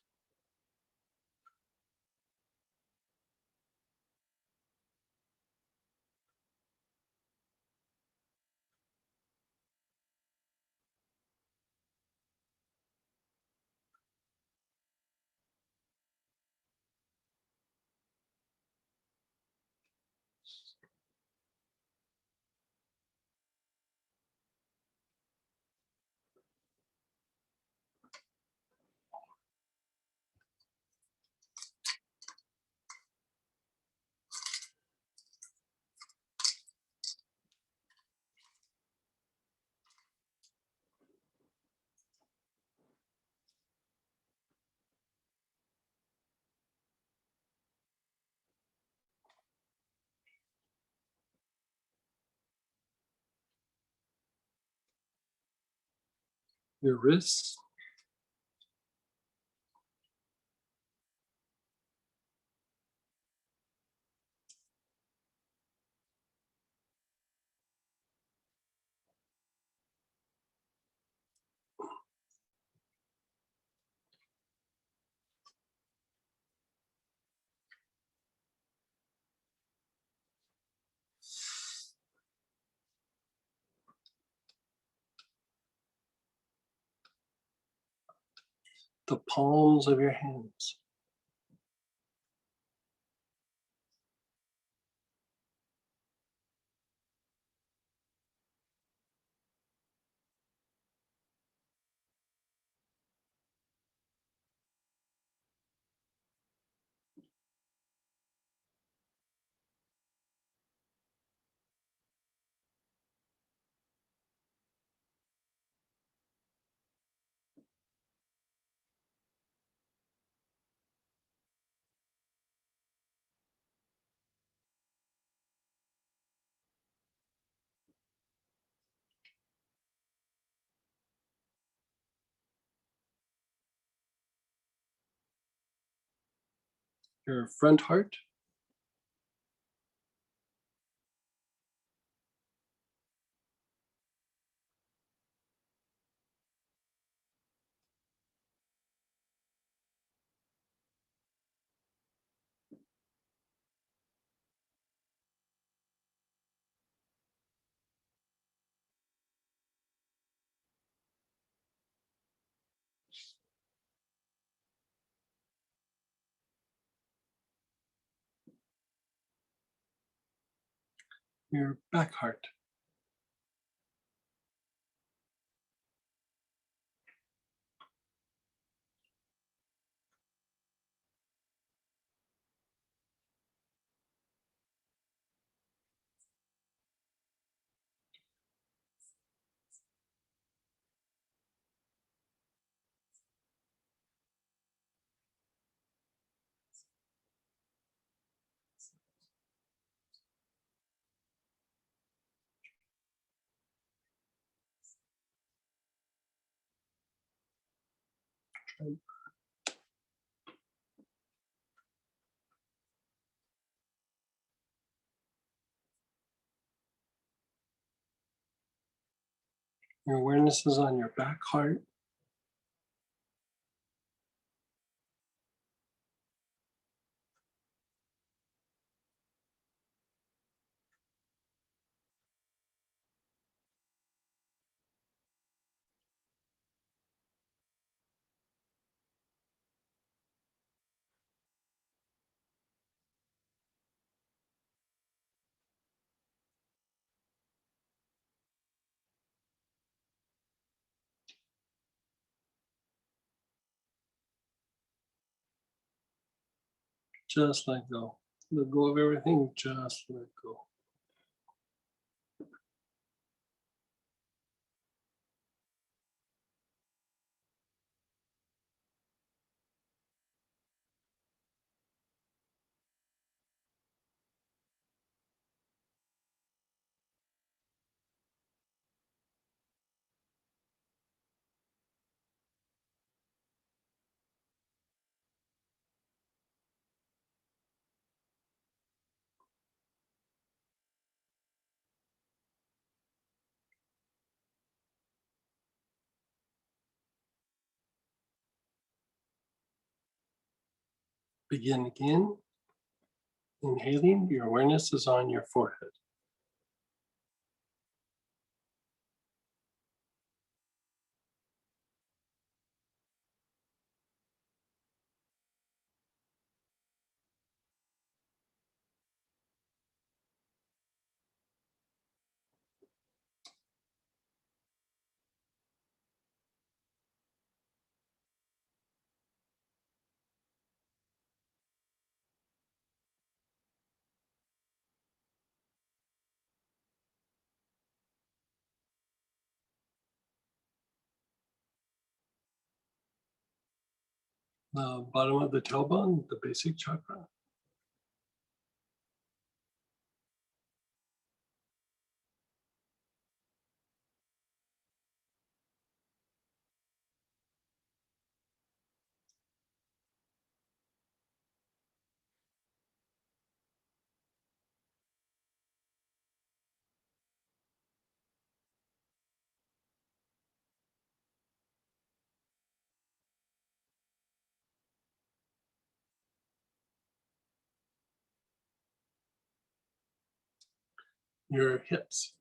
Speaker 10: your wrists, the palms of your hands. Your front heart, your back heart, your awareness is on your back heart, just let go. Let go of everything, just let go. Begin again. Inhaling, your awareness is on your forehead. The bottom of the tailbone, the basic chakra. Your hips.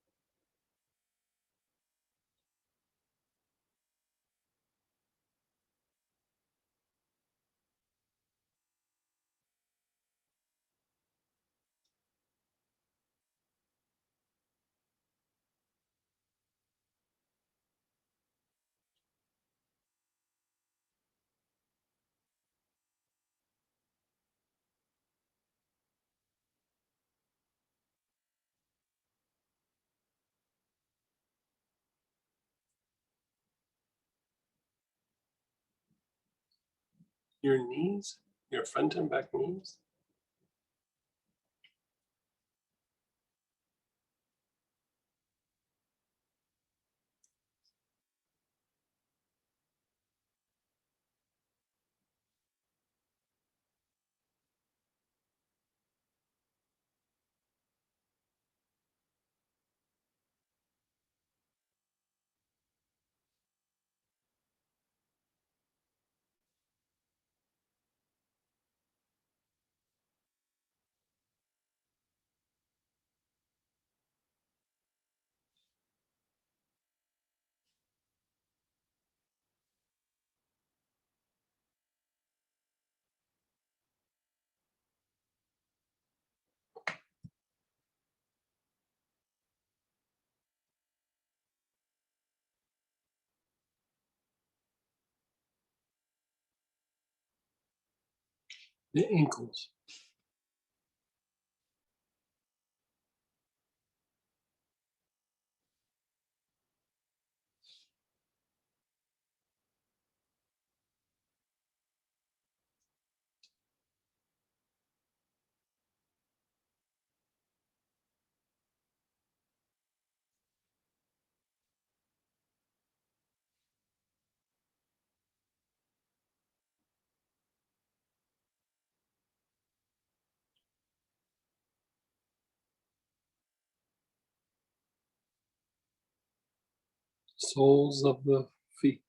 Speaker 10: Your knees, your front and back knees. The ankles. Soles of the feet.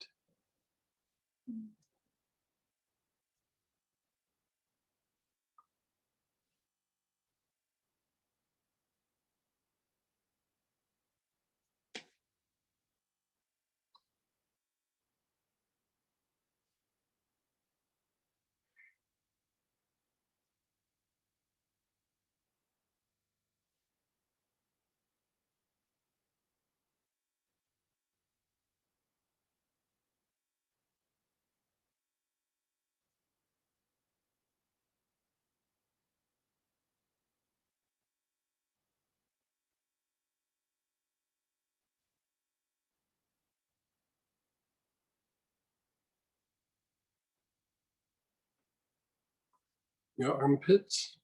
Speaker 10: Your armpits.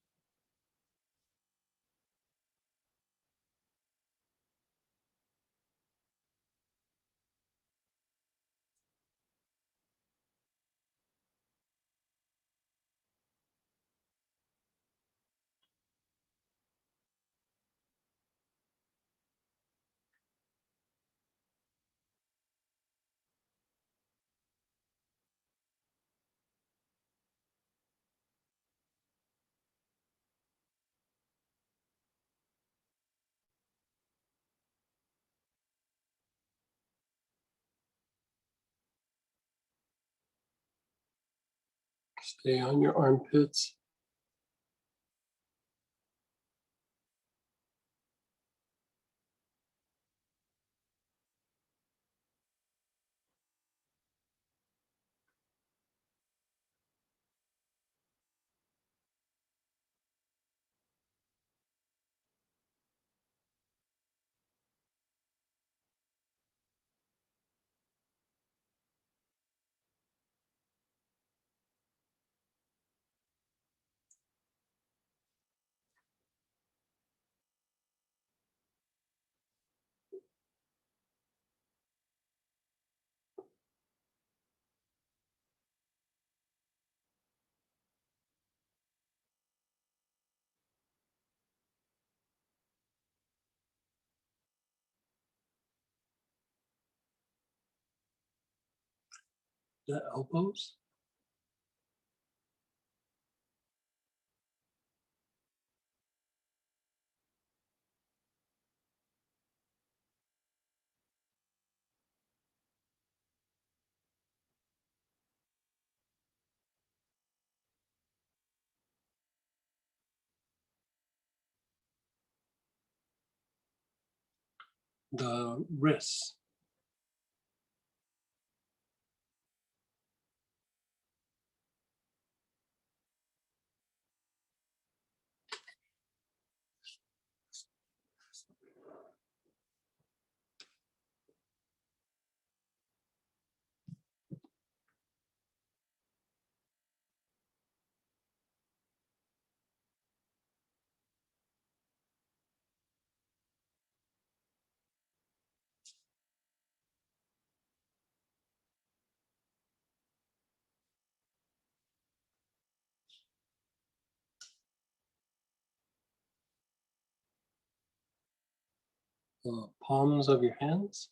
Speaker 10: Stay on your armpits. The elbows. The wrists. The palms of your hands.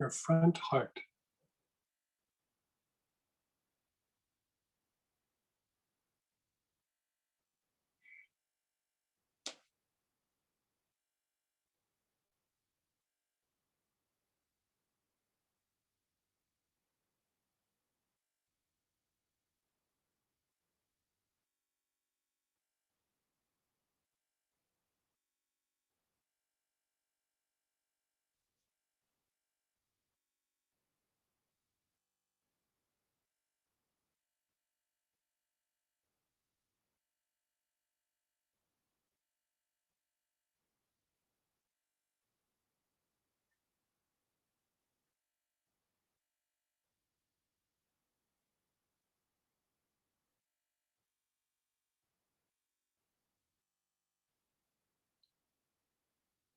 Speaker 10: Your front heart.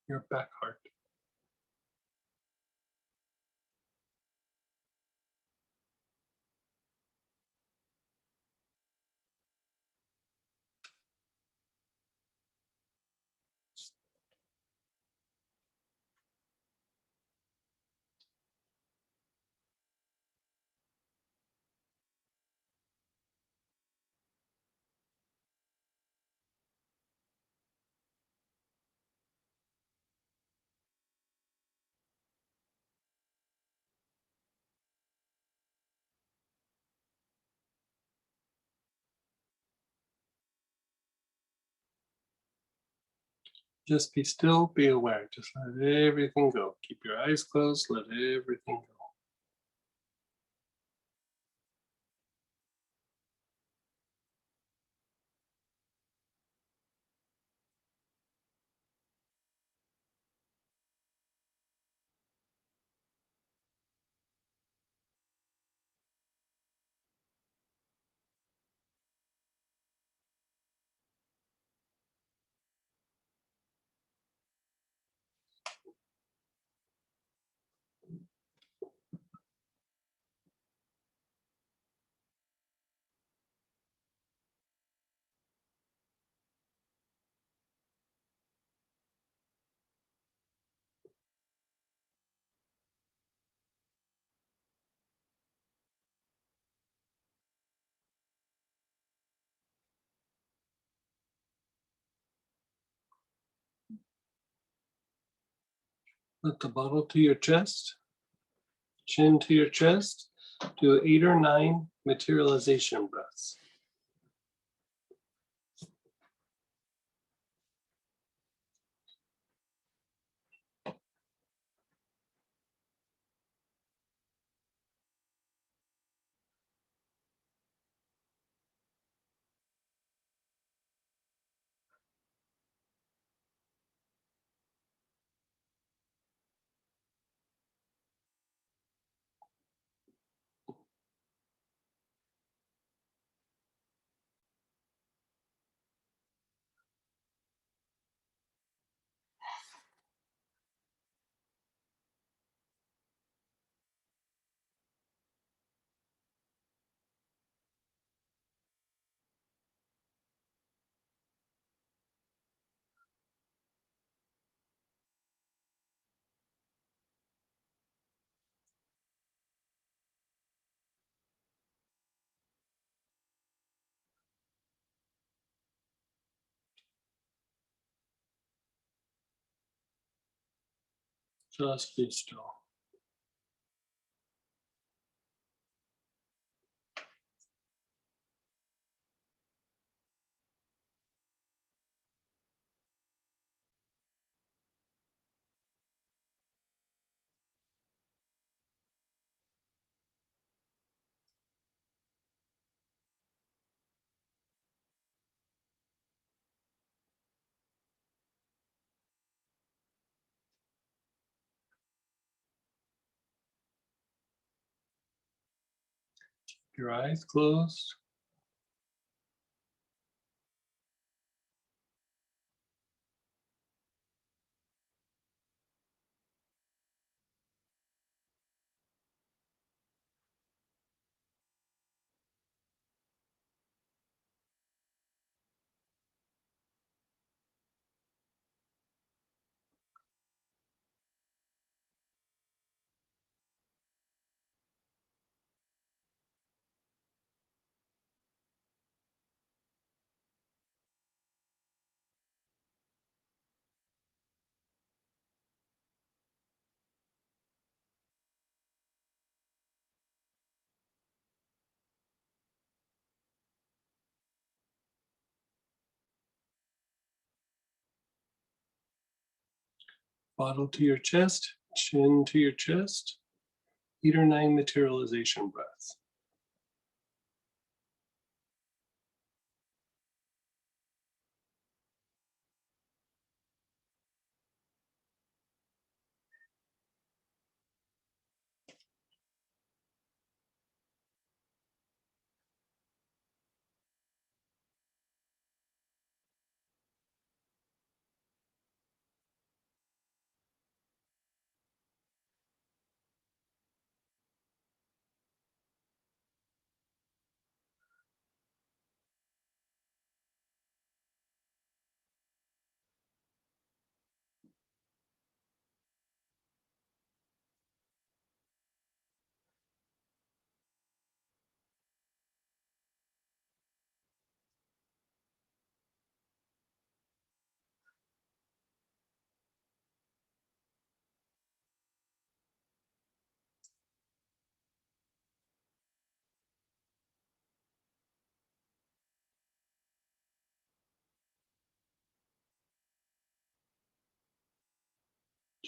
Speaker 10: Your back heart. Just be still, be aware. Just let everything go. Keep your eyes closed, let everything go. Let the bottle to your chest, chin to your chest. Do 8 or 9 materialization breaths. Just be still. Your eyes closed. Bottle to your chest, chin to your chest. 8 or 9 materialization breaths.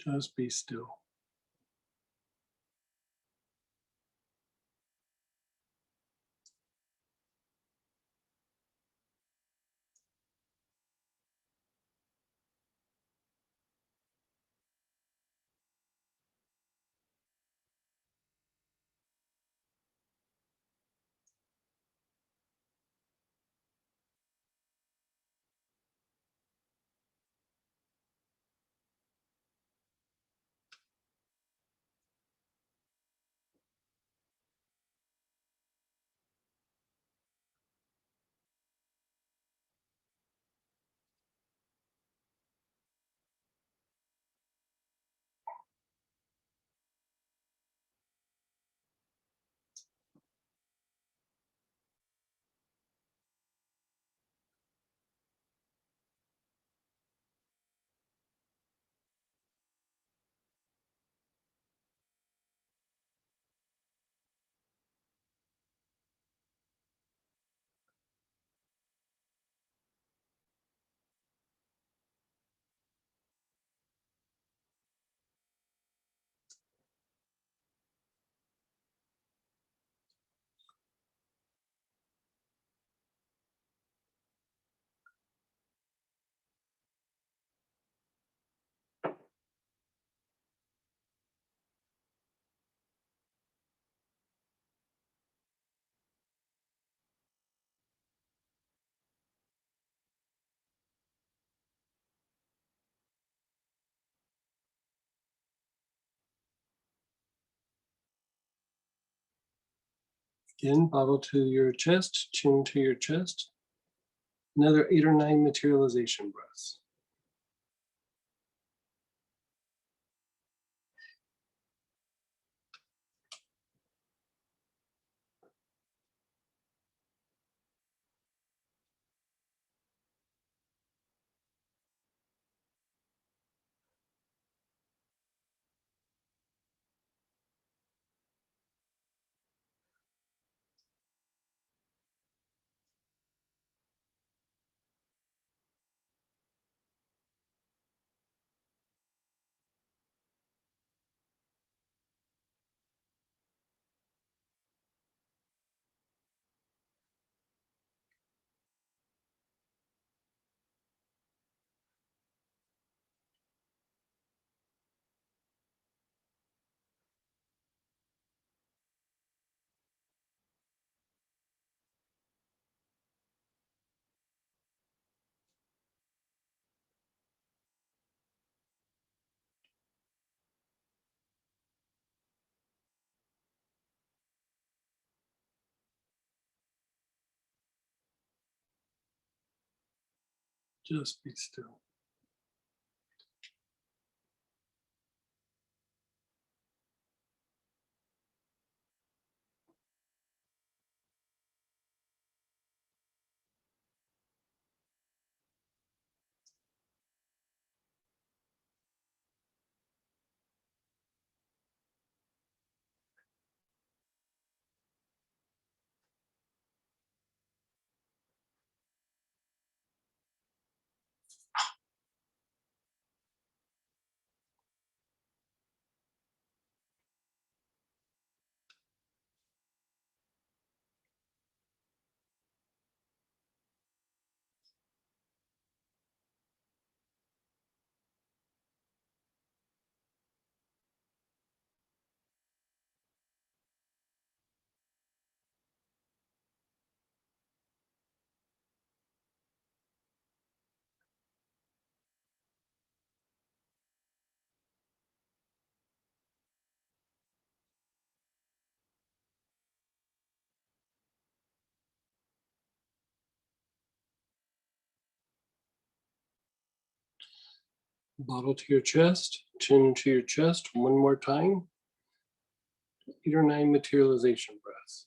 Speaker 10: Just be still. Again, bottle to your chest, chin to your chest. Another 8 or 9 materialization breaths. Just be still. Bottle to your chest, chin to your chest. One more time. 8 or 9 materialization breaths.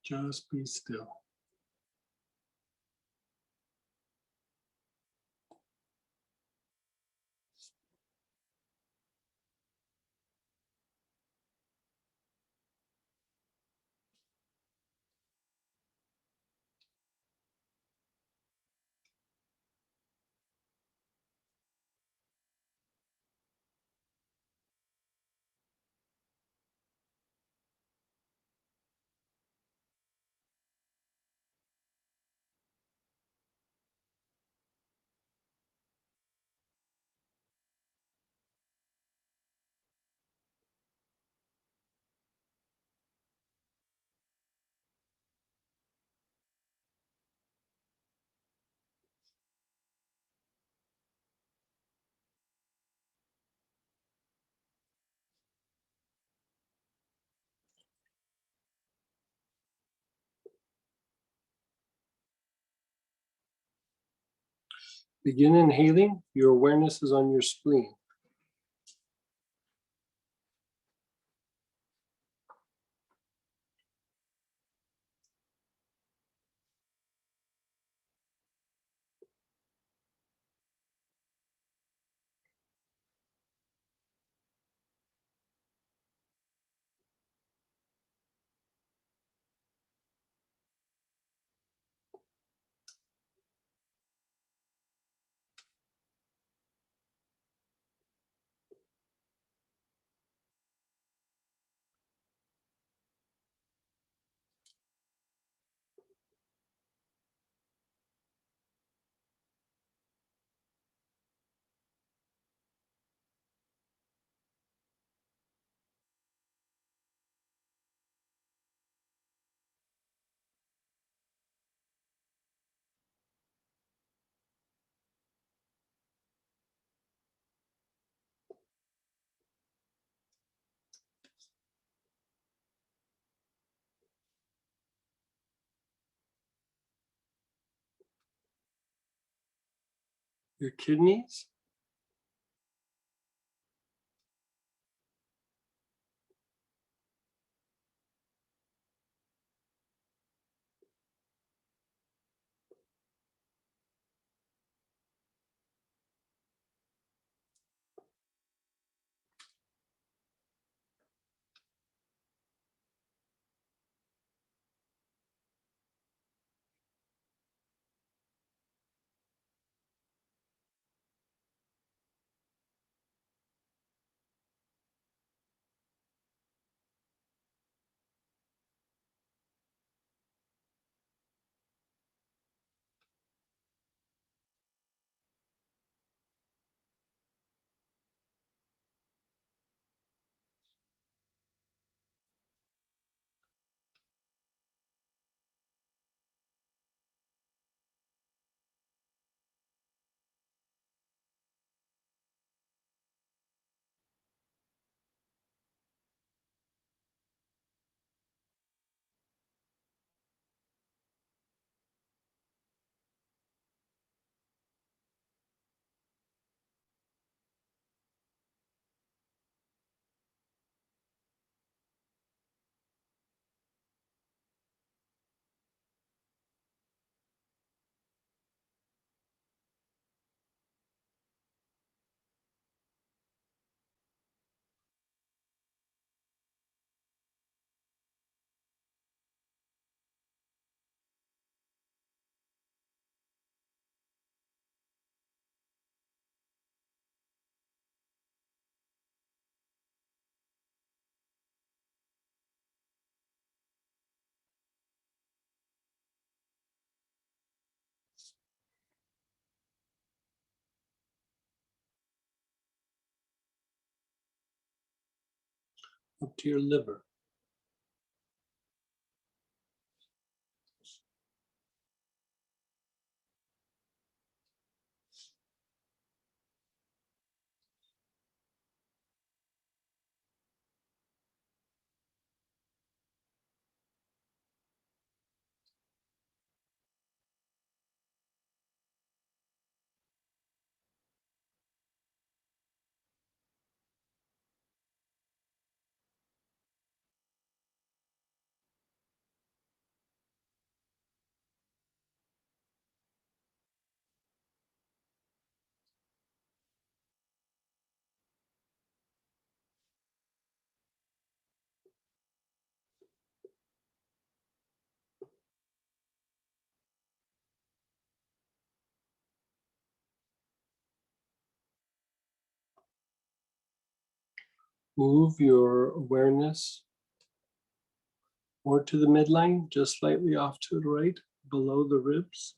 Speaker 10: Just be still. Begin inhaling. Your awareness is on your spleen. Your kidneys. Up to your liver. Move your awareness or to the midline, just slightly off to the right, below the ribs.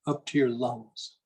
Speaker 10: Up to your lungs.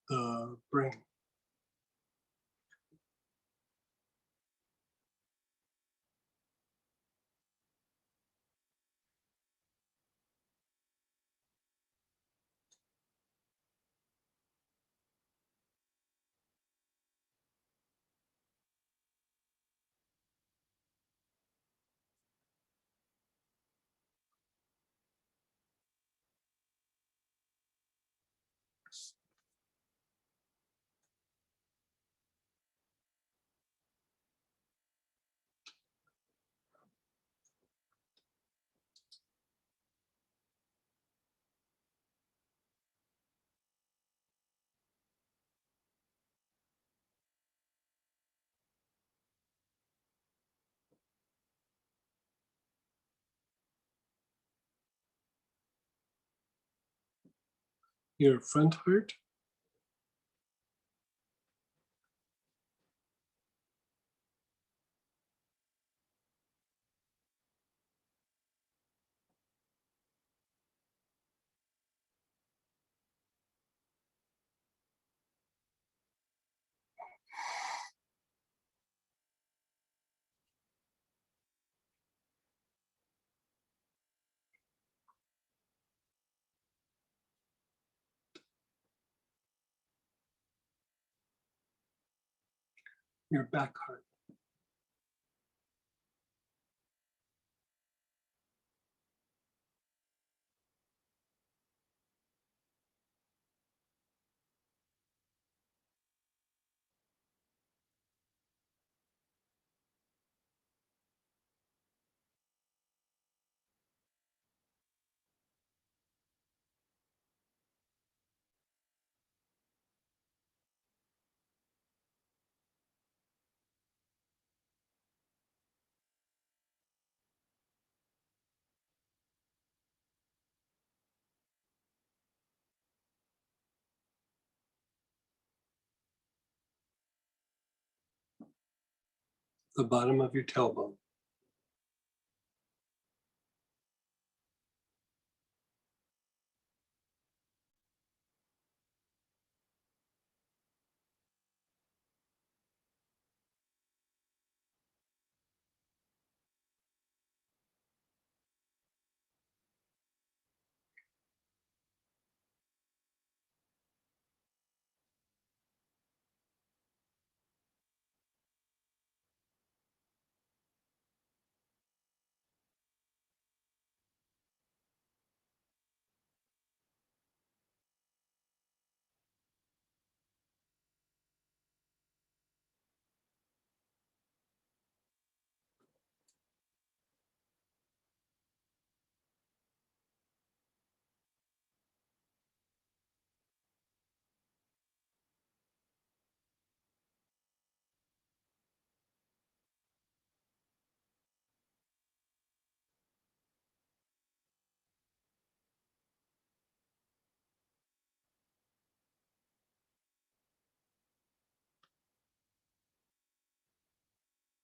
Speaker 10: The brain. Your front heart. Your back heart. The bottom of your tailbone.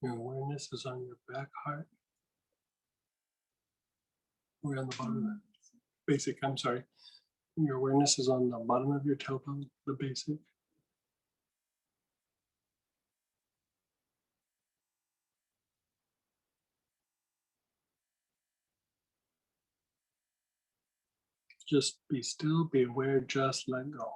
Speaker 10: Your awareness is on your back heart. We're on the bottom of that. Basic, I'm sorry. Your awareness is on the bottom of your tailbone, the basic. Just be still, be aware, just let go.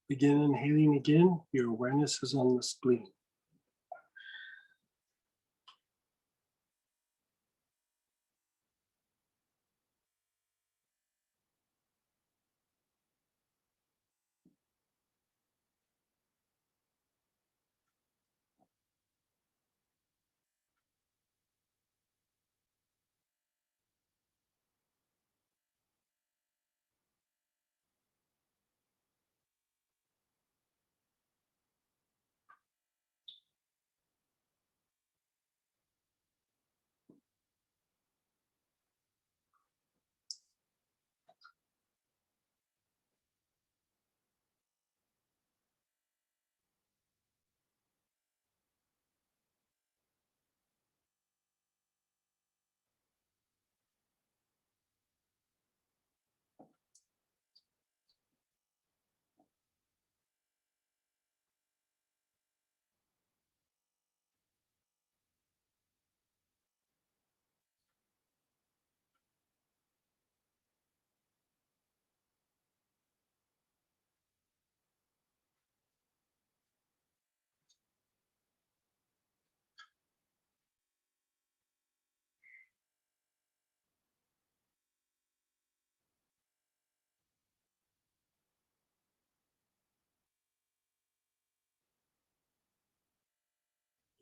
Speaker 10: Begin inhaling again. Your awareness is on the spleen.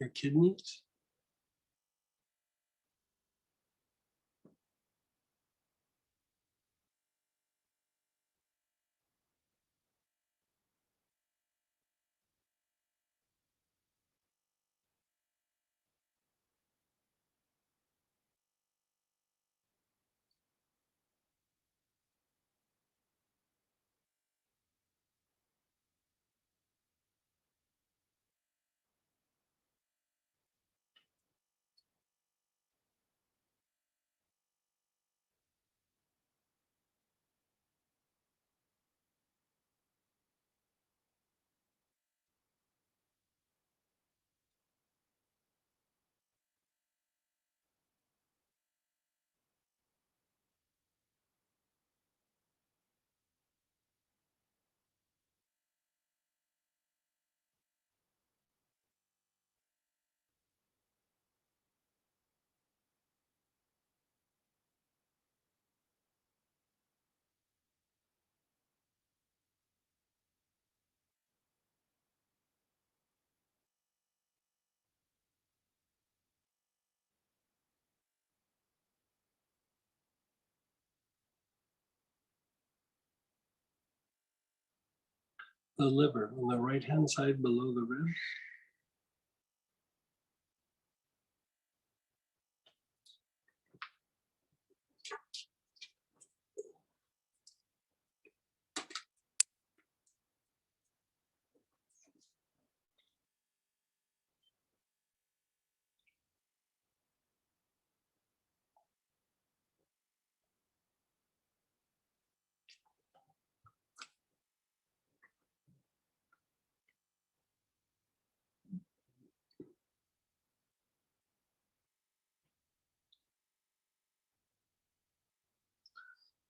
Speaker 10: your kidneys. The liver on the right-hand side below the ribs.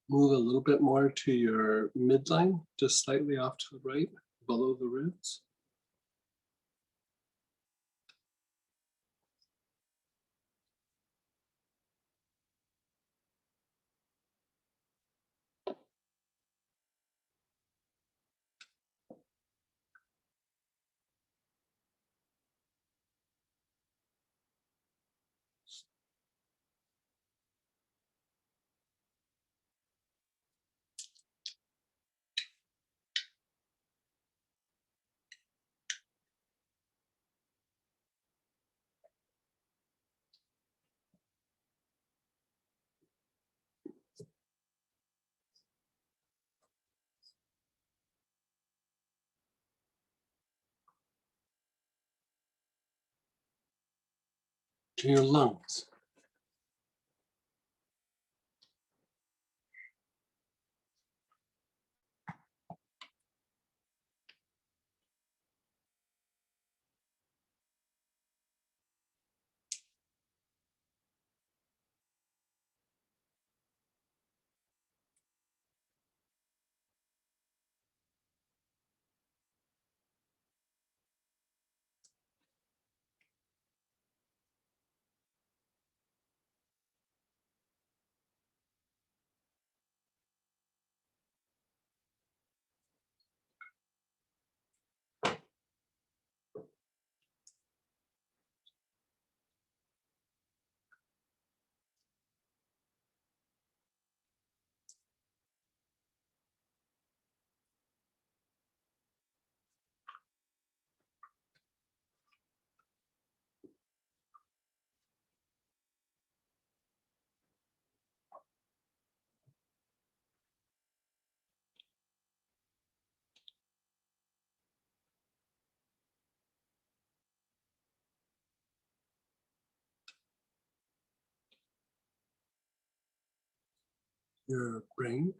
Speaker 10: Move a little bit more to your midline, just slightly off to the right, below the ribs. To your lungs. Your brain.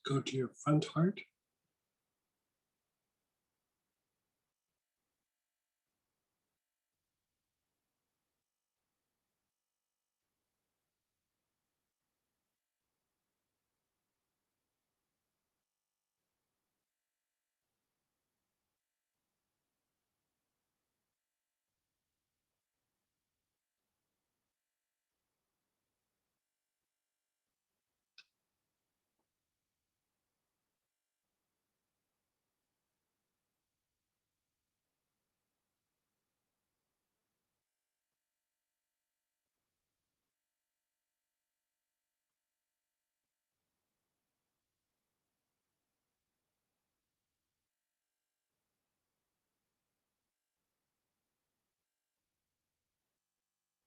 Speaker 10: Go to your front heart.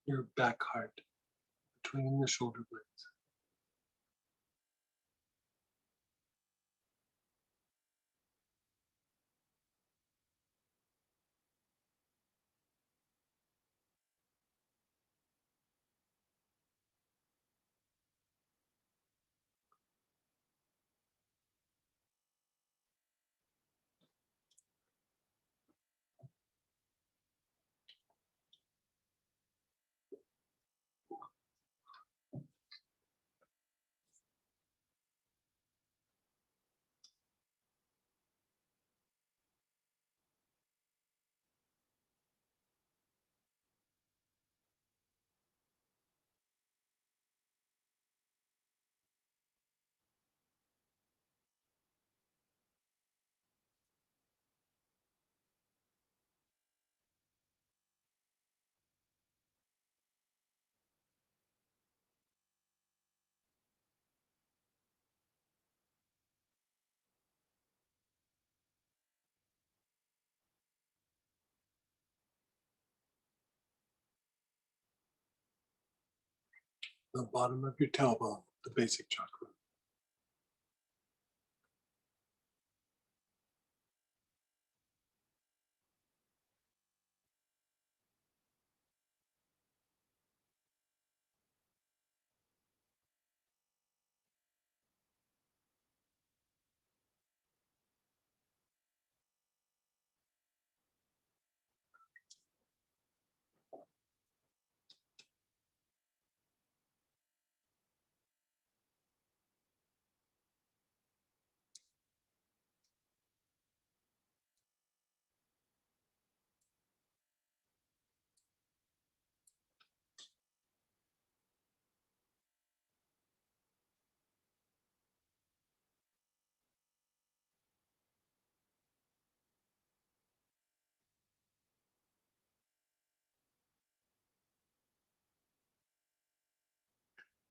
Speaker 10: Your back heart between the shoulder blades. The bottom of your tailbone, the basic chakra.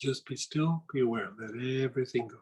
Speaker 10: Just be still, be aware, let everything go.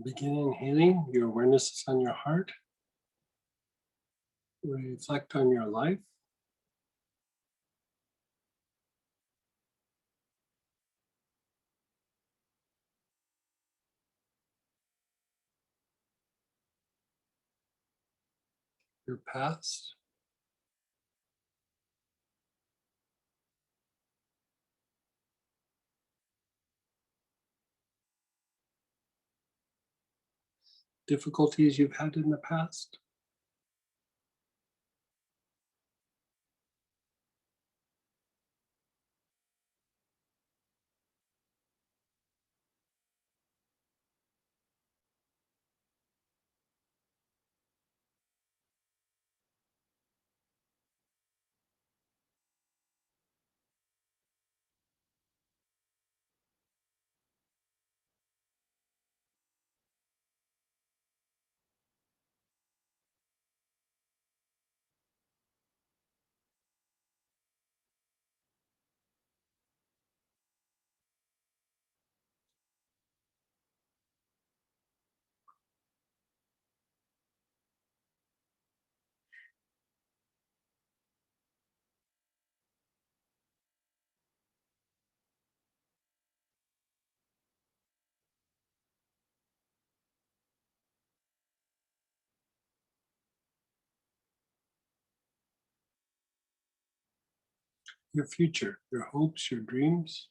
Speaker 10: Begin inhaling, your awareness is on your heart. Reflect on your life. Your past. Difficulties you've had in the past. your future, your hopes, your dreams.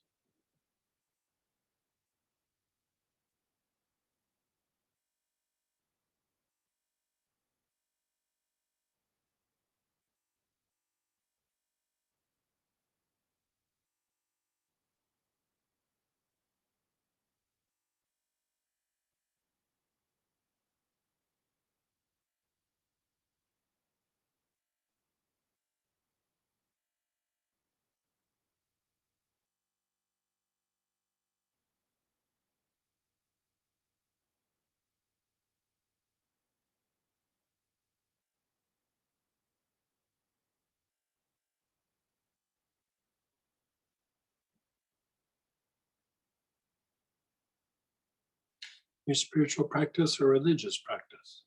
Speaker 10: Your spiritual practice or religious practice.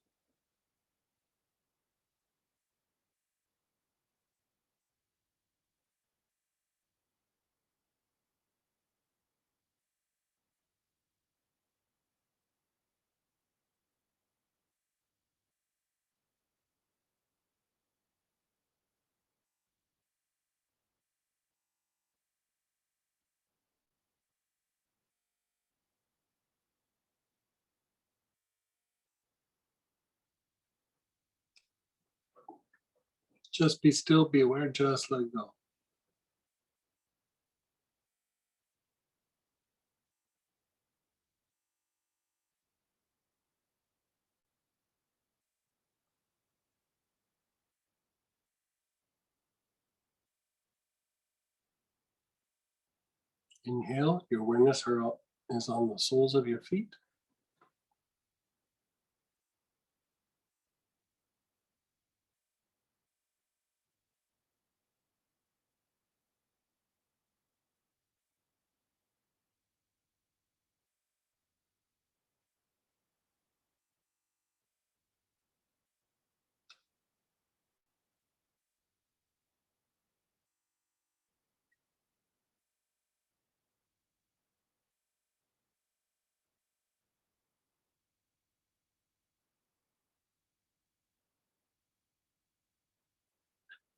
Speaker 10: Just be still, be aware, just let go. Inhale, your awareness is on the soles of your feet.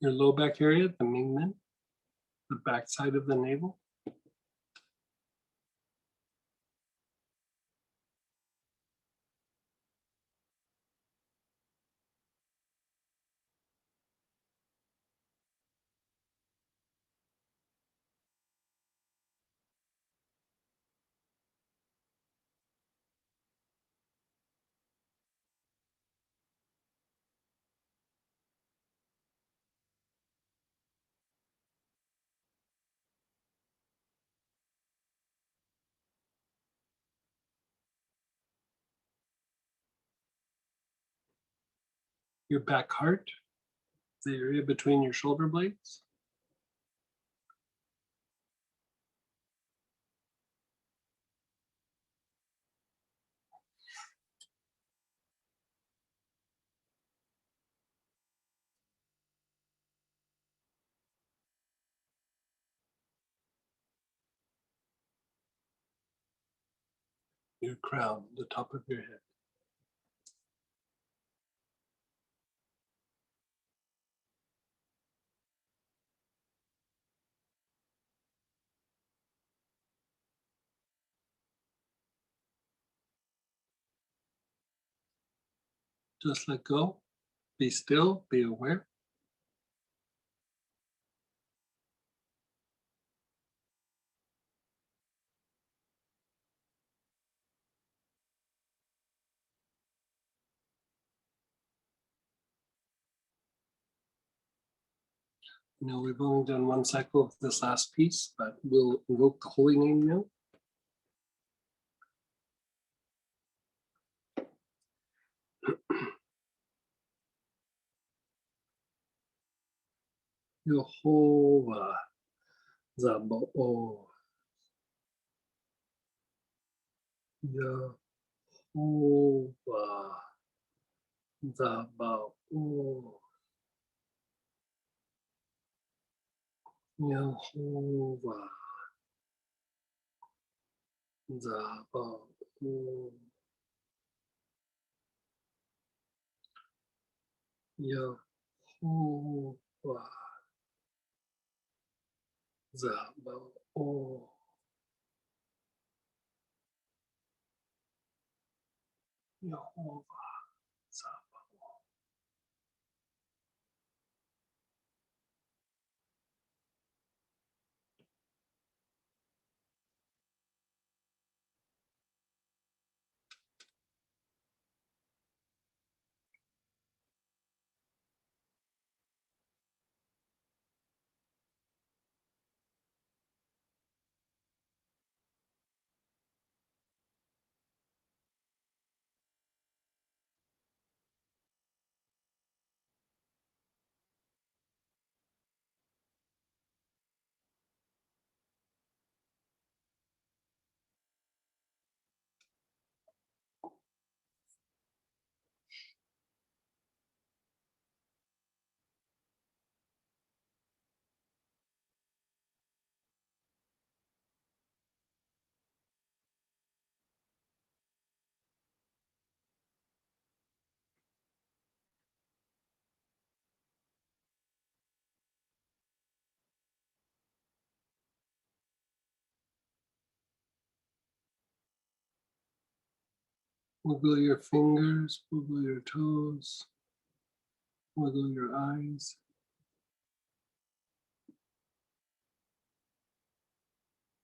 Speaker 10: Your low back area, the Mingmen, the back side of the navel. Your back heart, the area between your shoulder blades. Your crown, the top of your head. Just let go. Be still, be aware. You know, we've only done one cycle of this last piece, but we'll invoke the holy name now. Yehovah Zabaoth. Yehovah Zabaoth. Yehovah Zabaoth. Yehovah Zabao. Yehovah. Zabao. Wiggle your fingers, wiggle your toes, wiggle your eyes.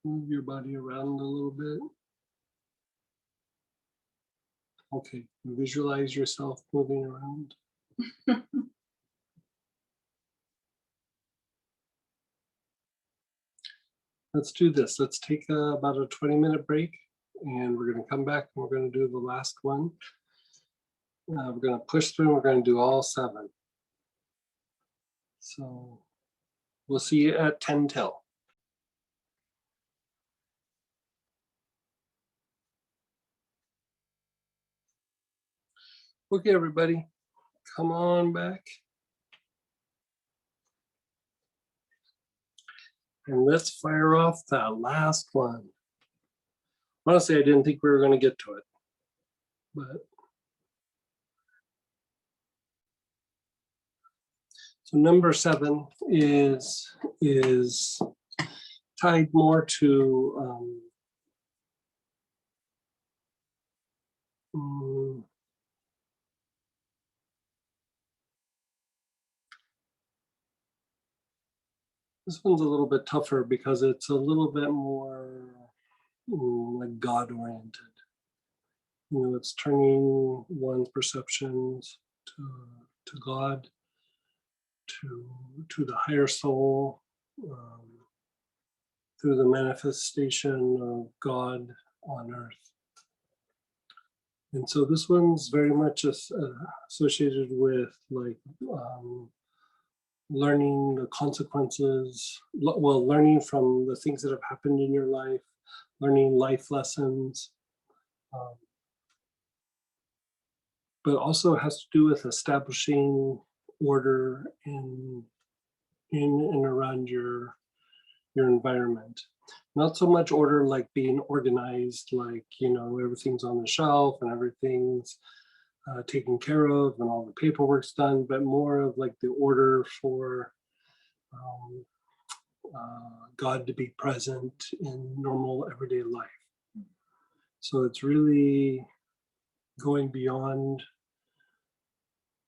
Speaker 10: Move your body around a little bit. Okay, visualize yourself moving around. Let's do this. Let's take about a 20-minute break, and we're going to come back and we're going to do the last one. We're going to push through and we're going to do all 7. So we'll see you at 10 till. Okay, everybody, come on back. And let's fire off that last one. Honestly, I didn't think we were going to get to it, but so number 7 is tied more to this one's a little bit tougher because it's a little bit more like God-oriented. You know, it's turning one's perceptions to God, to the higher soul, through the manifestation of God on earth. And so this one's very much associated with like learning the consequences, well, learning from the things that have happened in your life, learning life lessons, but also has to do with establishing order in and around your environment. Not so much order like being organized, like, you know, everything's on the shelf and everything's taken care of and all the paperwork's done, but more of like the order for God to be present in normal everyday life. So it's really going beyond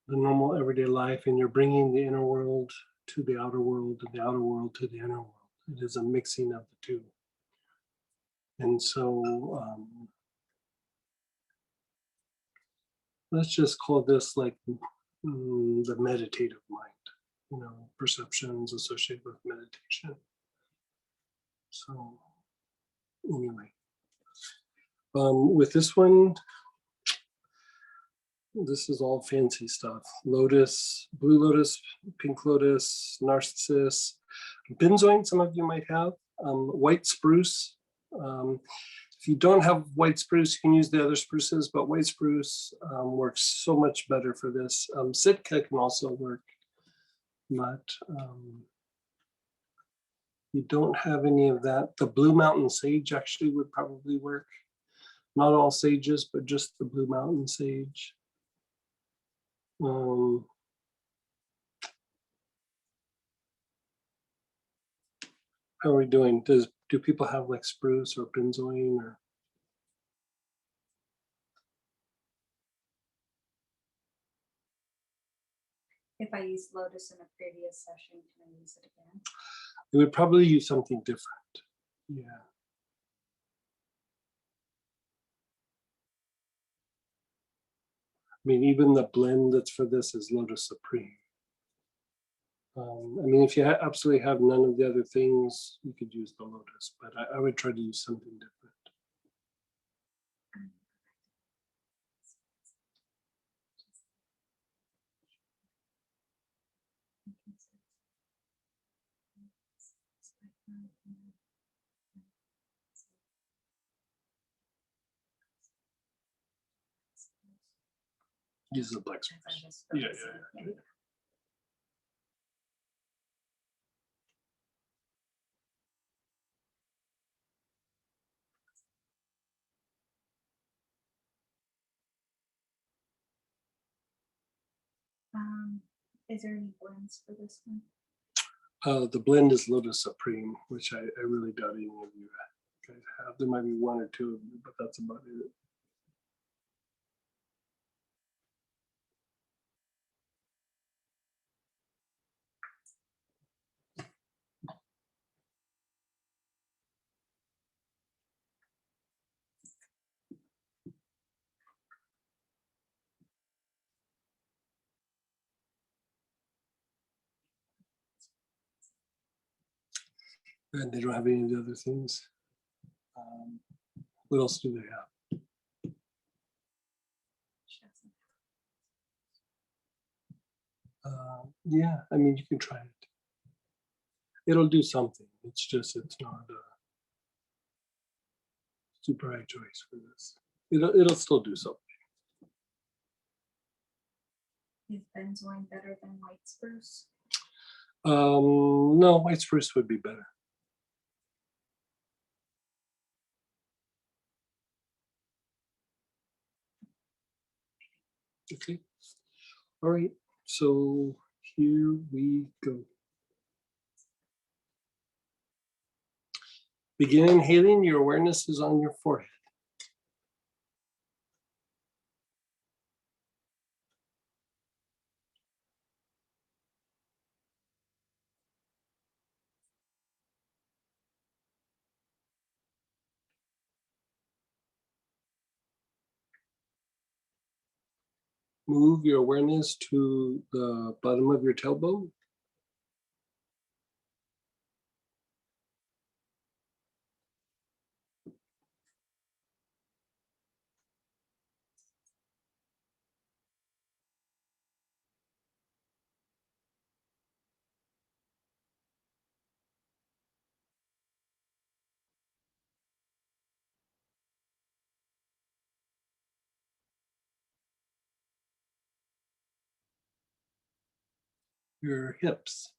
Speaker 10: the normal everyday life, and you're bringing the inner world to the outer world and the outer world to the inner world. It is a mixing of the two. And so let's just call this like the meditative mind, you know, perceptions associated with meditation. So anyway, with this one, this is all fancy stuff. Lotus, blue lotus, pink lotus, narcissus, benzoin, some of you might have, white spruce. If you don't have white spruce, you can use the other spruces, but white spruce works so much better for this. Sitka can also work, but you don't have any of that. The Blue Mountain sage actually would probably work. Not all sages, but just the Blue Mountain sage. How are we doing? Do people have like spruce or benzoin or?
Speaker 5: If I used Lotus in a previous session, can I use it again?
Speaker 10: We would probably use something different. Yeah. I mean, even the blend that's for this is Lotus Supreme. I mean, if you absolutely have none of the other things, you could use the Lotus, but I would try to use something different. Use the black spruce. Yeah.
Speaker 5: Is there any blends for this one?
Speaker 10: The blend is Lotus Supreme, which I really doubt any of you guys have. There might be one or two of you, but that's about it. And they don't have any of the other things. What else do they have? Yeah, I mean, you can try it. It'll do something. It's just, it's not a super high choice for this. It'll still do something.
Speaker 5: Is benzoin better than white spruce?
Speaker 10: No, white spruce would be better. Okay. All right. So here we go. Begin inhaling. Your awareness is on your forehead. Move your awareness to the bottom of your tailbone. Your hips.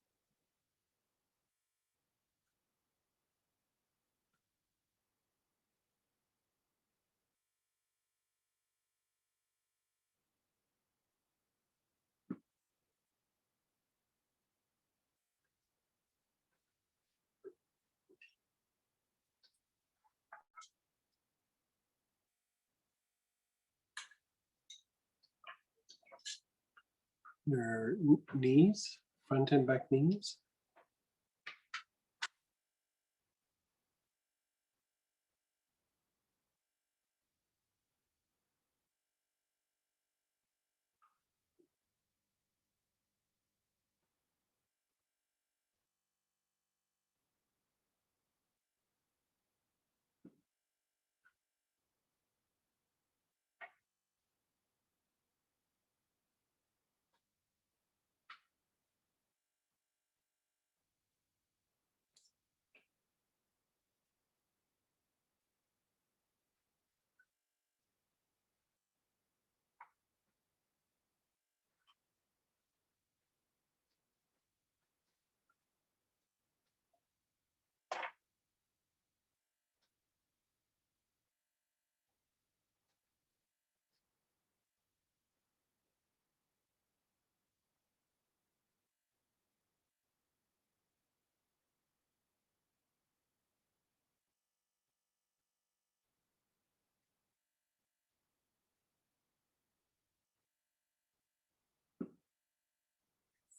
Speaker 10: Your knees, front and back knees.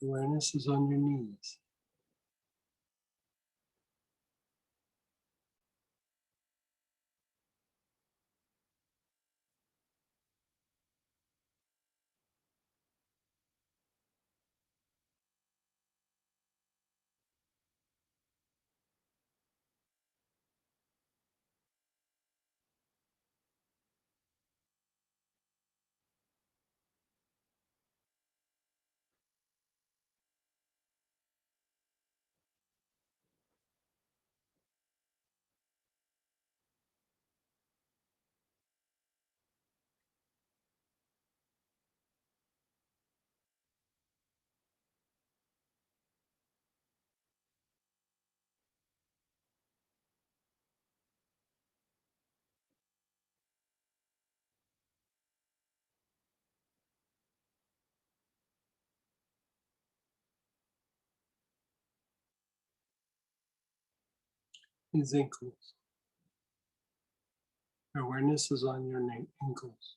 Speaker 10: Awareness is on your knees. These ankles. Your awareness is on your ankles.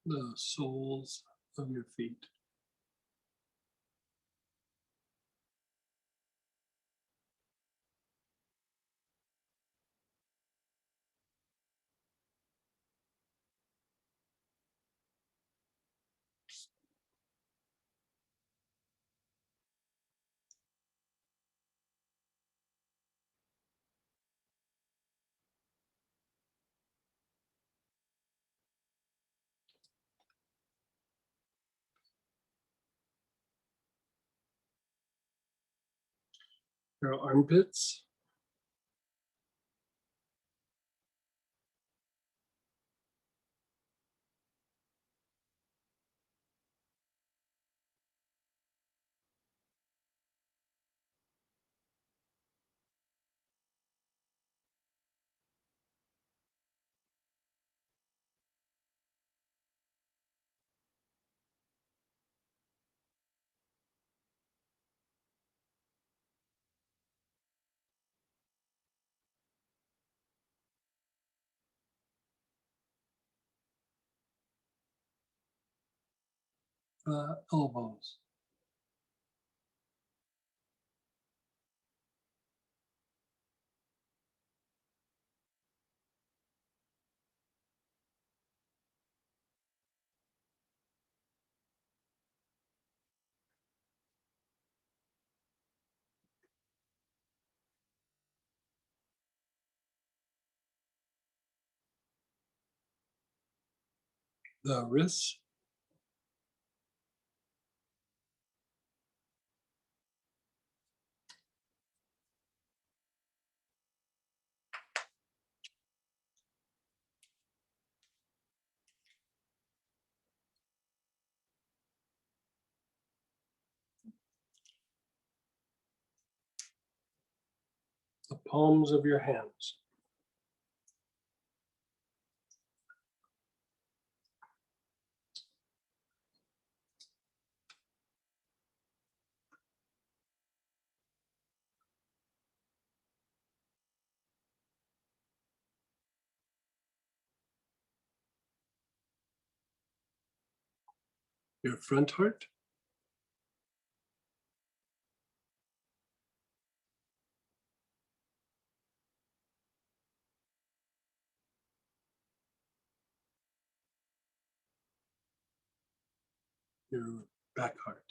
Speaker 10: The soles of your feet. Your armpits. Elbows. The wrists. The palms of your hands. Your front heart. Your back heart.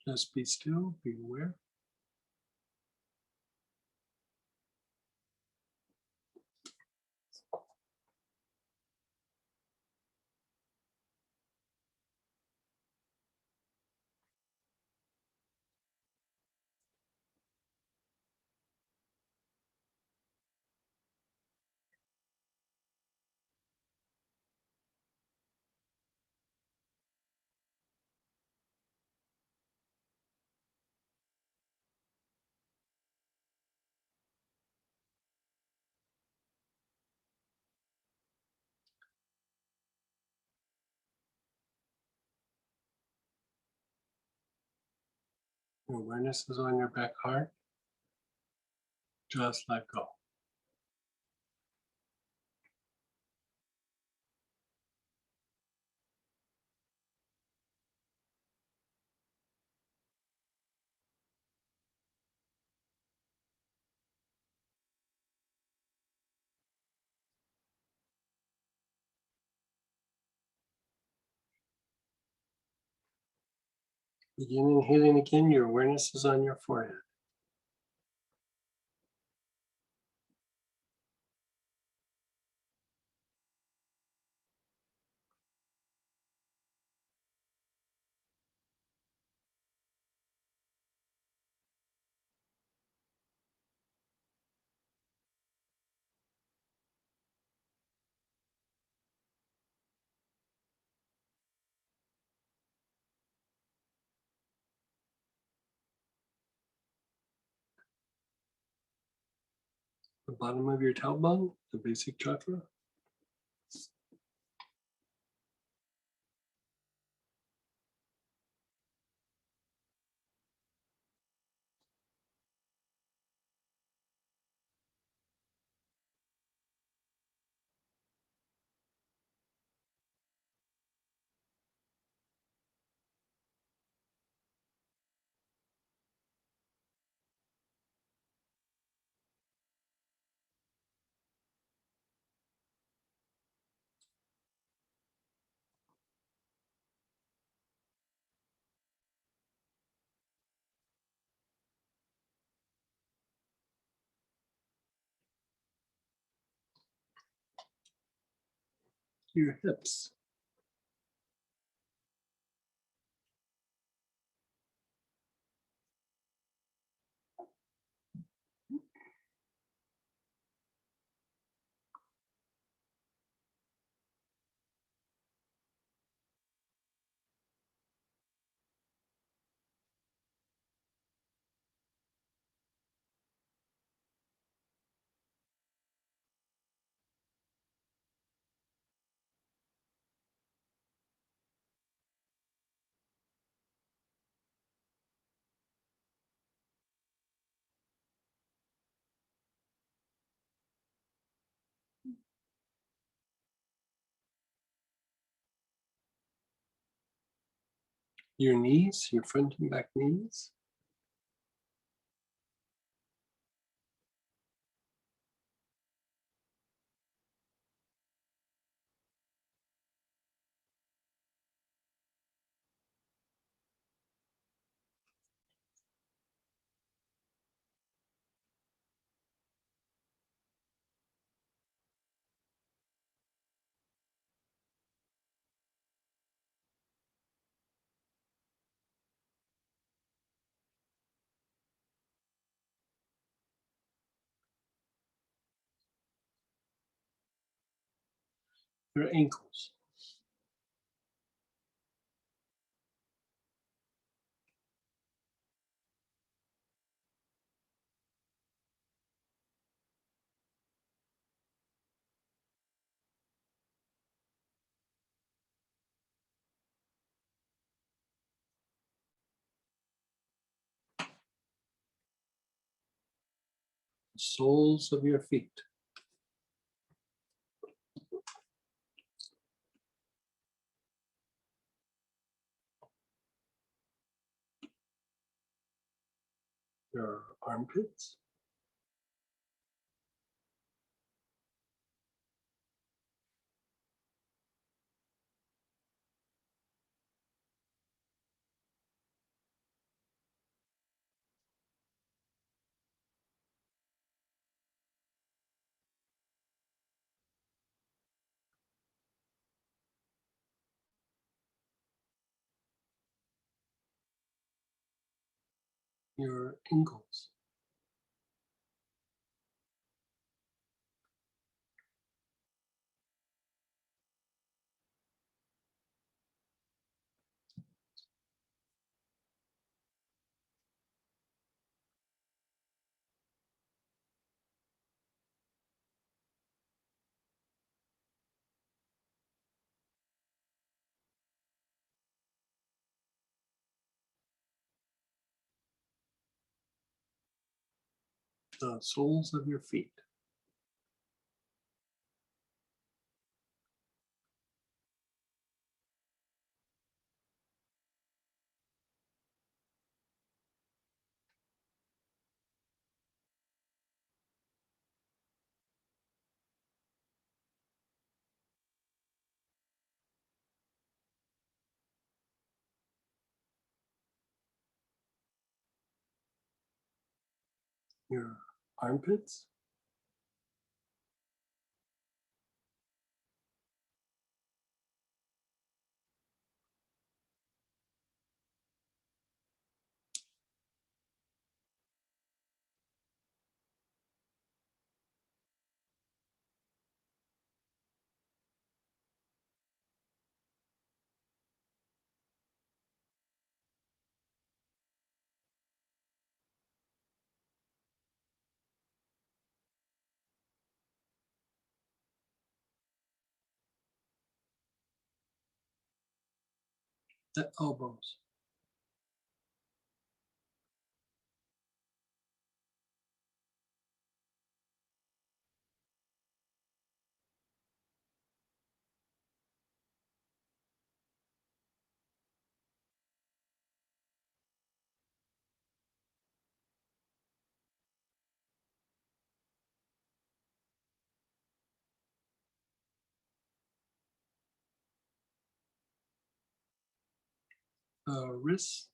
Speaker 10: Just be still, be aware. Your awareness is on your back heart. Just let go. Begin inhaling again. Your awareness is on your forehead. The bottom of your tailbone, the basic chakra. Your hips. Your knees, your front and back knees. Your ankles. The soles of your feet. Your armpits. your ankles, the soles of your feet, your armpits, the elbows, the wrists,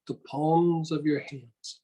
Speaker 10: the palms of your hands,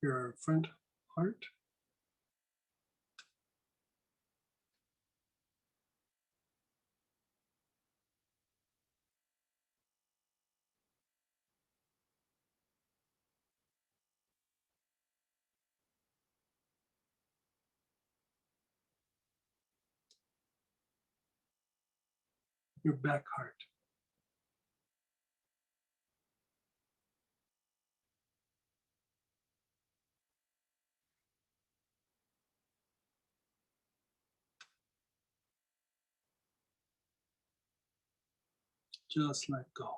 Speaker 10: your front part, your back part, just let go.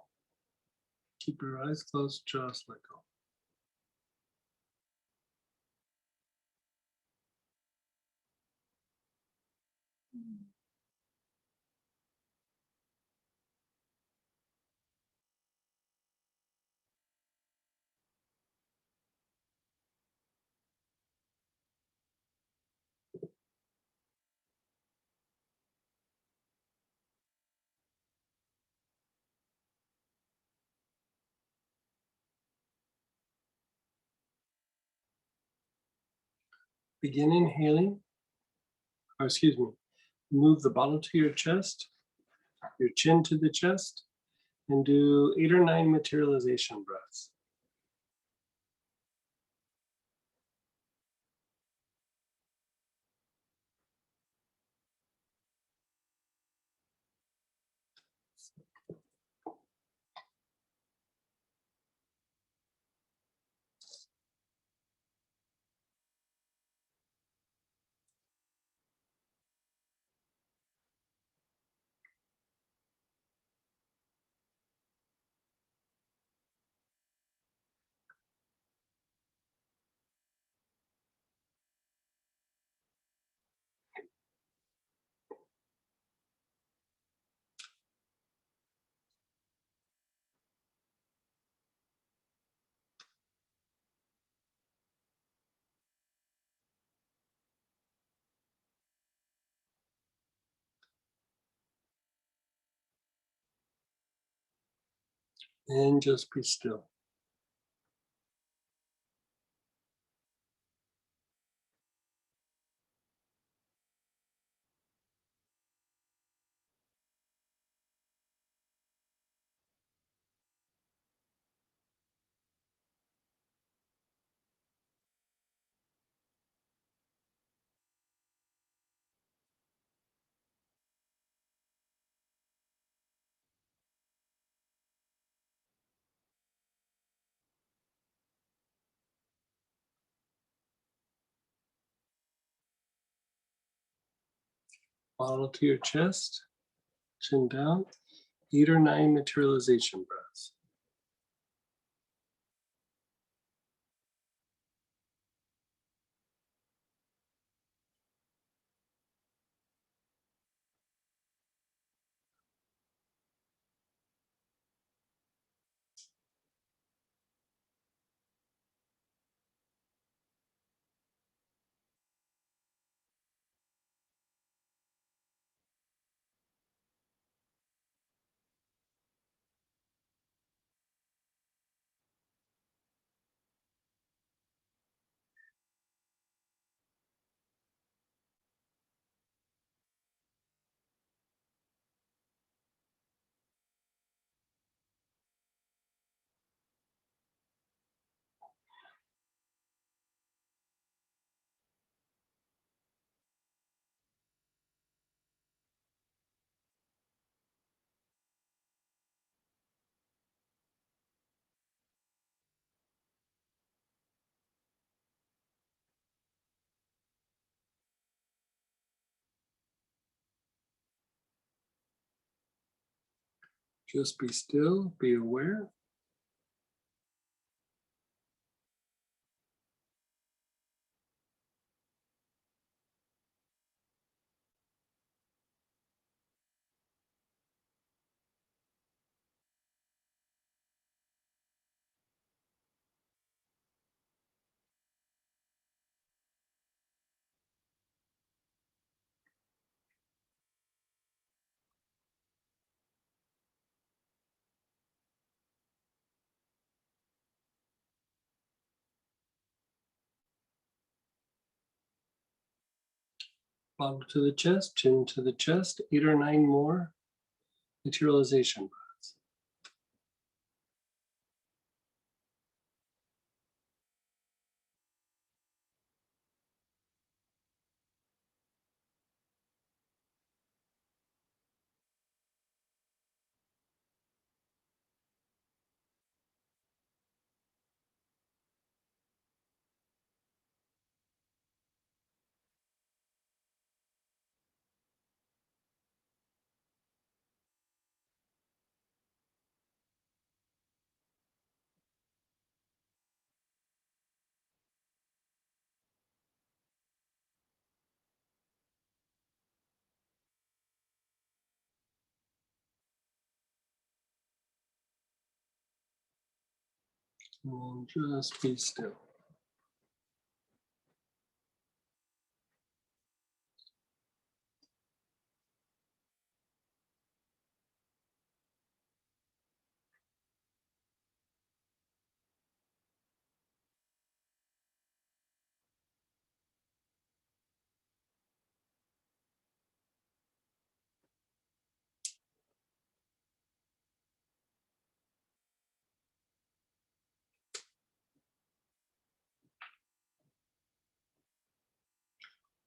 Speaker 10: Keep your eyes closed, just let go. Begin inhaling, or excuse me, move the bottle to your chest, your chin to the chest, and do 8 or 9 materialization breaths. And just be still. Bottle to your chest, chin down, 8 or 9 materialization breaths. Just be still, be aware. Bottle to the chest, chin to the chest, 8 or 9 more materialization breaths. And just be still.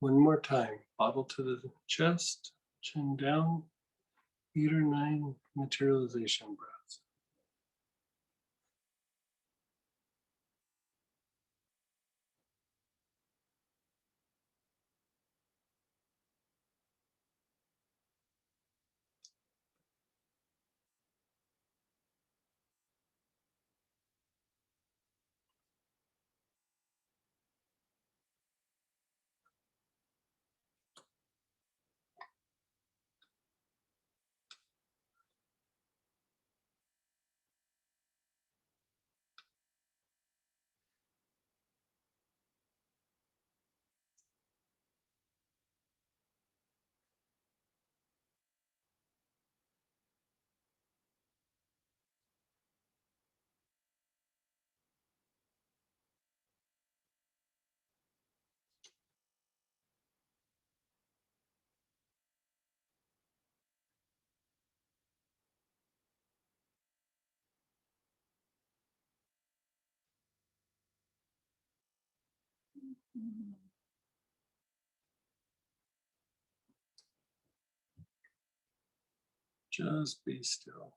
Speaker 10: One more time, bottle to the chest, chin down, 8 or 9 materialization breaths. Just be still.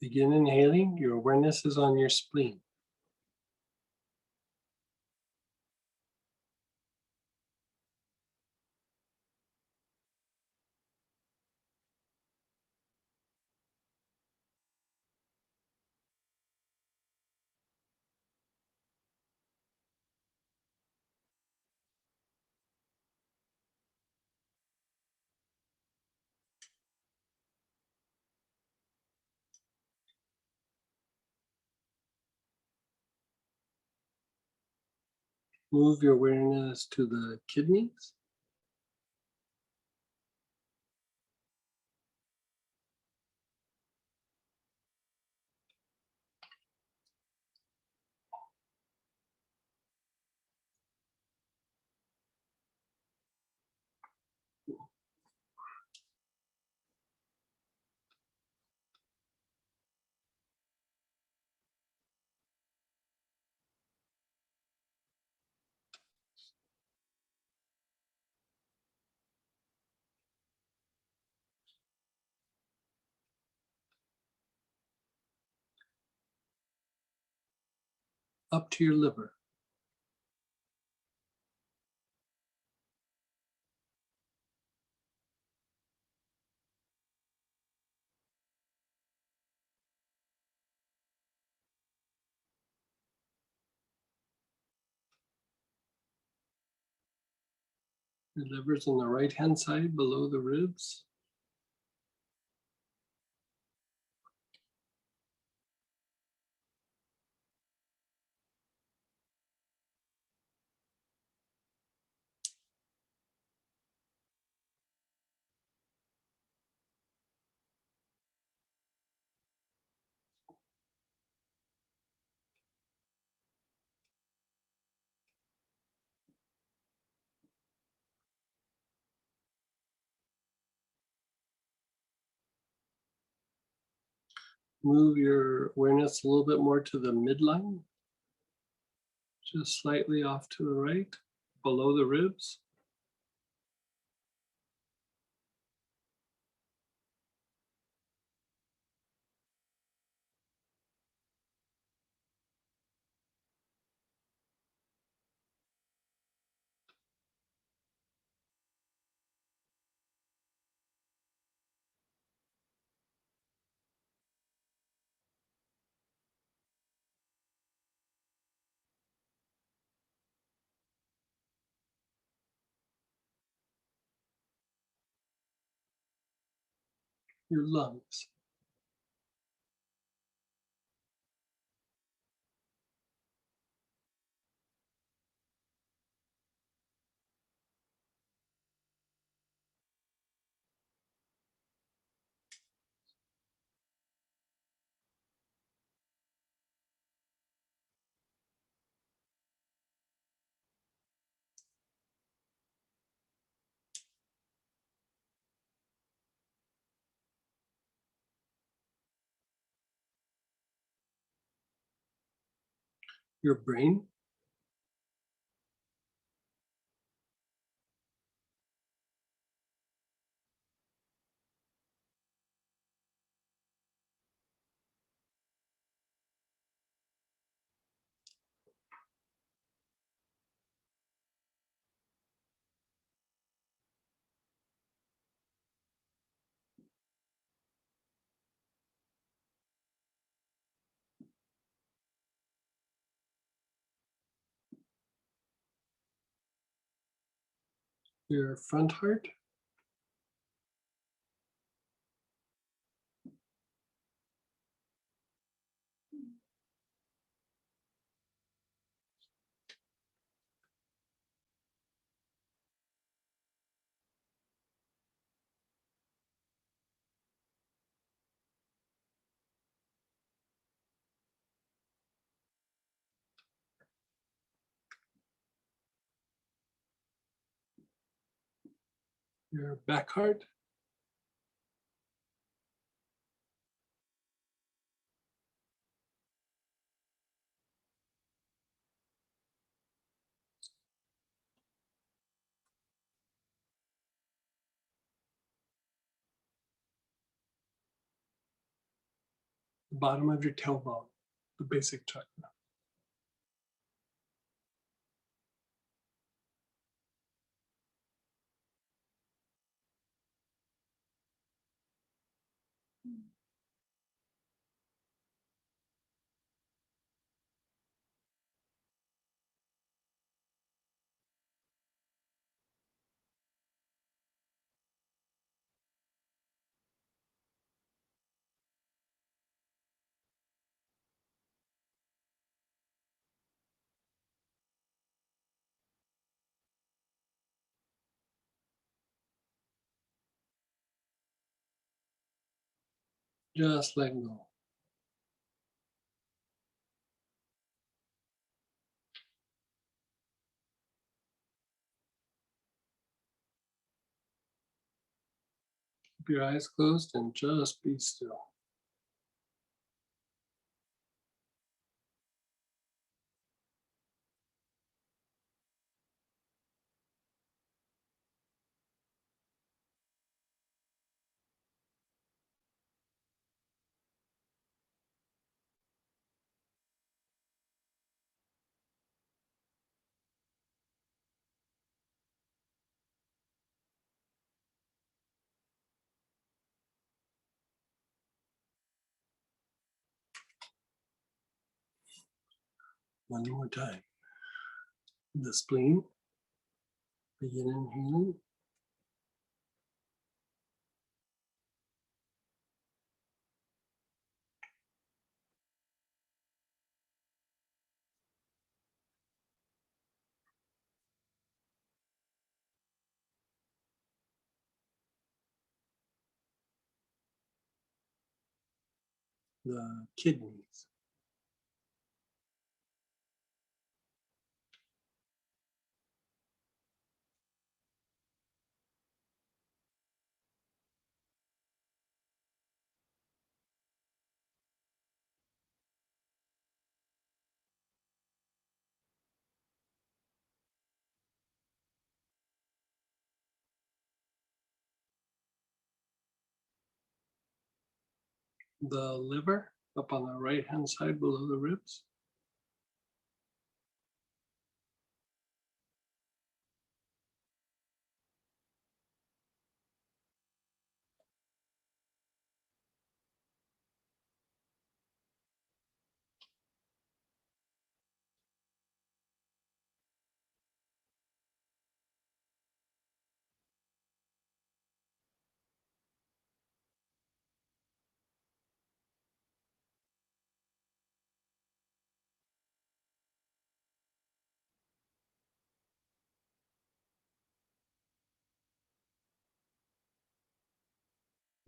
Speaker 10: Begin inhaling. Your awareness is on your spleen. Move your awareness to the kidneys. Up to your liver. Your liver's on the right-hand side below the ribs. Move your awareness a little bit more to the midline, just slightly off to the right, below the ribs. Your lungs. your brain. Your front heart. Your back heart. The bottom of your tailbone, the basic chakra. Just let go. Keep your eyes closed and just be still. One more time. The spleen. Begin inhaling. The kidneys. The liver up on the right hand side below the ribs.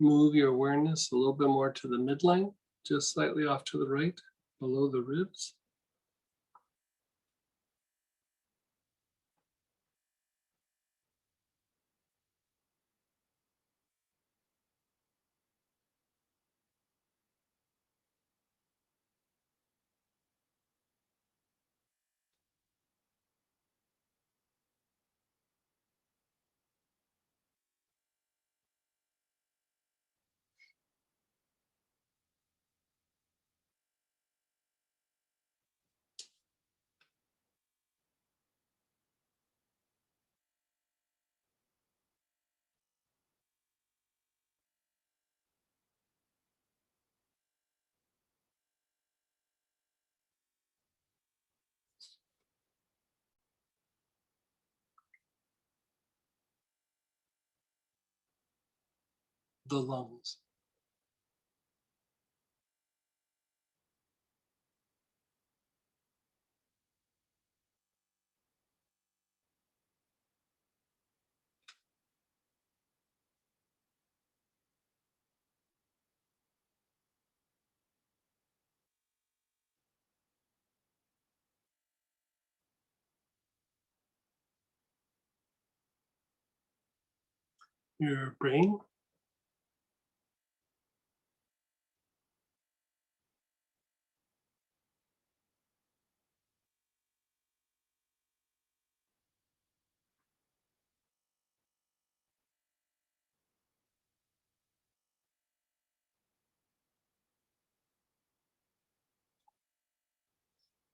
Speaker 10: Move your awareness a little bit more to the midline, just slightly off to the right, below the ribs. the lungs. Your brain,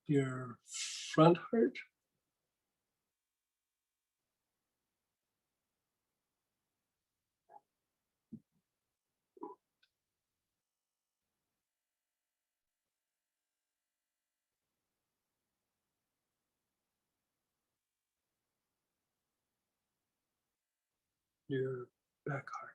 Speaker 10: your front heart, your back heart.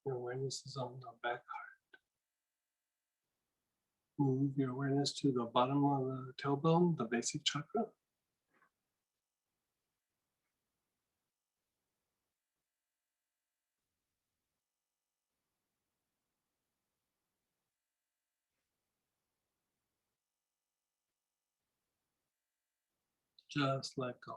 Speaker 10: Your awareness is on the back heart. Move your awareness to the bottom of the tailbone, the basic chakra. Just let go.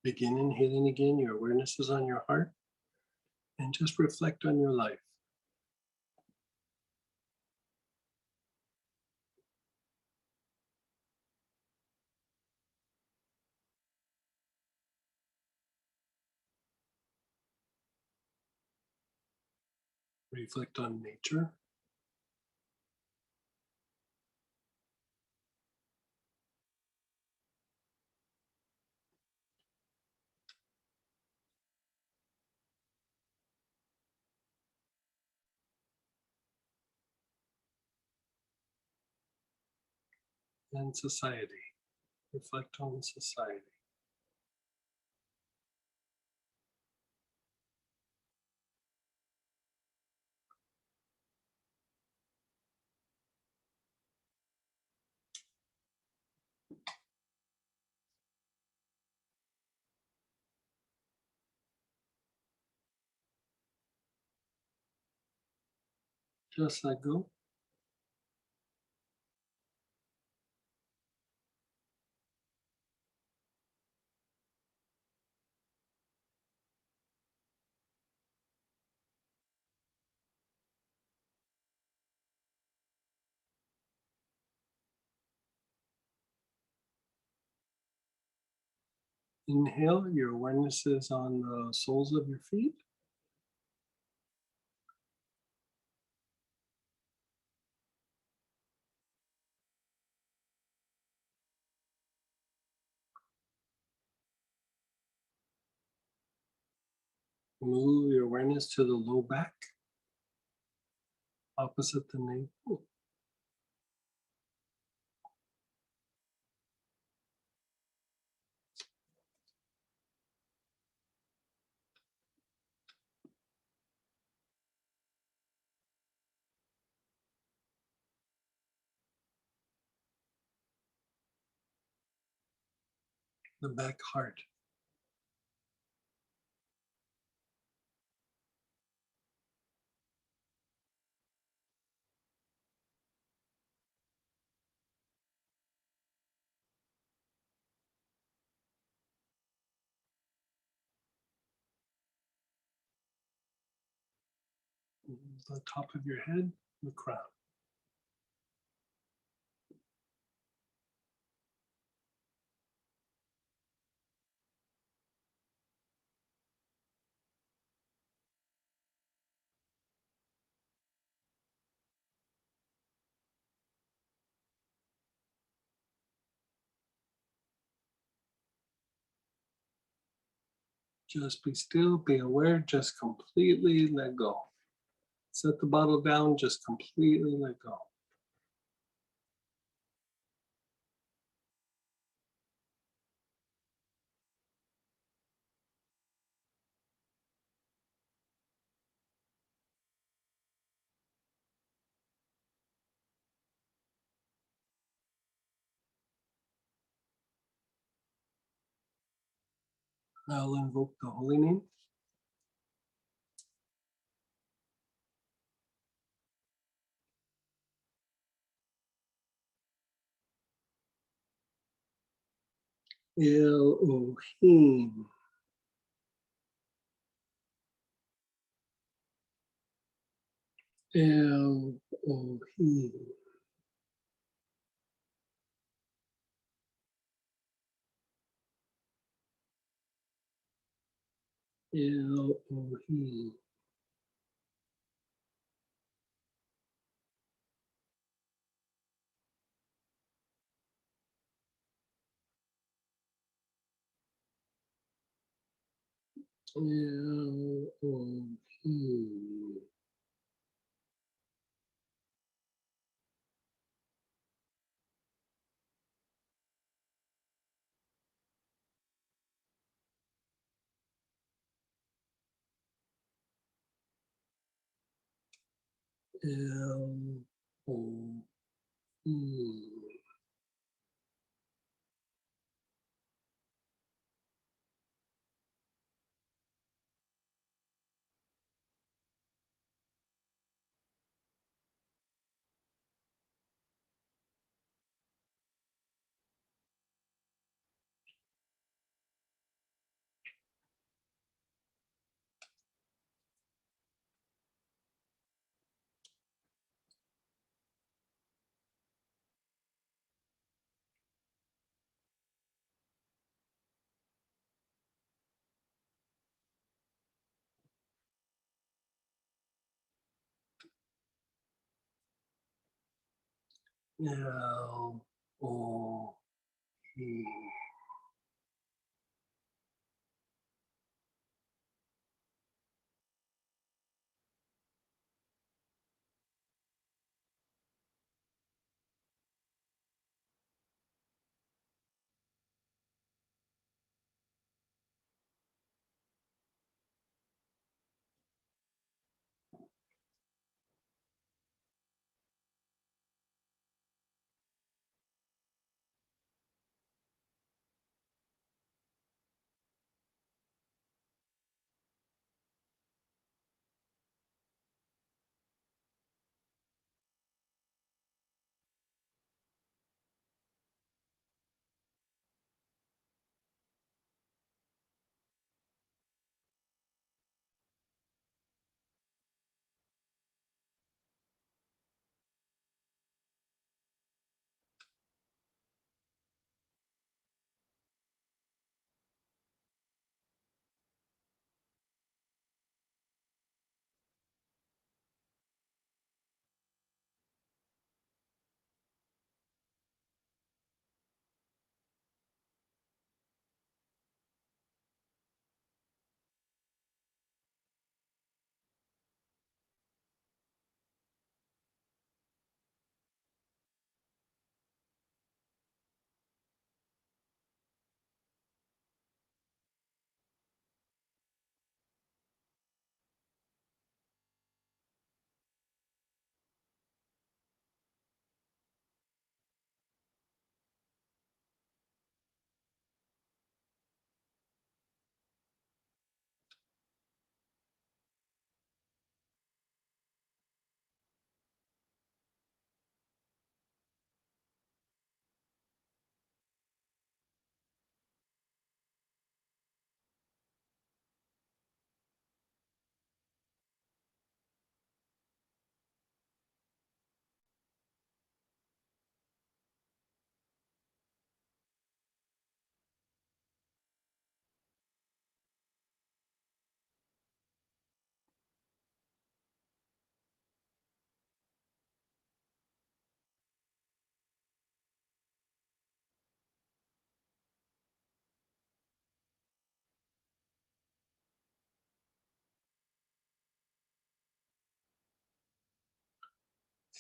Speaker 10: Begin inhaling again. Your awareness is on your heart. And just reflect on your life. Reflect on nature. And society. Reflect on society. Just let go. Inhale, your awareness is on the soles of your feet. Move your awareness to the low back, opposite the navel. The back heart. The top of your head, the crown. Just be still, be aware, just completely let go. Set the bottle down, just completely let go. Now I'll invoke the holy name. Elohim. Elohim. Elohim. Elohim. Elohim. Elohim.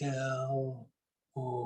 Speaker 10: Elohim.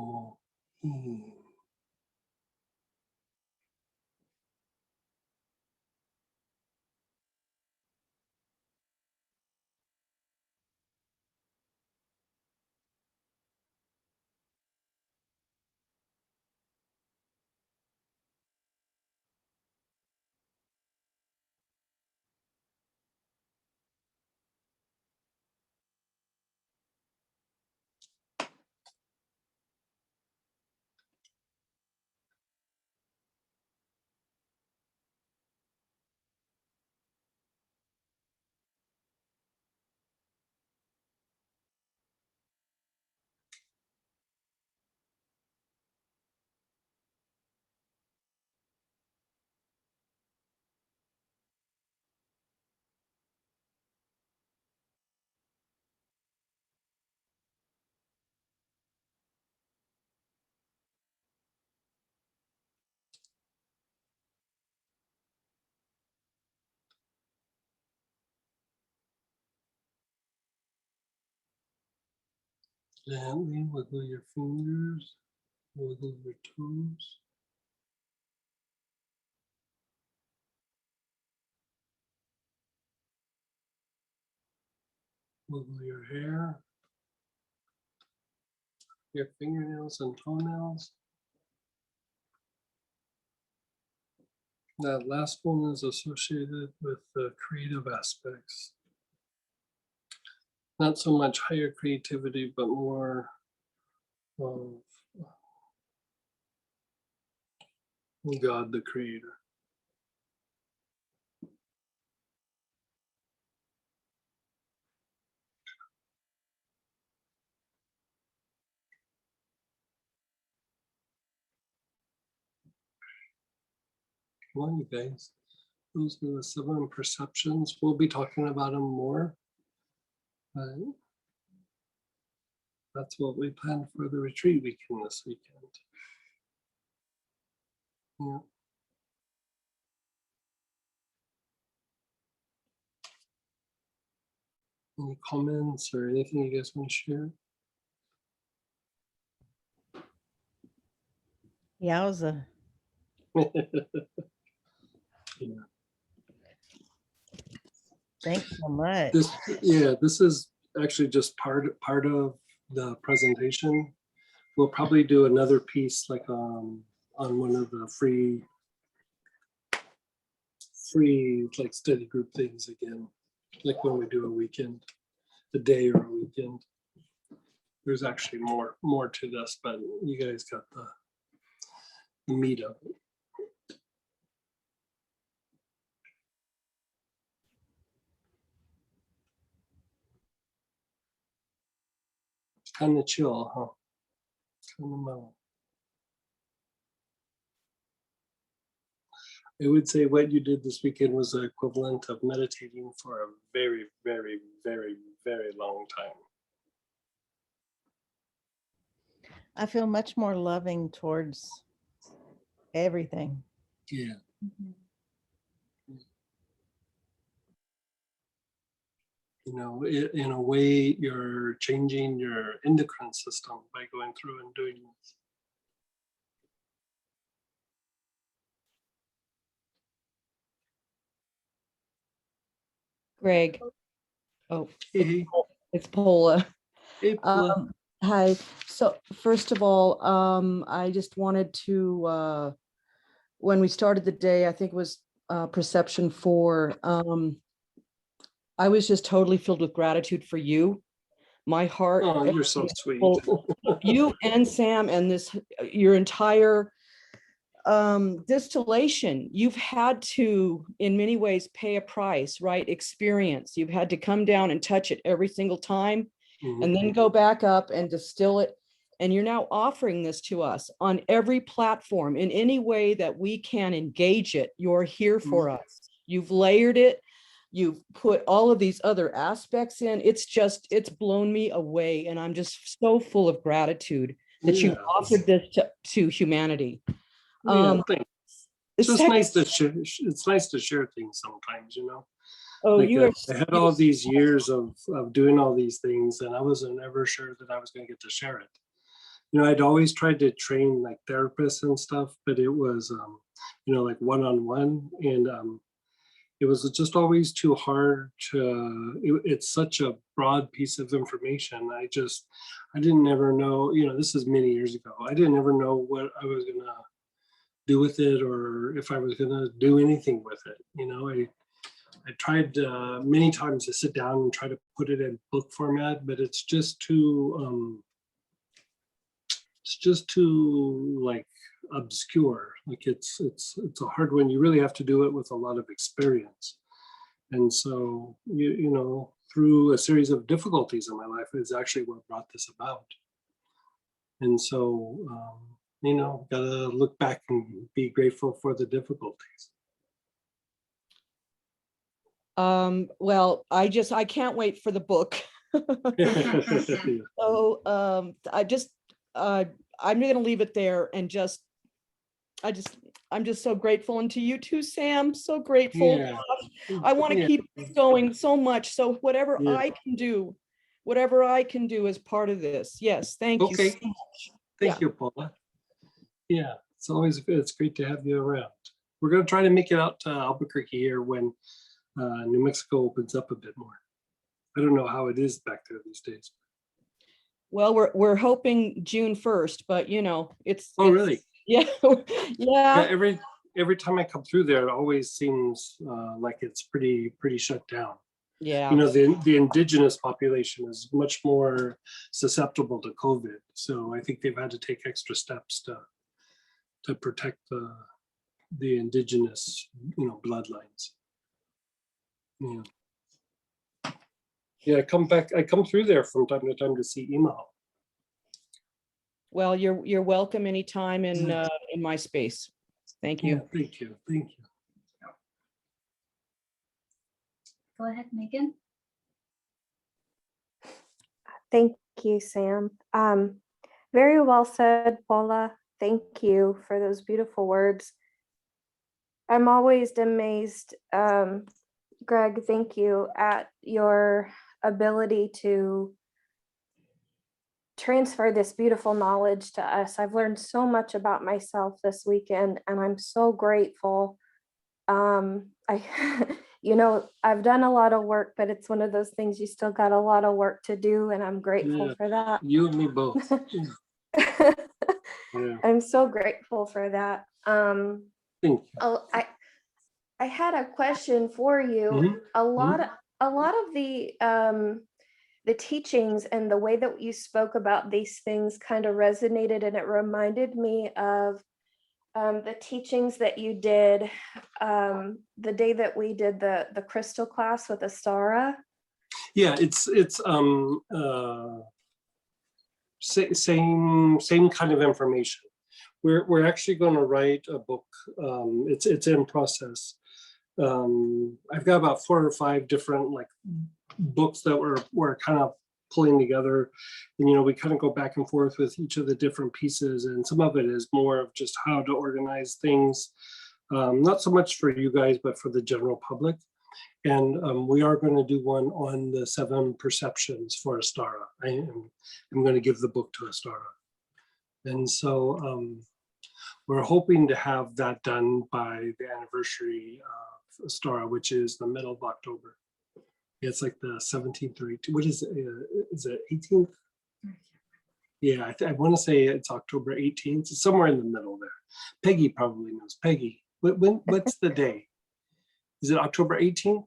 Speaker 10: Gently wiggle your fingers, wiggle your toes. Wiggle your hair, your fingernails and toenails. That last one is associated with the creative aspects. Not so much higher creativity, but more of God, the creator. Well, you guys, those are the 7 perceptions. We'll be talking about them more. But that's what we planned for the retreat weekend this weekend. Yeah. Any comments or anything you guys want to share?
Speaker 3: Yowza.
Speaker 10: Yeah.
Speaker 3: Thanks so much.
Speaker 10: This is actually just part of the presentation. We'll probably do another piece like on one of the free like study group things again, like when we do a weekend, a day or a weekend. There's actually more to this, but you guys got the meat of it. Kind of chill, huh? Kind of mellow. I would say what you did this weekend was the equivalent of meditating for a very, very, very, very long time.
Speaker 3: I feel much more loving towards everything.
Speaker 10: Yeah. You know, in a way, you're changing your endocrine system by going through and doing this.
Speaker 11: Greg. Oh,
Speaker 10: Hey,
Speaker 11: it's Paula.
Speaker 10: hey, Paula.
Speaker 11: Hi. So first of all, I just wanted to, when we started the day, I think it was Perception 4, I was just totally filled with gratitude for you. My heart.
Speaker 10: Oh, you're so sweet.
Speaker 11: You and Sam and your entire distillation, you've had to, in many ways, pay a price, right? Experience. You've had to come down and touch it every single time, and then go back up and distill it. And you're now offering this to us on every platform in any way that we can engage it. You're here for us. You've layered it. You've put all of these other aspects in. It's blown me away. And I'm just so full of gratitude that you offered this to humanity.
Speaker 10: Thanks. It's just nice to share. It's nice to share things sometimes, you know.
Speaker 11: Oh,
Speaker 10: Like,
Speaker 11: you are.
Speaker 10: I had all these years of doing all these things, and I wasn't ever sure that I was going to get to share it. You know, I'd always tried to train like therapists and stuff, but it was, you know, like one-on-one, and it was just always too hard to, it's such a broad piece of information. I didn't ever know, you know, this is many years ago. I didn't ever know what I was gonna do with it, or if I was gonna do anything with it. You know, I tried many times to sit down and try to put it in book format, but it's just too like obscure. Like it's a hard one. You really have to do it with a lot of experience. And so you know, through a series of difficulties in my life is actually what brought this about. And so you know, gotta look back and be grateful for the difficulties.
Speaker 11: Well, I can't wait for the book. So I'm going to leave it there and I'm just so grateful. And to you too, Sam, so grateful.
Speaker 10: Yeah.
Speaker 11: I want to
Speaker 10: Yeah.
Speaker 11: keep going so much. So whatever
Speaker 10: Yeah.
Speaker 11: I can do as part of this. Yes. Thank you.
Speaker 10: Okay.
Speaker 11: So much.
Speaker 10: Thank you, Paula. Yeah, it's great to have you around. We're going to try to make it out to Albuquerque here when New Mexico opens up a bit more. I don't know how it is back there these days.
Speaker 11: Well, we're hoping June 1st, but you know,
Speaker 10: Oh, really?
Speaker 11: Yeah.
Speaker 10: Yeah,
Speaker 11: Yeah.
Speaker 10: every time I come through there, it always seems like it's pretty shut down.
Speaker 11: Yeah.
Speaker 10: You know, the indigenous population is much more susceptible to COVID. So I think they've had to take extra steps to protect the indigenous, you know, bloodlines. Yeah. Yeah, I come through there from time to time to see Emaho.
Speaker 11: Well, you're welcome anytime in my space. Thank you.
Speaker 10: Yeah, thank you. Thank you.
Speaker 5: Go ahead, Megan.
Speaker 12: Thank you, Sam. Very well said, Paula. Thank you for those beautiful words. I'm always amazed, Greg, thank you, at your ability to transfer this beautiful knowledge to us. I've learned so much about myself this weekend, and I'm so grateful. You know, I've done a lot of work, but it's one of those things you still got a lot of work to do, and I'm grateful
Speaker 10: Yeah,
Speaker 12: for that.
Speaker 10: you and me both. Yeah.
Speaker 12: I'm so grateful for that.
Speaker 10: Thank you.
Speaker 12: Oh, I had a question for you.
Speaker 10: Mhm,
Speaker 12: A lot of the teachings and the way that you spoke about these things kind of resonated, and it reminded me of the teachings that you did the day that we did the crystal class with Astara.
Speaker 10: Yeah, it's same kind of information. We're actually going to write a book. It's in process. I've got about 4 or 5 different like books that we're kind of pulling together, and you know, we kind of go back and forth with each of the different pieces, and some of it is more of just how to organize things, not so much for you guys but for the general public. And we are going to do one on the 7 perceptions for Astara. I'm going to give the book to Astara, and so we're hoping to have that done by the anniversary of Astara, which is the middle of October. It's like the 17th or 18th. What is it? Is it 18th? Yeah, I want to say it's October 18th. It's somewhere in the middle there. Peggy probably knows. Peggy, what's the day? Is it October 18th?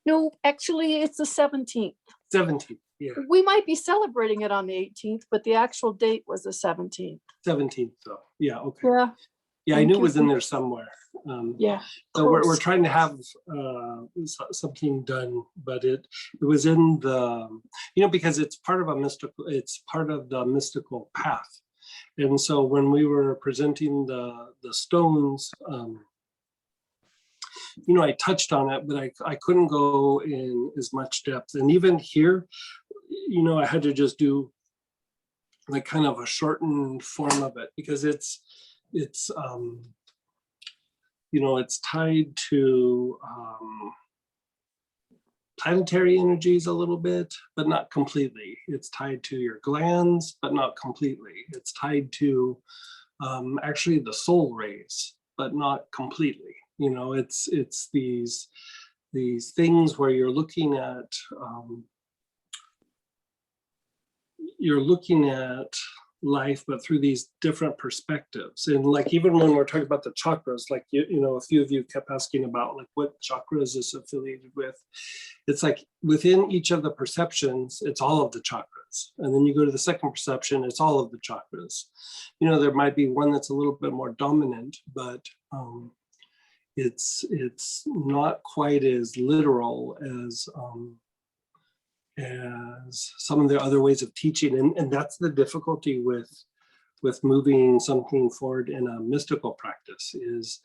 Speaker 13: No, actually, it's the 17th.
Speaker 10: 17th, yeah.
Speaker 13: We might be celebrating it on the 18th, but the actual date was the 17th.
Speaker 10: 17th, though. Yeah, okay.
Speaker 13: Yeah.
Speaker 10: Yeah, I knew it was in there somewhere.
Speaker 13: Yeah.
Speaker 10: So we're trying to have something done, but it was in the, you know, because it's part of the mystical path. And so when we were presenting the stones, you know, I touched on it, but I couldn't go in as much depth. And even here, you know, I had to just do like kind of a shortened form of it, because it's it's tied to planetary energies a little bit, but not completely. It's tied to your glands, but not completely. It's tied to actually the soul rays, but not completely. It's these things where you're looking at life, but through these different perspectives. And like, even when we're talking about the chakras, like, a few of you kept asking about like what chakras is affiliated with. It's like within each of the perceptions, it's all of the chakras. And then you go to the second perception, it's all of the chakras. There might be one that's a little bit more dominant, but it's not quite as literal as some of the other ways of teaching. And that's the difficulty with moving something forward in a mystical practice is,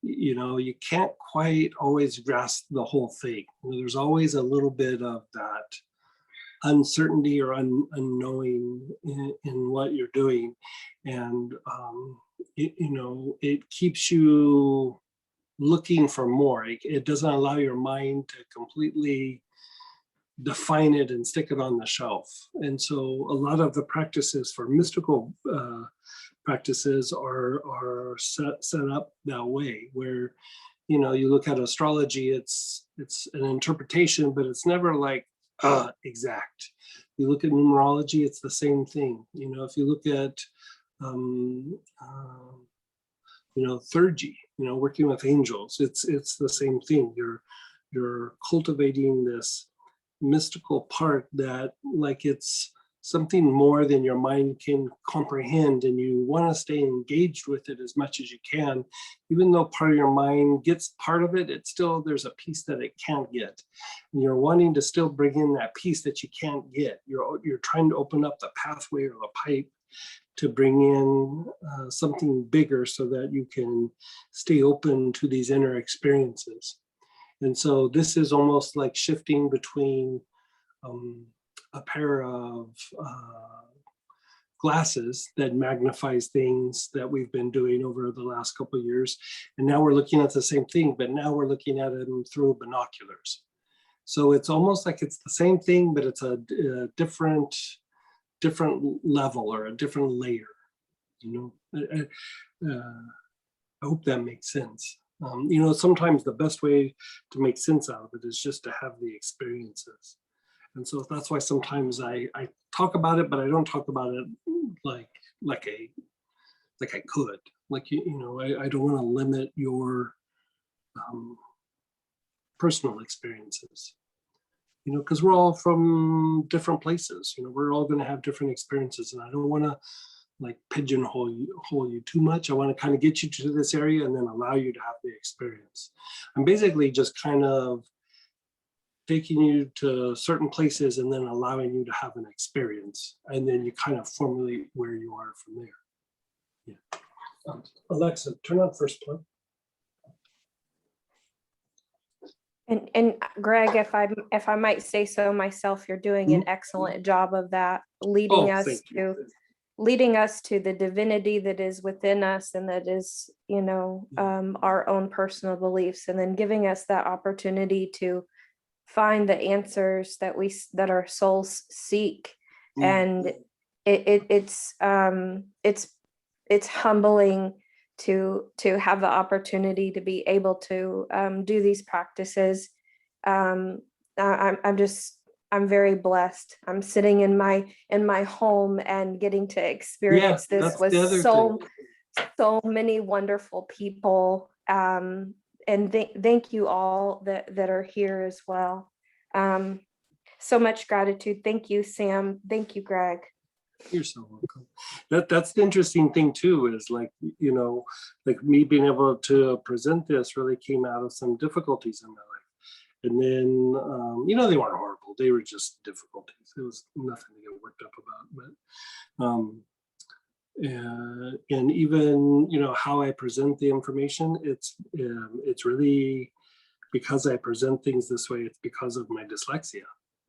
Speaker 10: you can't quite always grasp the whole thing. There's always a little bit of that uncertainty or unknowing in what you're doing. And, it keeps you looking for more. It doesn't allow your mind to completely define it and stick it on the shelf. And so a lot of the practices for mystical practices are set up that way, where you look at astrology, it's an interpretation, but it's never like exact. You look at numerology, it's the same thing. If you look at theurgy, working with angels, it's the same thing. You're cultivating this mystical part that, like, it's something more than your mind can comprehend, and you want to stay engaged with it as much as you can. Even though part of your mind gets part of it, it's still, there's a piece that it can't get, and you're wanting to still bring in that piece that you can't get. You're trying to open up the pathway or the pipe to bring in something bigger so that you can stay open to these inner experiences. And so this is almost like shifting between a pair of glasses that magnifies things that we've been doing over the last couple of years. And now we're looking at the same thing, but now we're looking at it through binoculars. So it's almost like it's the same thing, but it's a different level or a different layer. I hope that makes sense. Sometimes the best way to make sense out of it is just to have the experiences. And so that's why sometimes I talk about it, but I don't talk about it like I could. Like, I don't want to limit your personal experiences, because we're all from different places. We're all going to have different experiences, and I don't want to like pigeonhole you too much. I want to kind of get you to this area and then allow you to have the experience. I'm basically just kind of taking you to certain places and then allowing you to have an experience, and then you kind of formulate where you are from there. Yeah. Alexa, turn on first plug.
Speaker 12: And Greg, if I might say so myself, you're doing an excellent job of that, leading us to the divinity that is within us, and that is, our own personal beliefs, and then giving us that opportunity to find the answers that our souls seek. And it's humbling to have the opportunity to be able to do these practices. I'm very blessed. I'm sitting in my home and getting to experience this with so many wonderful people. And thank you all that are here as well. So much gratitude. Thank you, Sam. Thank you, Greg.
Speaker 10: You're so welcome. That's the interesting thing too, is like, like me being able to present this really came out of some difficulties in my life. And then, they weren't horrible. They were just difficulties. It was nothing to get worked up about. But and even, how I present the information, it's really because I present things this way. It's because of my dyslexia.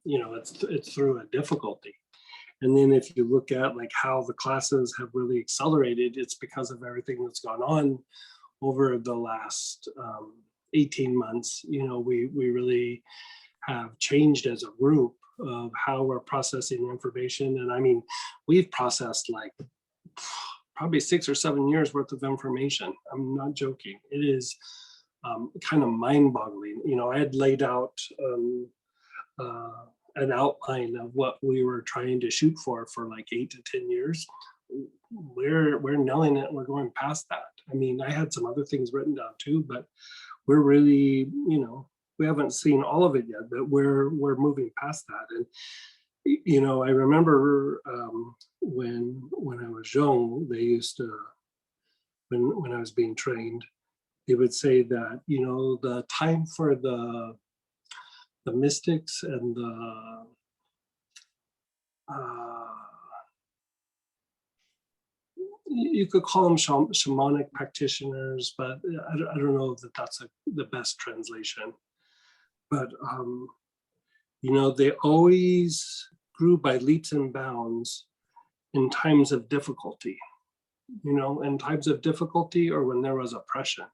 Speaker 10: It's through a difficulty. And then if you look at like how the classes have really accelerated, it's because of everything that's gone on over the last 18 months, you know, we really have changed as a group of how we're processing information. And I mean, we've processed like probably 6 or 7 years worth of information. I'm not joking. It is kind of mind-boggling. You know, I had laid out an outline of what we were trying to shoot for like 8 to 10 years. We're nailing it. We're going past that. I mean, I had some other things written down too, but we're really, you know, we haven't seen all of it yet, but we're moving past that. And you know, I remember when I was young, they used to, when I was being trained, they would say that, you know, the time for the mystics and the you could call them shamanic practitioners, but I don't know that that's the best translation. But you know, they always grew by leaps and bounds in times of difficulty. You know, in times of difficulty or when there was oppression.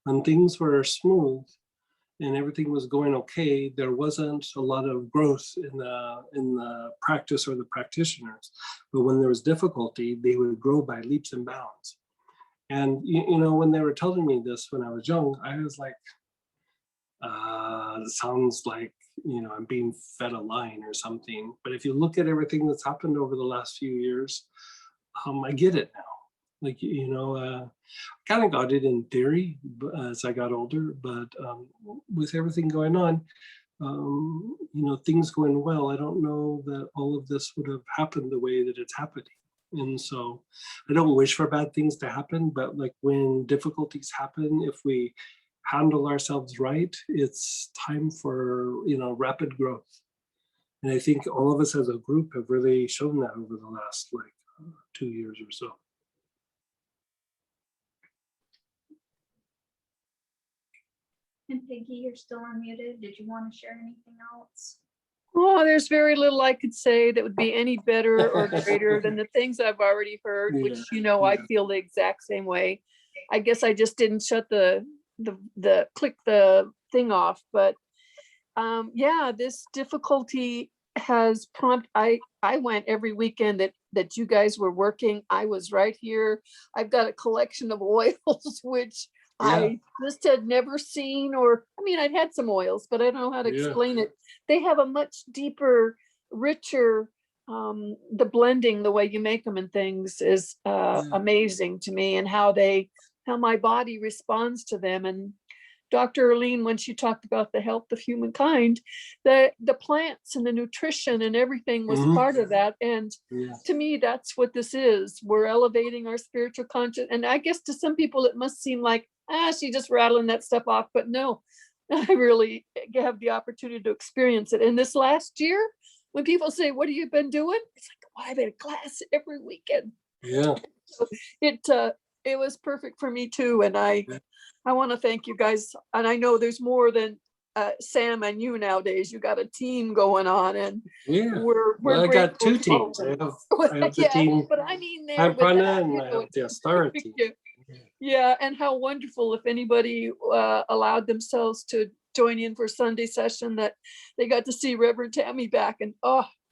Speaker 10: When things were smooth and everything was going okay, there wasn't a lot of growth in the practice or the practitioners. But when there was difficulty, they would grow by leaps and bounds. And you know, when they were telling me this when I was young, I was like, it sounds like, you know, I'm being fed a line or something. But if you look at everything that's happened over the last few years, I get it now. Like, you know, kind of got it in theory as I got older, but with everything going on, you know, things going well, I don't know that all of this would have happened the way that it's happening. And so I don't wish for bad things to happen, but like when difficulties happen, if we handle ourselves right, it's time for, you know, rapid growth. And I think all of us as a group have really shown that over the last like 2 years or so.
Speaker 5: And Peggy, you're still unmuted. Did you want to share anything else?
Speaker 13: Oh, there's very little I could say that would be any better or greater than the things I've already heard, which, you know, I feel the exact same way. I guess I just didn't shut the click the thing off, but yeah, this difficulty has prompted, I went every weekend that you guys were working. I was right here. I've got a collection of oils, which I just had never seen, or I mean, I'd had some oils, but I don't know how to explain it. They have a much deeper, richer, the blending, the way you make them and things is amazing to me, and how my body responds to them. And Dr. Erlene, when she talked about the health of humankind, the plants and the nutrition and everything was part of that. And to me, that's what this is. We're elevating our spiritual conscious. And I guess to some people, it must seem like, she's just rattling that stuff off. But no, I really have the opportunity to experience it. And this last year, when people say, what have you been doing? It's like, oh, I've been in class every weekend.
Speaker 10: Yeah.
Speaker 13: So it was perfect for me too. And I want to thank you guys. And I know there's more than Sam and you nowadays. You got a team going on, and we're
Speaker 10: I got two teams. I have the team.
Speaker 13: But I mean,
Speaker 10: I'm Prana and I have the Astara team.
Speaker 13: Yeah, and how wonderful if anybody allowed themselves to join in for Sunday session, that they got to see Reverend Tammy back, and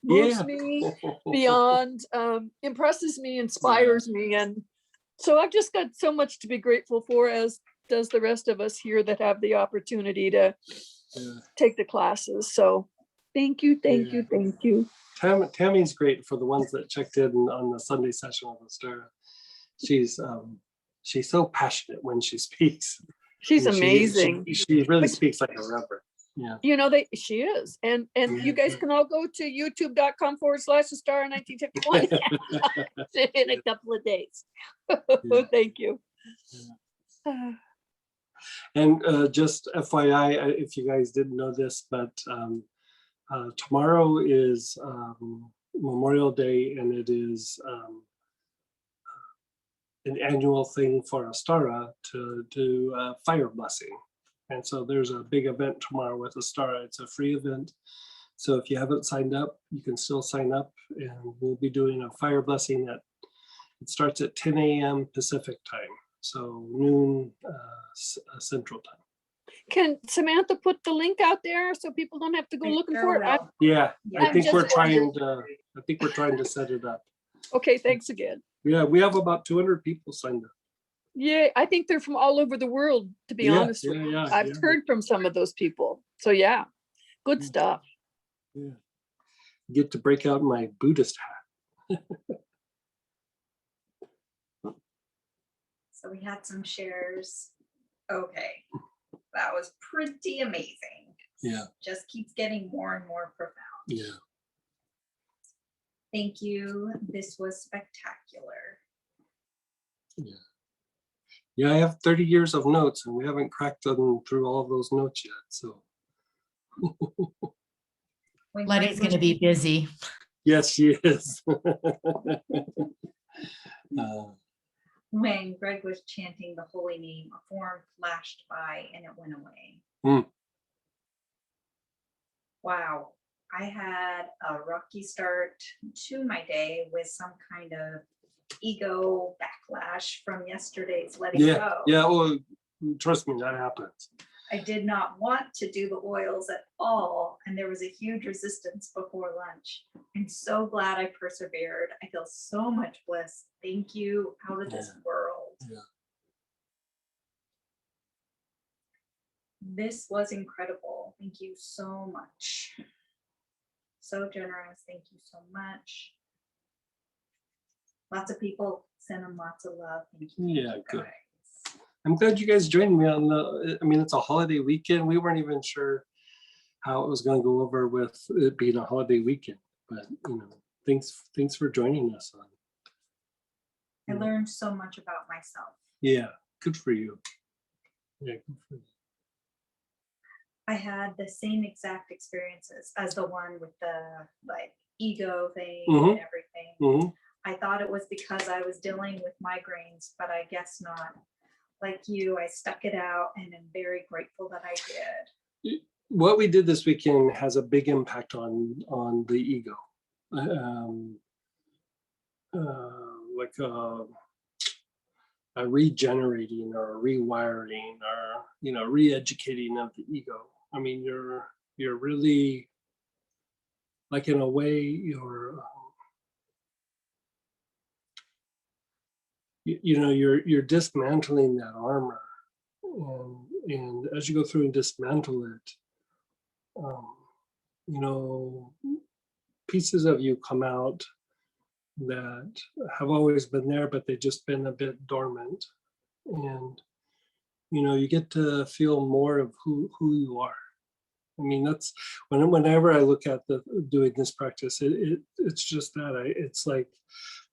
Speaker 13: moves me beyond, impresses me, inspires me. And so I've just got so much to be grateful for, as does the rest of us here that have the opportunity to take the classes. So thank you.
Speaker 10: Tammy's great. For the ones that checked in on the Sunday session with Astara, she's so passionate when she speaks.
Speaker 13: She's amazing.
Speaker 10: She really speaks like a reverend. Yeah.
Speaker 13: You know, she is. And you guys can all go to youtube.com/Astara1951 in a couple of days. Thank you.
Speaker 10: And just FYI, if you guys didn't know this, but tomorrow is Memorial Day, and it is an annual thing for Astara to do fire blessing. And so there's a big event tomorrow with Astara. It's a free event. So if you haven't signed up, you can still sign up, and we'll be doing a fire blessing it starts at 10 a.m. Pacific time. so noon Central Time.
Speaker 13: Can Samantha put the link out there so people don't have to go looking for it?
Speaker 10: Yeah, I
Speaker 13: I'm
Speaker 10: think we're
Speaker 13: just
Speaker 10: trying
Speaker 13: wondering.
Speaker 10: to. I think we're trying to set it up.
Speaker 13: Okay, thanks again.
Speaker 10: Yeah, we have about 200 people signed up.
Speaker 13: Yeah, I think they're from all over the world, to be
Speaker 10: Yeah,
Speaker 13: honest with
Speaker 10: yeah,
Speaker 13: you.
Speaker 10: yeah,
Speaker 13: I've
Speaker 10: yeah.
Speaker 13: heard from some of those people. So yeah, good stuff.
Speaker 10: Yeah. Get to break out my Buddhist hat.
Speaker 5: So we had some shares. Okay, that was pretty amazing.
Speaker 10: Yeah,
Speaker 5: Just keeps getting more and more profound.
Speaker 10: yeah.
Speaker 5: Thank you. This was spectacular.
Speaker 10: Yeah. Yeah, I have 30 years of notes and we haven't cracked them through all of those notes yet. So
Speaker 9: Letty's going to be busy.
Speaker 10: yes, she is.
Speaker 5: When Greg was chanting the holy name, a form flashed by and it went away.
Speaker 10: Mm.
Speaker 5: Wow. I had a rocky start to my day with some kind of ego backlash from yesterday's letting
Speaker 10: Yeah,
Speaker 5: go.
Speaker 10: yeah. Well, trust me, that happens.
Speaker 5: I did not want to do the oils at all, and there was a huge resistance before lunch. I'm so glad I persevered. I feel so much bliss. Thank you out of this world.
Speaker 10: Yeah.
Speaker 5: This was incredible. Thank you so much. So generous. Thank you so much. Lots of people send them lots of love. Thank you. Thank
Speaker 10: Yeah,
Speaker 5: you
Speaker 10: good.
Speaker 5: guys.
Speaker 10: I'm glad you guys joined me on the, I mean, it's a holiday weekend. We weren't even sure how it was going to go over with it being a holiday weekend, but you know, thanks for joining us on.
Speaker 5: I learned so much about myself.
Speaker 10: Yeah, good for you. Yeah, good for you.
Speaker 5: I had the same exact experiences as the one with the like ego thing and everything.
Speaker 10: Mm-hmm.
Speaker 5: I thought it was because I was dealing with migraines, but I guess not. Like you, I stuck it out and I'm very grateful that I did.
Speaker 10: What we did this weekend has a big impact on the ego. Like a regenerating or a rewiring or, you know, re-educating of the ego. I mean, you're really, like, in a way, you're dismantling that armor, and as you go through and dismantle it, you know, pieces of you come out that have always been there, but they've just been a bit dormant, and you know, you get to feel more of who you are. I mean, that's whenever I look at doing this practice, it's just that it's like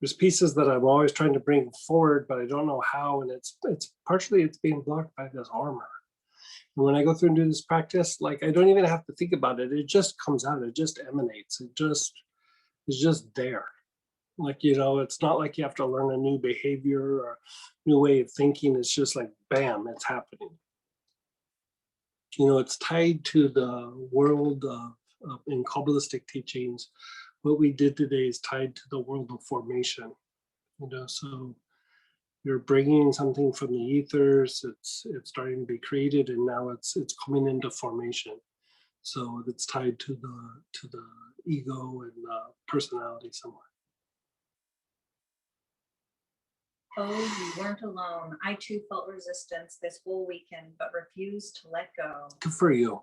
Speaker 10: there's pieces that I'm always trying to bring forward, but I don't know how, and it's partially being blocked by this armor. And when I go through and do this practice, like, I don't even have to think about it. It just comes out. It just emanates. It's just there. Like, you know, it's not like you have to learn a new behavior or new way of thinking. It's just like, bam, it's happening. You know, it's tied to the world of in Kabbalistic teachings. What we did today is tied to the world of formation. You know, so you're bringing something from the ethers. It's starting to be created, and now it's coming into formation. So it's tied to the ego and personality somewhere.
Speaker 5: Oh, you weren't alone. I too felt resistance this whole weekend, but refused to let go.
Speaker 10: Good for you.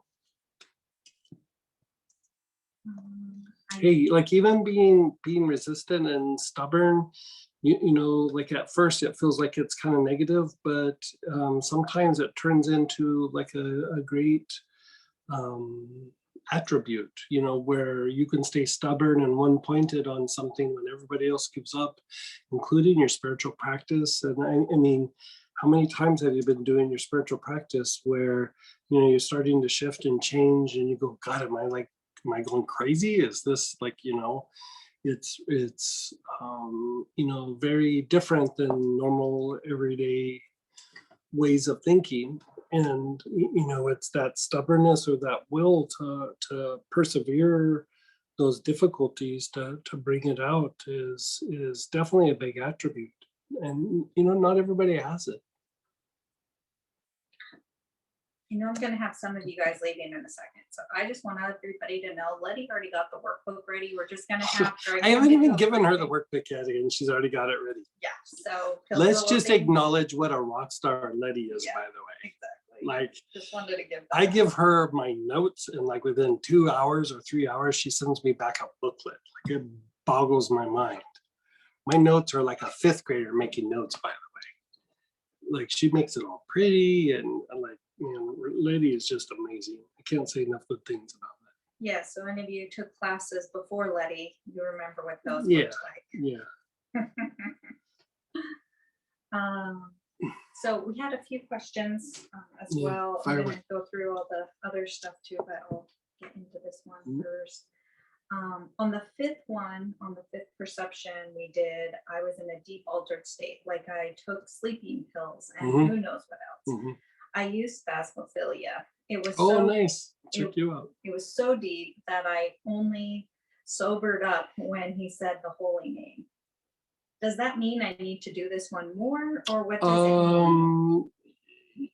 Speaker 10: Hey, like, even being resistant and stubborn, you know, like at first it feels like it's kind of negative, but sometimes it turns into like a great attribute, you know, where you can stay stubborn and one-pointed on something when everybody else gives up, including your spiritual practice. And I mean, how many times have you been doing your spiritual practice where, you know, you're starting to shift and change and you go, God, am I going crazy? Is this, like, you know, it's you know, very different than normal everyday ways of thinking. And you know, it's that stubbornness or that will to persevere those difficulties to bring it out is definitely a big attribute. And you know, not everybody has it.
Speaker 5: You know, I'm gonna have some of you guys leaving in a second, so I just want everybody to know, Letty already got the workbook ready. We're just gonna have. Greg
Speaker 10: I haven't
Speaker 5: come
Speaker 10: even
Speaker 5: in
Speaker 10: given her the
Speaker 5: overnight.
Speaker 10: workbook yet, and she's already got it ready.
Speaker 5: Yeah, so. 'cause
Speaker 10: Let's
Speaker 5: Willow
Speaker 10: just
Speaker 5: being-
Speaker 10: acknowledge what a rock star Letty is,
Speaker 5: Yeah.
Speaker 10: by the way.
Speaker 5: Exactly.
Speaker 10: Like,
Speaker 5: Just wanted to give.
Speaker 10: I
Speaker 5: that.
Speaker 10: give her my notes, and like within 2 hours or 3 hours, she sends me back a booklet. Like, it boggles my mind. My notes are like a 5th grader making notes, by the way. Like, she makes it all pretty, and like, man, Letty is just amazing. I can't say enough good things about that.
Speaker 5: Yeah, so any of you took classes before Letty, you remember what those
Speaker 10: Yeah.
Speaker 5: looked like.
Speaker 10: Yeah.
Speaker 5: So we had a few questions as
Speaker 10: Yeah,
Speaker 5: well.
Speaker 10: fire
Speaker 5: I'm
Speaker 10: away.
Speaker 5: gonna go through all the other stuff too, but I'll get into this one
Speaker 10: Mhm.
Speaker 5: first. On the 5th one, on the 5th perception I was in a deep altered state, like I took sleeping pills and
Speaker 10: Mhm.
Speaker 5: who knows what else.
Speaker 10: Mhm.
Speaker 5: I used phasmophilia. It was
Speaker 10: Oh,
Speaker 5: so
Speaker 10: nice. Check
Speaker 5: it-
Speaker 10: you out.
Speaker 5: it was so deep that I only sobered up when he said the holy name. Does that mean I need to do this one more, or what does it mean?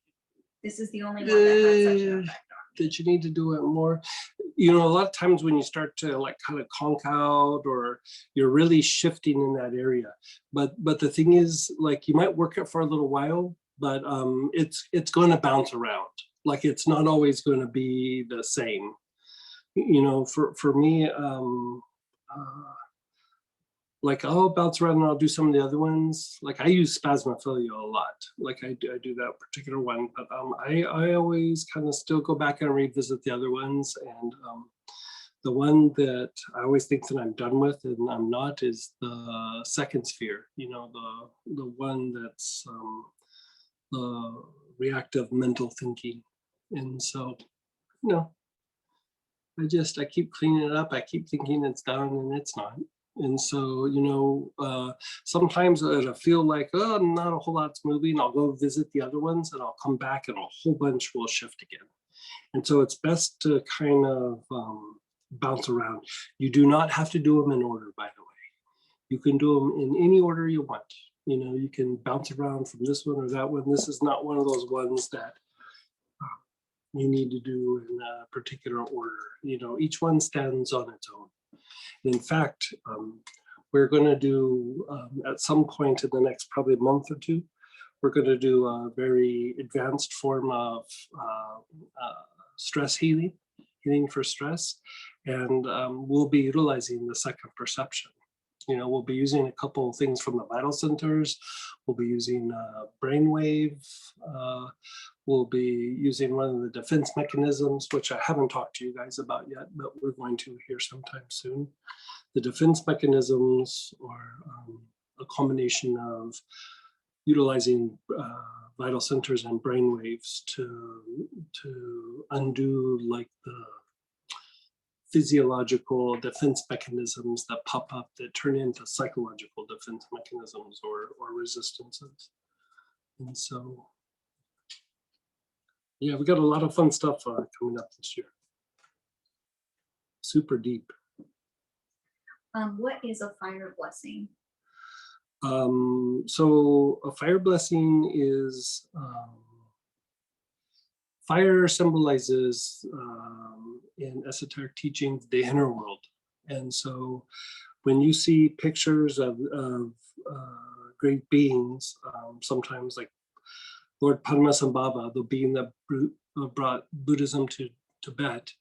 Speaker 5: This is the only one that had such an effect on me.
Speaker 10: That you need to do it more. You know, a lot of times when you start to like kind of conk out, or you're really shifting in that area. But the thing is, like, you might work it for a little while, but it's going to bounce around. Like, it's not always going to be the same. You know, for me, like, I'll bounce around and I'll do some of the other ones. Like, I use Phasmophilia a lot. Like, I do that particular one, but I always kind of still go back and revisit the other ones. And the one that I always think that I'm done with and I'm not is the 2nd sphere. You know, the one that's the reactive mental thinking. And so, you know, I keep cleaning it up. I keep thinking it's done, and it's not. And so, you know, sometimes it'll feel like, oh, not a whole lot's moving. I'll go visit the other ones, and I'll come back and a whole bunch will shift again. And so it's best to kind of bounce around. You do not have to do them in order, by the way. You can do them in any order you want. You know, you can bounce around from this one or that one. This is not one of those ones that you need to do in a particular order. You know, each one stands on its own. In fact, we're going to do at some point in the next probably month or two, we're going to do a very advanced form of stress healing for stress. And we'll be utilizing the 2nd perception. You know, we'll be using a couple of things from the vital centers. We'll be using brainwave. We'll be using one of the defense mechanisms, which I haven't talked to you guys about yet, but we're going to here sometime soon. The defense mechanisms are a combination of utilizing vital centers and brainwaves to undo like the physiological defense mechanisms that pop up that turn into psychological defense mechanisms or resistances. And so, yeah, we got a lot of fun stuff coming up this year. Super deep.
Speaker 5: What is a fire blessing?
Speaker 10: So a fire blessing is, fire symbolizes in esoteric teachings the inner world. And so when you see pictures of great beings, sometimes like Lord Padmasambhava, the being that brought Buddhism to Tibet,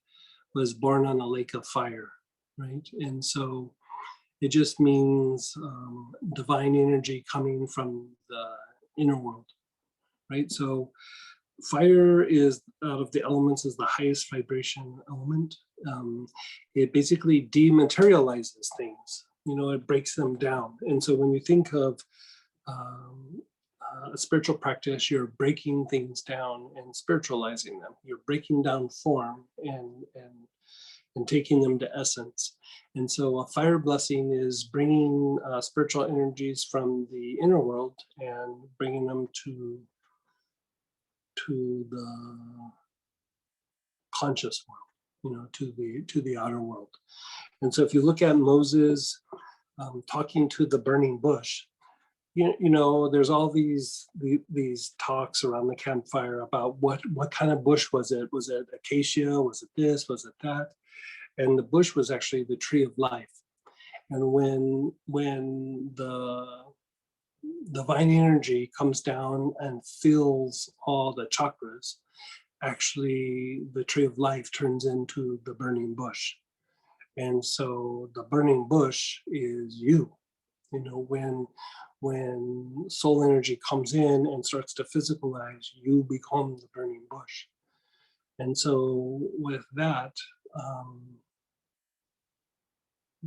Speaker 10: was born on a lake of fire, right? And so it just means divine energy coming from the inner world, right? So fire is, out of the elements, is the highest vibration element. It basically dematerializes things, you know, it breaks them down. And so when you think of a spiritual practice, you're breaking things down and spiritualizing them. You're breaking down form and taking them to essence. And so a fire blessing is bringing spiritual energies from the inner world and bringing them to the conscious world, you know, to the outer world. And so if you look at Moses talking to the burning bush, you know, there's all these talks around the campfire about what kind of bush was it? Was it acacia? Was it this? Was it that? And the bush was actually the tree of life. And when the divine energy comes down and fills all the chakras, actually the tree of life turns into the burning bush. And so the burning bush is you. You know, when soul energy comes in and starts to physicalize, you become the burning bush. And so with that,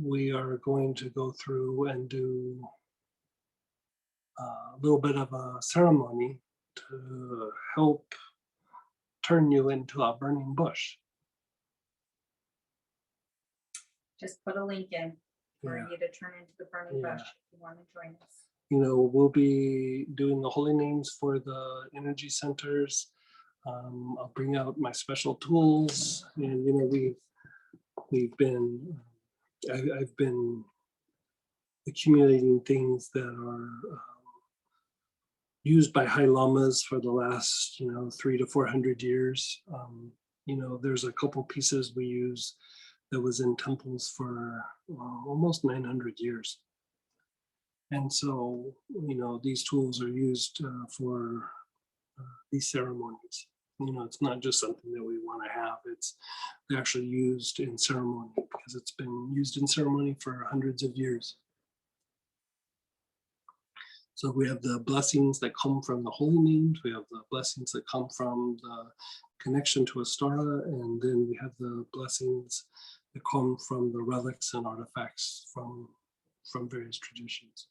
Speaker 10: we are going to go through and do a little bit of a ceremony to help turn you into a burning bush.
Speaker 5: Just put a link in for
Speaker 10: Yeah.
Speaker 5: you to turn into the burning
Speaker 10: Yeah.
Speaker 5: bush if you want to join us.
Speaker 10: You know, we'll be doing the holy names for the energy centers. I'll bring out my special tools, and you know, we've been, I've been accumulating things that are used by high lamas for the last, you know, 300 to 400 years. You know, there's a couple pieces we use that was in temples for almost 900 years. And so, you know, these tools are used for these ceremonies. You know, it's not just something that we want to have, they're actually used in ceremony because it's been used in ceremony for hundreds of years. So we have the blessings that come from the holy names, we have the blessings that come from the connection to Astara, and then we have the blessings that come from the relics and artifacts from various traditions.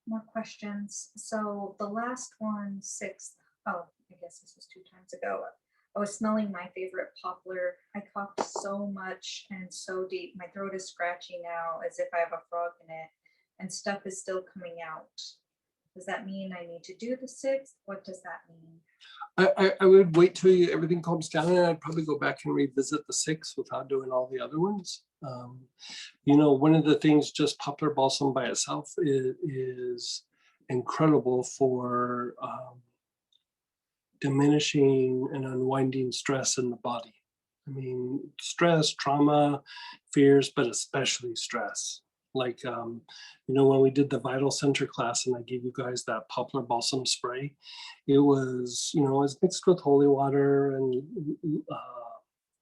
Speaker 5: More questions. So the last one, 6th, oh, I guess this was 2 times ago. I was smelling my favorite poplar. I coughed so much and so deep. My throat is scratchy now as if I have a frog in it, and stuff is still coming out. Does that mean I need to do the 6th? What does that mean?
Speaker 10: I would wait till everything calms down, and I'd probably go back and revisit the 6th without doing all the other ones. You know, one of the things, just poplar balsam by itself is incredible for diminishing and unwinding stress in the body. I mean, stress, trauma, fears, but especially stress. Like, you know, when we did the Vital Center class and I gave you guys that poplar balsam spray, it was, you know, it was mixed with holy water and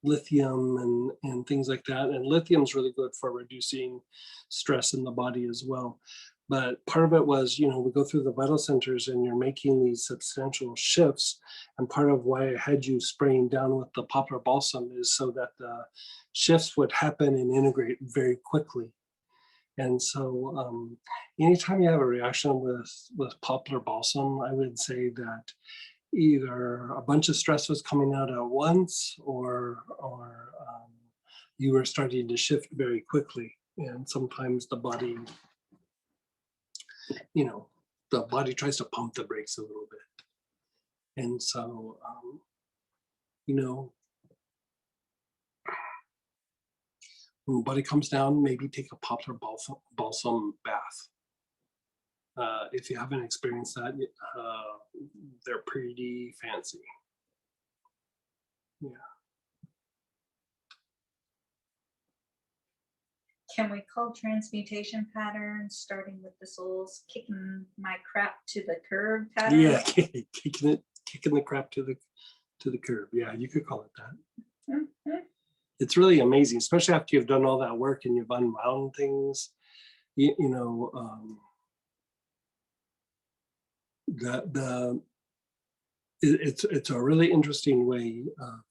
Speaker 10: lithium and things like that. And lithium is really good for reducing stress in the body as well. But part of it was, you know, we go through the vital centers and you're making these substantial shifts. And part of why I had you spraying down with the poplar balsam is so that the shifts would happen and integrate very quickly. And so anytime you have a reaction with poplar balsam, I would say that either a bunch of stress was coming out at once or you were starting to shift very quickly. And sometimes the body, you know, the body tries to pump the brakes a little bit. And so, you know, when the body comes down, maybe take a poplar balsam bath. If you haven't experienced that, they're pretty fancy. Yeah.
Speaker 5: Can we call transmutation patterns, starting with the souls, kicking my crap to the curb pattern?
Speaker 10: Yeah, kicking the crap to the curb. Yeah, you could call it that.
Speaker 5: Mm-hmm.
Speaker 10: It's really amazing, especially after you've done all that work and you've unwound things. You know, it's a really interesting way of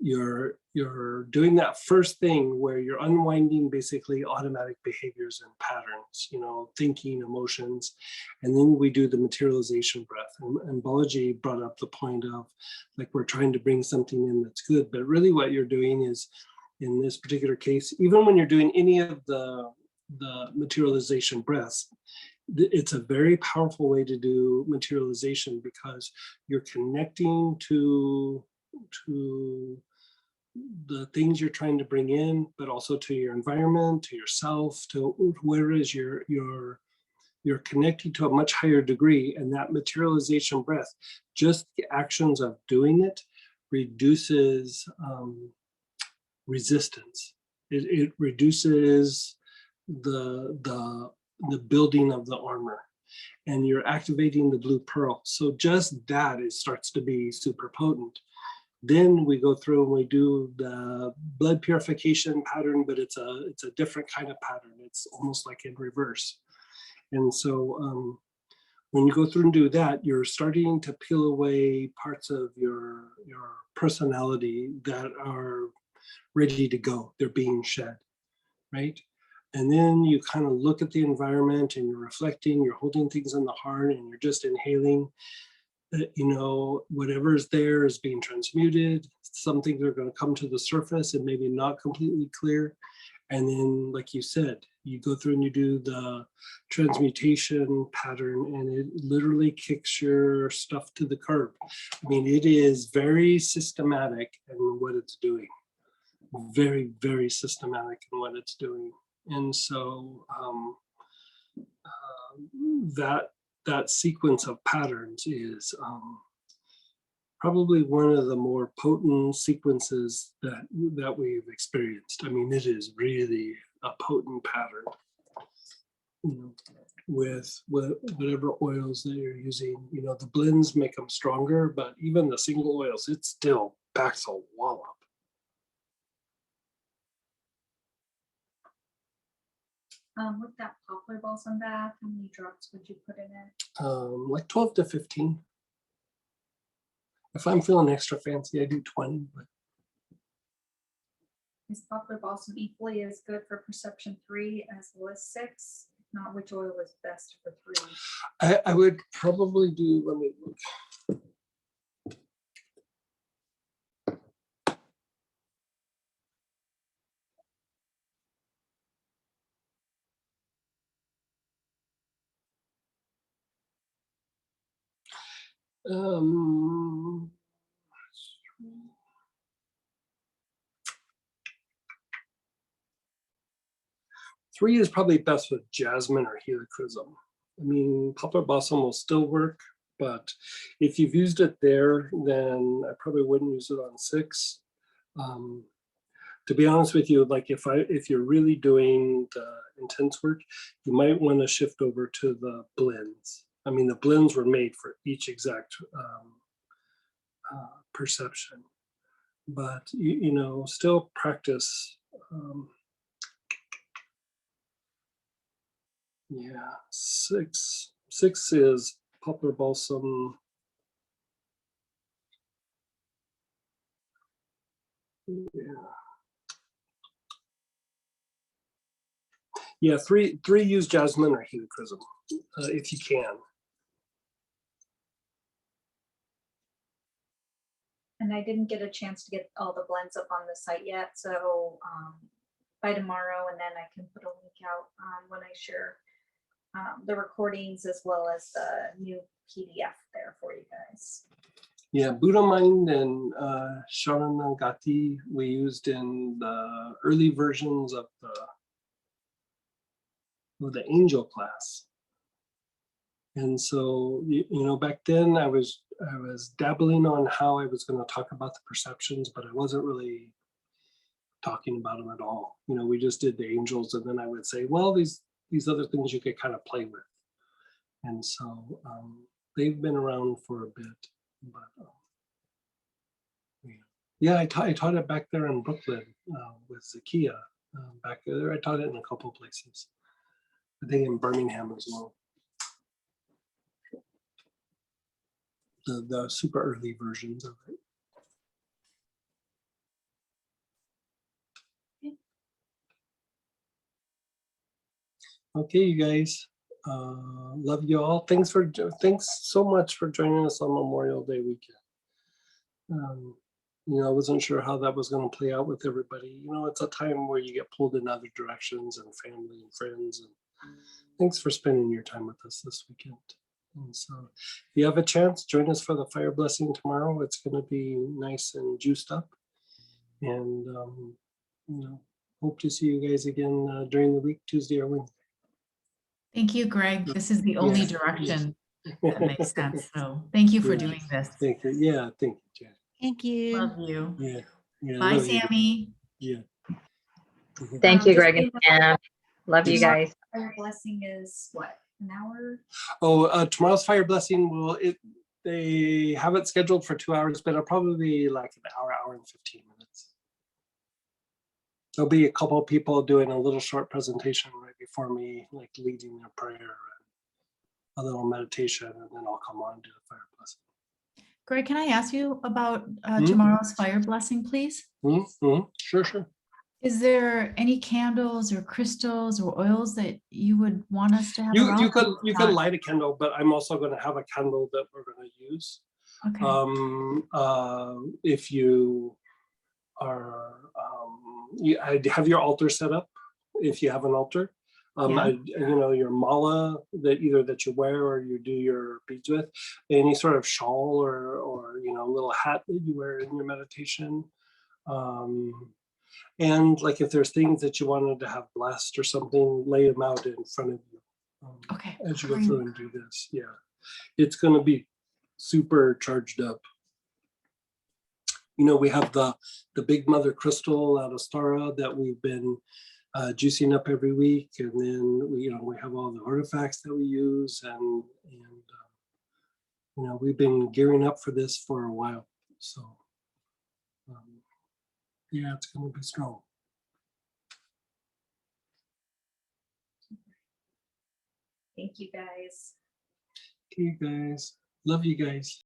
Speaker 10: you're doing that first thing where you're unwinding basically automatic behaviors and patterns, you know, thinking, emotions, and then we do the materialization breath. And Balaji brought up the point of like we're trying to bring something in that's good, but really what you're doing is, in this particular case, even when you're doing any of the materialization breaths, it's a very powerful way to do materialization because you're connecting to the things you're trying to bring in, but also to your environment, to yourself, to where is you're connecting to a much higher degree, and that materialization breath, just the actions of doing it reduces resistance. It reduces the building of the armor, and you're activating the blue pearl. So just that, it starts to be super potent. Then we go through and we do the blood purification pattern, but it's a different kind of pattern. It's almost like in reverse. And so when you go through and do that, you're starting to peel away parts of your personality that are ready to go. They're being shed, right? And then you kind of look at the environment and you're reflecting, you're holding things in the heart, and you're just inhaling. Whatever is there is being transmuted. Some things are going to come to the surface and maybe not completely clear. And then, like you said, you go through and you do the transmutation pattern, and it literally kicks your stuff to the curb. I mean, it is very systematic in what it's doing. Very, very systematic in what it's doing. And so that sequence of patterns is probably one of the more potent sequences that we've experienced. I mean, it is really a potent pattern, with whatever oils that you're using. The blends make them stronger, but even the single oils, it still packs a wallop.
Speaker 5: With that poplar balsam bath, how many drops would you put in it?
Speaker 10: Like 12 to 15. If I'm feeling extra fancy, I do 20, but
Speaker 5: Is poplar balsam equally as good for perception 3 as well as 6? If not, which oil is best for 3?
Speaker 10: I would probably do, let me look. Three is probably best with jasmine or helichrysum. I mean, poplar balsam will still work, but if you've used it there, then I probably wouldn't use it on 6. To be honest with you, like if you're really doing the intense work, you might want to shift over to the blends. I mean, the blends were made for each exact perception, but still practice. Yeah, 6 is poplar balsam. Yeah, 3 use jasmine or helichrysum if you can.
Speaker 5: And I didn't get a chance to get all the blends up on the site yet, so by tomorrow, and then I can put a link out when I share the recordings as well as the new PDF there for you guys.
Speaker 10: Yeah, Buddha Mind and Sharanagati we used in the early versions of the angel class. And so, back then I was dabbling on how I was going to talk about the perceptions, but I wasn't really talking about them at all. We just did the angels, and then I would say, well, these other things you could kind of play with. And so they've been around for a bit, but yeah, I taught it back there in Brooklyn with Zakia. Back there, I taught it in a couple places. I think in Birmingham as well. The super early versions of it. Okay, you guys. Love you all. Thanks so much for joining us on Memorial Day weekend. I wasn't sure how that was going to play out with everybody. It's a time where you get pulled in other directions, and family and friends. And thanks for spending your time with us this weekend. And so if you have a chance, join us for the fire blessing tomorrow. It's going to be nice and juiced up. And, hope to see you guys again during the week, Tuesday or Wednesday.
Speaker 9: Thank you, Greg. This is the only
Speaker 10: Yes,
Speaker 9: direction that makes sense. So thank you for
Speaker 10: Yeah.
Speaker 9: doing this.
Speaker 10: Thank you. Yeah, thank you, Jen.
Speaker 3: Thank you.
Speaker 9: Love you.
Speaker 10: Yeah. Yeah.
Speaker 9: Bye,
Speaker 10: love you.
Speaker 9: Sammy.
Speaker 10: Yeah.
Speaker 14: Thank you,
Speaker 5: Just
Speaker 14: Greg and
Speaker 5: so
Speaker 14: Sam. Love you
Speaker 10: Yes.
Speaker 14: guys.
Speaker 5: Fire blessing is what, an hour?
Speaker 10: Oh, tomorrow's fire blessing they have it scheduled for 2 hours, but it'll probably be like an hour and 15 minutes. There'll be a couple of people doing a little short presentation right before me, like leading their prayer and a little meditation, and then I'll come on and do the fire blessing.
Speaker 9: Greg, can I ask you about
Speaker 10: Mhm.
Speaker 9: tomorrow's fire blessing, please?
Speaker 10: Sure, sure.
Speaker 9: Is there any candles or crystals or oils that you would want us to have around?
Speaker 10: You could light a candle, but I'm also going to have a candle that we're going to use.
Speaker 9: Okay.
Speaker 10: If you are, I have your altar set up. If you have an altar,
Speaker 9: Yeah.
Speaker 10: your mala that you wear or you do your beads with, any sort of shawl or little hat that you wear in your meditation. And like if there's things that you wanted to have blessed or something, lay them out in front of you
Speaker 9: Okay.
Speaker 10: as you go through and do this. Yeah, it's going to be super charged up. We have the big mother crystal out of Stara that we've been juicing up every week, and then we have all the artifacts that we use, and we've been gearing up for this for a while. So yeah, it's going to be strong.
Speaker 5: Thank you, guys.
Speaker 10: Okay, guys. Love you guys.